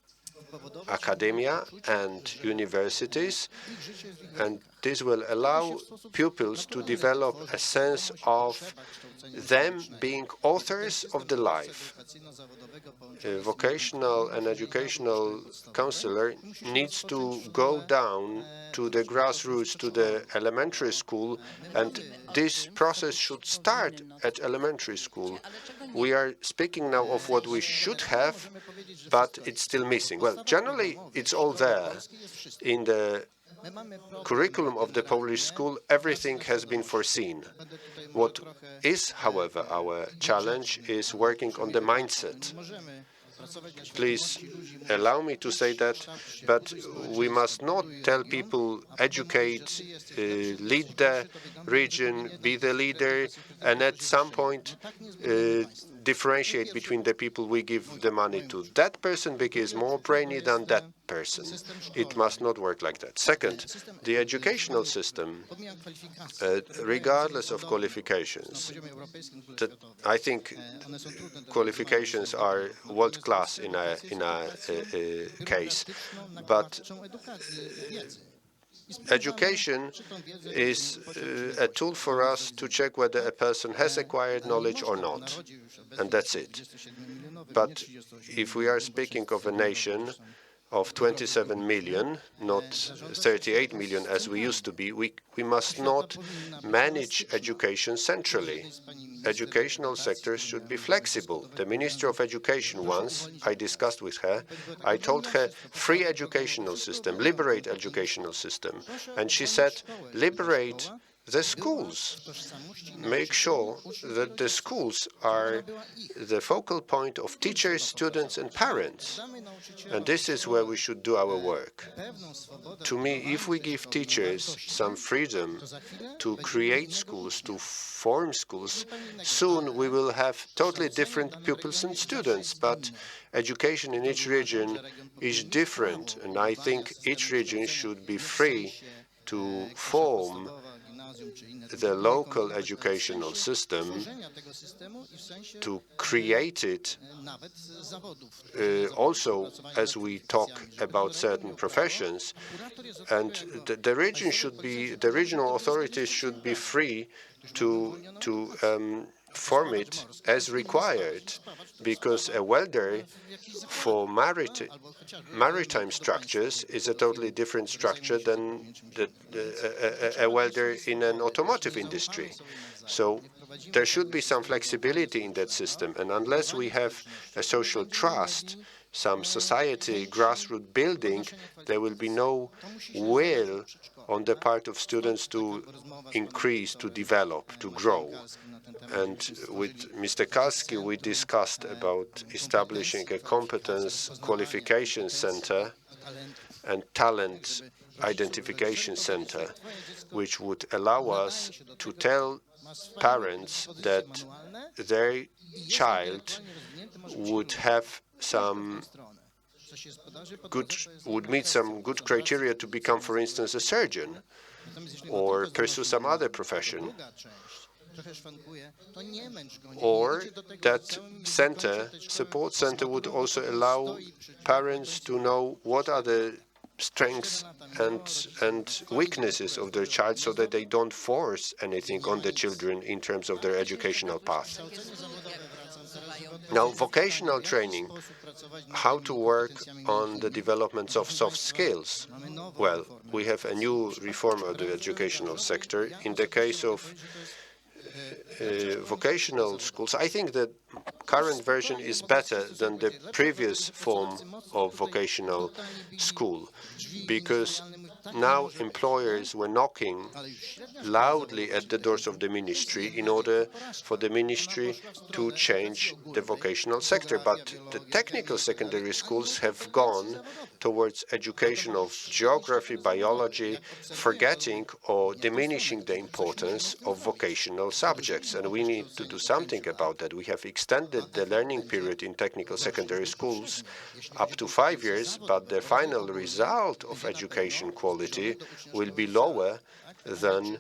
academia and universities, and this will allow pupils to develop a sense of them being authors of the life. A vocational and educational counselor needs to go down to the grassroots, to the elementary school, and this process should start at elementary school. We are speaking now of what we should have, but it's still missing. Well, generally, it's all there. In the curriculum of the Polish school, everything has been foreseen. What is, however, our challenge is working on the mindset. Please allow me to say that, but we must not tell people educate, lead the region, be the leader, and at some point differentiate between the people we give the money to. That person is more brainy than that person. It must not work like that. Second, the educational system, regardless of qualifications, I think qualifications are world-class in a case, but education is a tool for us to check whether a person has acquired knowledge or not, and that's it. But if we are speaking of a nation of 27 million, not 38 million as we used to be, we must not manage education centrally. Educational sectors should be flexible. The Minister of Education once, I discussed with her, I told her, free educational system, liberate educational system. And she said, liberate the schools. Make sure that the schools are the focal point of teachers, students, and parents. And this is where we should do our work. To me, if we give teachers some freedom to create schools, to form schools, soon we will have totally different pupils and students. But education in each region is different, and I think each region should be free to form the local educational system, to create it also as we talk about certain professions, and the regional authorities should be free to form it as required, because a welder for maritime structures is a totally different structure than a welder in an automotive industry. So there should be some flexibility in that system, and unless we have a social trust, some society grassroots building, there will be no will on the part of students to increase, to develop, to grow. And with Mr. Kalski, we discussed about establishing a competence qualification center and talent identification center, which would allow us to tell parents that their child would have some would meet some good criteria to become, for instance, a surgeon or pursue some other profession. Or that support center would also allow parents to know what are the strengths and weaknesses of their child so that they don't force anything on the children in terms of their educational path. Now, vocational training, how to work on the developments of soft skills. Well, we have a new reform of the educational sector. In the case of vocational schools, I think the current version is better than the previous form of vocational school, because now employers were knocking loudly at the doors of the ministry in order for the ministry to change the vocational sector. But the technical secondary schools have gone towards education of geography, biology, forgetting or diminishing the importance of vocational subjects. And we need to do something about that. We have extended the learning period in technical secondary schools up to 5 years, but the final result of education quality will be lower than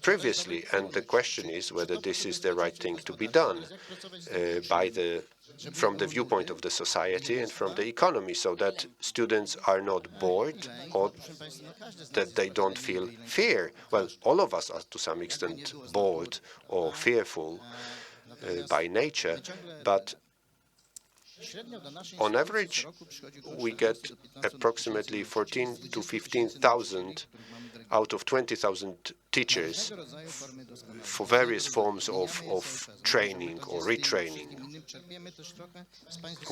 previously. And the question is whether this is the right thing to be done from the viewpoint of the society and from the economy, so that students are not bored or that they don't feel fear. Well, all of us are to some extent bored or fearful by nature, but on average, we get approximately 14 to 15,000 out of 20,000 teachers for various forms of training or retraining.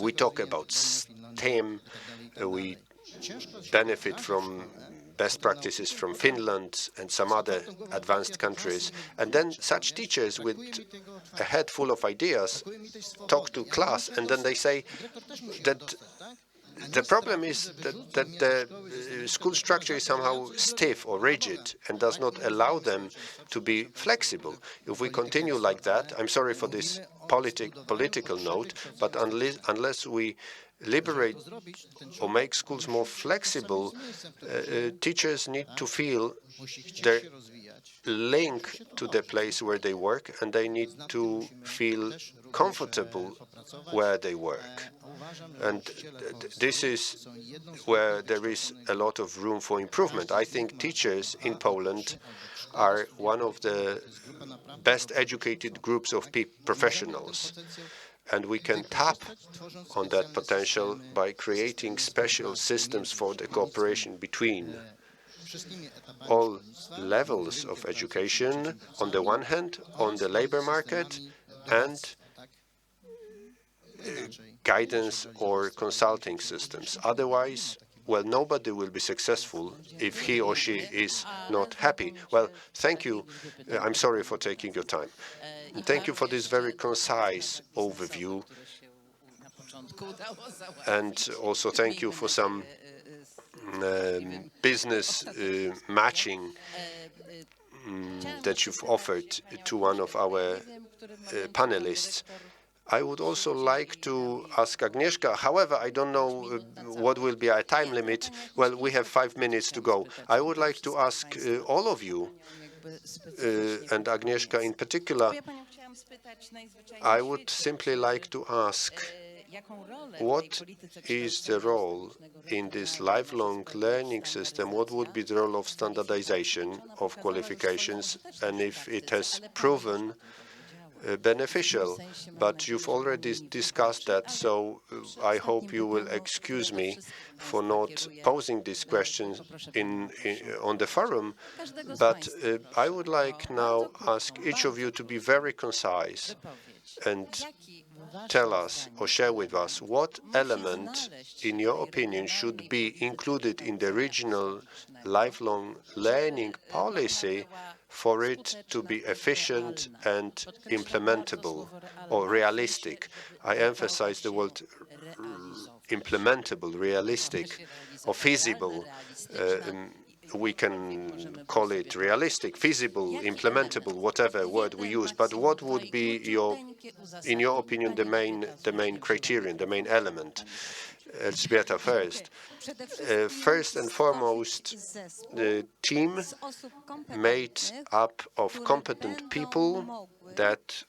We talk about STEM, we benefit from best practices from Finland and some other advanced countries. And then such teachers with a head full of ideas talk to class, and then they say that the problem is that the school structure is somehow stiff or rigid and does not allow them to be flexible. If we continue like that, I'm sorry for this political note, but unless we liberate or make schools more flexible, teachers need to feel their link to the place where they work, and they need to feel comfortable where they work. And this is where there is a lot of room for improvement. I think teachers in Poland are one of the best educated groups of professionals. And we can tap on that potential by creating special systems for the cooperation between all levels of education, on the one hand, on the labor market, and guidance or consulting systems. Otherwise, well, nobody will be successful if he or she is not happy. Well, thank you. I'm sorry for taking your time. And thank you for this very concise overview. And also thank you for some business matching that you've offered to one of our panelists. I would also like to ask Agnieszka, however, I don't know what will be our time limit. Well, we have 5 minutes to go. I would like to ask all of you, and Agnieszka in particular, I would simply like to ask, what is the role in this lifelong learning system? What would be the role of standardization of qualifications, and if it has proven beneficial? But you've already discussed that, so I hope you will excuse me for not posing these questions on the forum. But I would like now ask each of you to be very concise and tell us or share with us what element, in your opinion, should be included in the regional lifelong learning policy for it to be efficient and implementable or realistic. I emphasize the word implementable, realistic, or feasible. We can call it realistic, feasible, implementable, whatever word we use. But what would be in your opinion, the main criterion, the main element Elżbieta first. First and foremost, the team made up of competent people that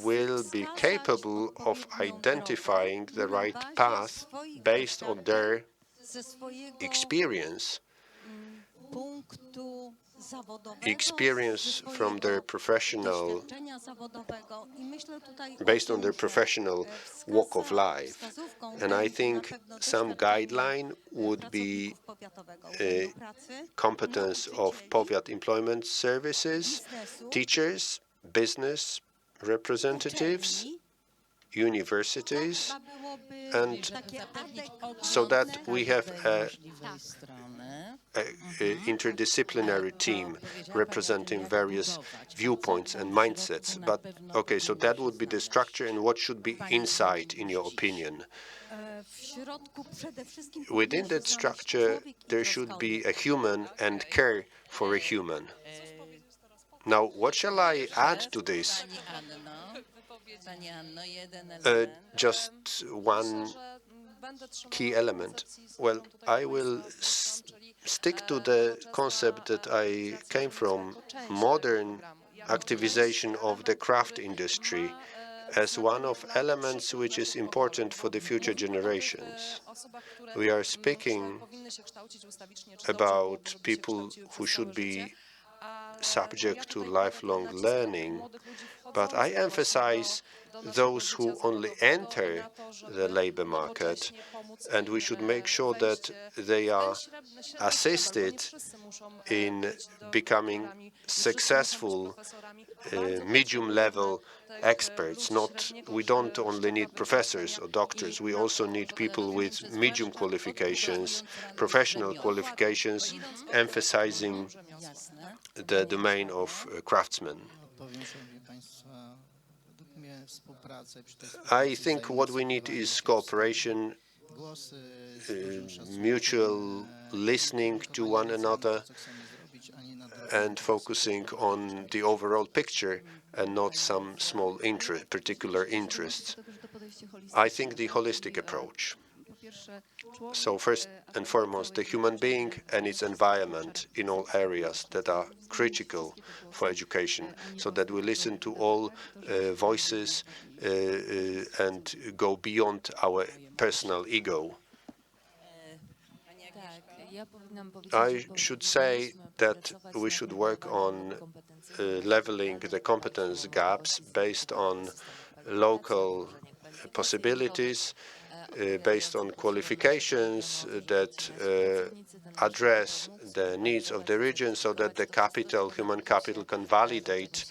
will be capable of identifying the right path based on their experience from their professional, based on their professional walk of life. And I think some guideline would be competence of powiat employment services, teachers, business representatives, universities, and so that we have a interdisciplinary team representing various viewpoints and mindsets. But okay, so that would be the structure, and what should be inside, in your opinion? Within that structure, there should be a human and care for a human. Now, what shall I add to this? Just one key element. Well, I will stick to the concept that I came from, modern activization of the craft industry as one of elements which is important for the future generations. We are speaking about people who should be subject to lifelong learning, but I emphasize those who only enter the labor market, and we should make sure that they are assisted in becoming successful medium-level experts. We don't only need professors or doctors, we also need people with medium qualifications, professional qualifications, emphasizing the domain of craftsmen. I think what we need is cooperation, mutual listening to one another, and focusing on the overall picture and not some small particular interests. I think the holistic approach. So first and foremost, the human being and its environment in all areas that are critical for education, so that we listen to all voices and go beyond our personal ego. I should say that we should work on leveling the competence gaps based on local possibilities, based on qualifications that address the needs of the region, so that the human capital can validate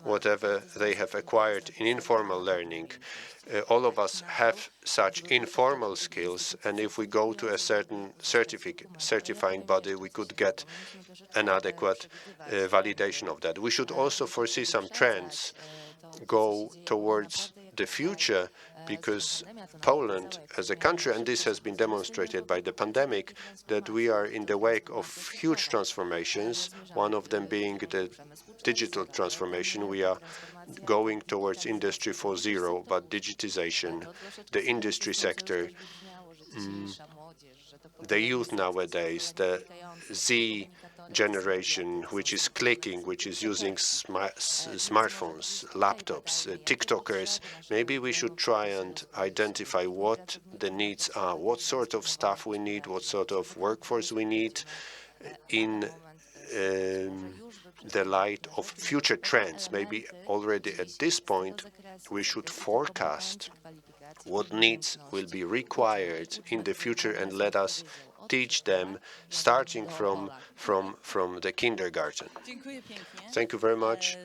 whatever they have acquired in informal learning. All of us have such informal skills, and if we go to a certain certifying body, we could get an adequate validation of that. We should also foresee some trends, go towards the future, because Poland as a country, and this has been demonstrated by the pandemic, that we are in the wake of huge transformations, one of them being the digital transformation. We are going towards Industry 4.0, but digitization, the industry sector, the youth nowadays, the Z generation, which is clicking, which is using smartphones, laptops, TikTokers. Maybe we should try and identify what the needs are, what sort of staff we need, what sort of workforce we need in the light of future trends. Maybe already at this point we should forecast what needs will be required in the future and let us teach them starting from the kindergarten. Thank you very much.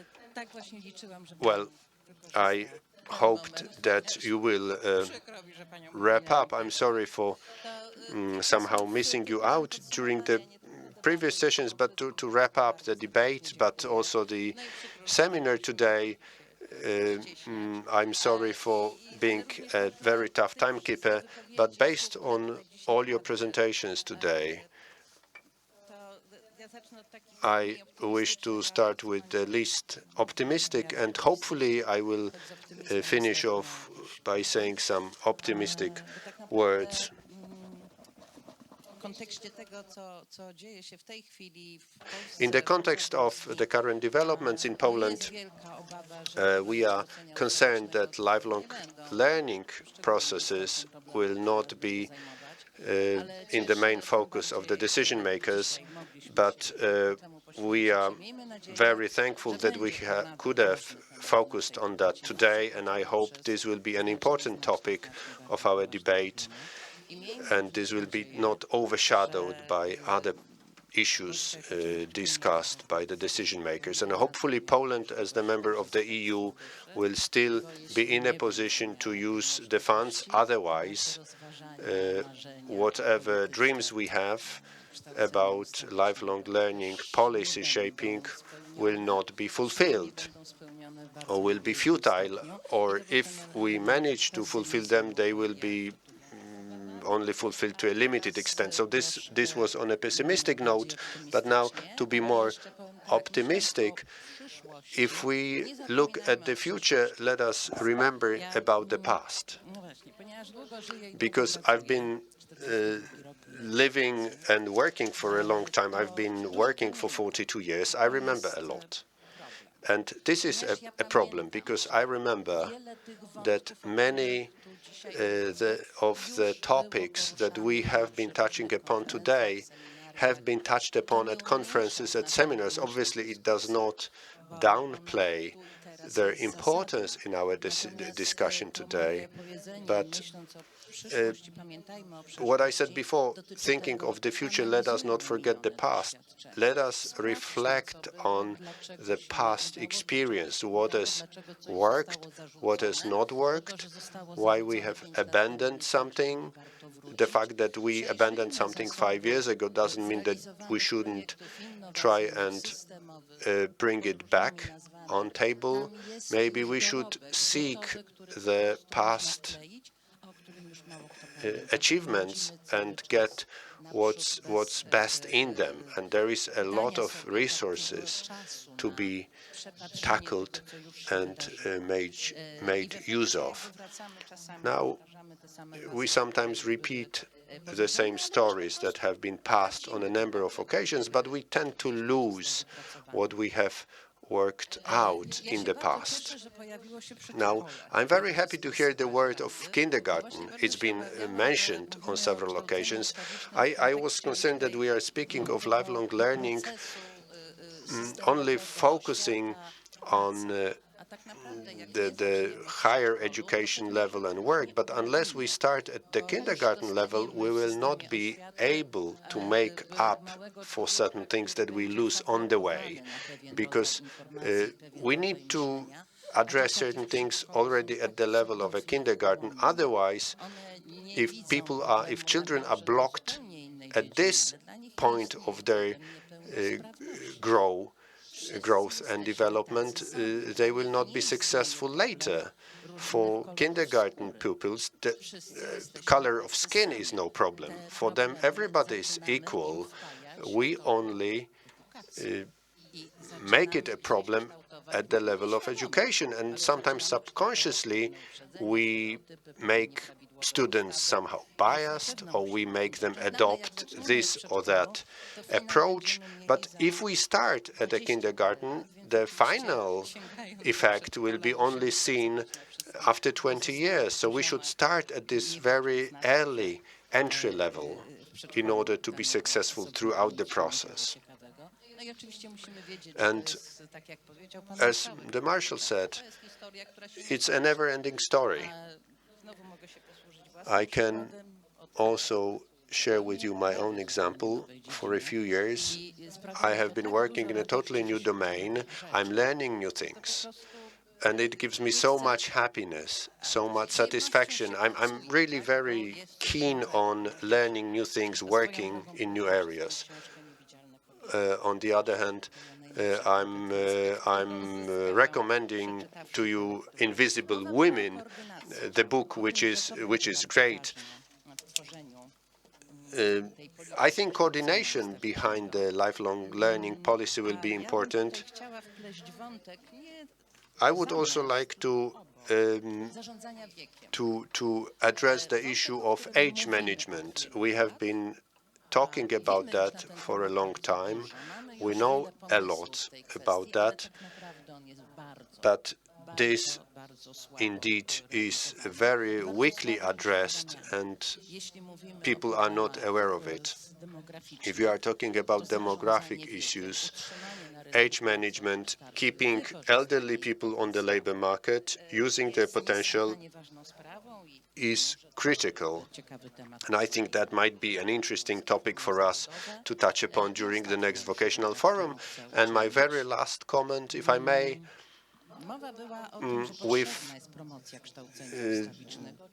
Well, I hoped that you will wrap up. I'm sorry for somehow missing you out during the previous sessions, but to wrap up the debate, but also the seminar today, I'm sorry for being a very tough timekeeper, but based on all your presentations today, I wish to start with the least optimistic, and hopefully I will finish off by saying some optimistic words. In the context of the current developments in Poland, we are concerned that lifelong learning processes will not be in the main focus of the decision makers, but we are very thankful that we could have focused on that today, and I hope this will be an important topic of our debate, and this will be not overshadowed by other issues discussed by the decision makers. And hopefully Poland, as the member of the EU, will still be in a position to use the funds. Otherwise, whatever dreams we have about lifelong learning policy shaping will not be fulfilled or will be futile, or if we manage to fulfill them, they will be only fulfilled to a limited extent. So this was on a pessimistic note, but now to be more optimistic, if we look at the future, let us remember about the past. Because I've been living and working for a long time. I've been working for 42 years. I remember a lot. And this is a problem, because I remember that many of the topics that we have been touching upon today have been touched upon at conferences, at seminars. Obviously, it does not downplay their importance in our discussion today, but what I said before, thinking of the future, let us not forget the past. Let us reflect on the past experience, what has worked, what has not worked, why we have abandoned something. The fact that we abandoned something 5 years ago doesn't mean that we shouldn't try and bring it back on table. Maybe we should seek the past achievements and get what's best in them. And there is a lot of resources to be tackled and made use of. Now, we sometimes repeat the same stories that have been passed on a number of occasions, but we tend to lose what we have worked out in the past. Now, I'm very happy to hear the word of kindergarten. It's been mentioned on several occasions. I was concerned that we are speaking of lifelong learning only focusing on the higher education level and work, but unless we start at the kindergarten level, we will not be able to make up for certain things that we lose on the way, because we need to address certain things already at the level of a kindergarten. Otherwise, if children are blocked at this point of their growth and development, they will not be successful later. For kindergarten pupils, the color of skin is no problem. For them, everybody is equal. We only make it a problem at the level of education, and sometimes subconsciously we make students somehow biased, or we make them adopt this or that approach. But if we start at a kindergarten, the final effect will be only seen after 20 years. So we should start at this very early entry level in order to be successful throughout the process. And as the Marshal said, it's a never-ending story. I can also share with you my own example. For a few years, I have been working in a totally new domain. I'm learning new things, and it gives me so much happiness, so much satisfaction. I'm really very keen on learning new things, working in new areas. On the other hand, I'm recommending to you Invisible Women, the book, which is great. I think coordination behind the lifelong learning policy will be important. I would also like to to address the issue of age management. We have been talking about that for a long time. We know a lot about that, but this indeed is very weakly addressed, and people are not aware of it. If you are talking about demographic issues, age management, keeping elderly people on the labor market, using their potential is critical. And I think that might be an interesting topic for us to touch upon during the next vocational forum. And my very last comment, if I may, we've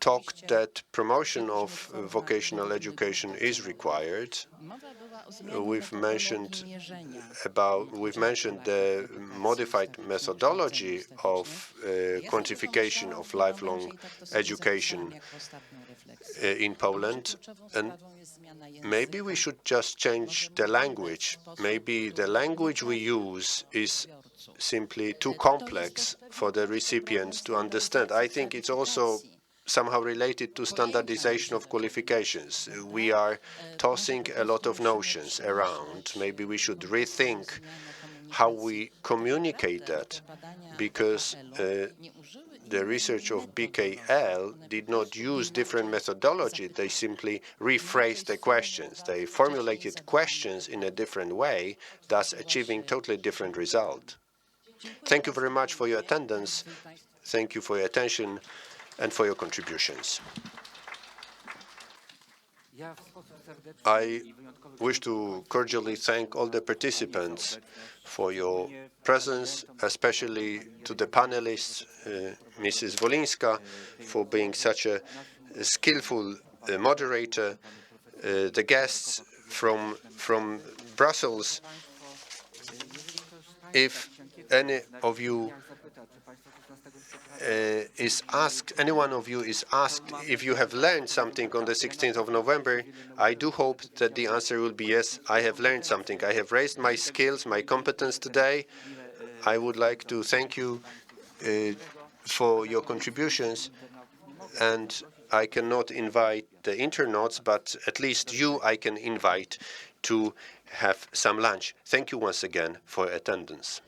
talked that promotion of vocational education is required. We've mentioned the modified methodology of quantification of lifelong education in Poland, and maybe we should just change the language. Maybe the language we use is simply too complex for the recipients to understand. I think it's also somehow related to standardization of qualifications. We are tossing a lot of notions around. Maybe we should rethink how we communicate that, because the research of BKL did not use different methodology. They simply rephrased the questions. They formulated questions in a different way, thus achieving totally different result. Thank you very much for your attendance. Thank you for your attention and for your contributions. I wish to cordially thank all the participants for your presence, especially to the panelists, Mrs. Wolinska, for being such a skillful moderator, the guests from Brussels. If any of you any one of you is asked if you have learned something on the 16th of November, I do hope that the answer will be yes, I have learned something. I have raised my skills, my competence today. I would like to thank you for your contributions, and I cannot invite the internauts, but at least you I can invite to have some lunch. Thank you once again for attendance.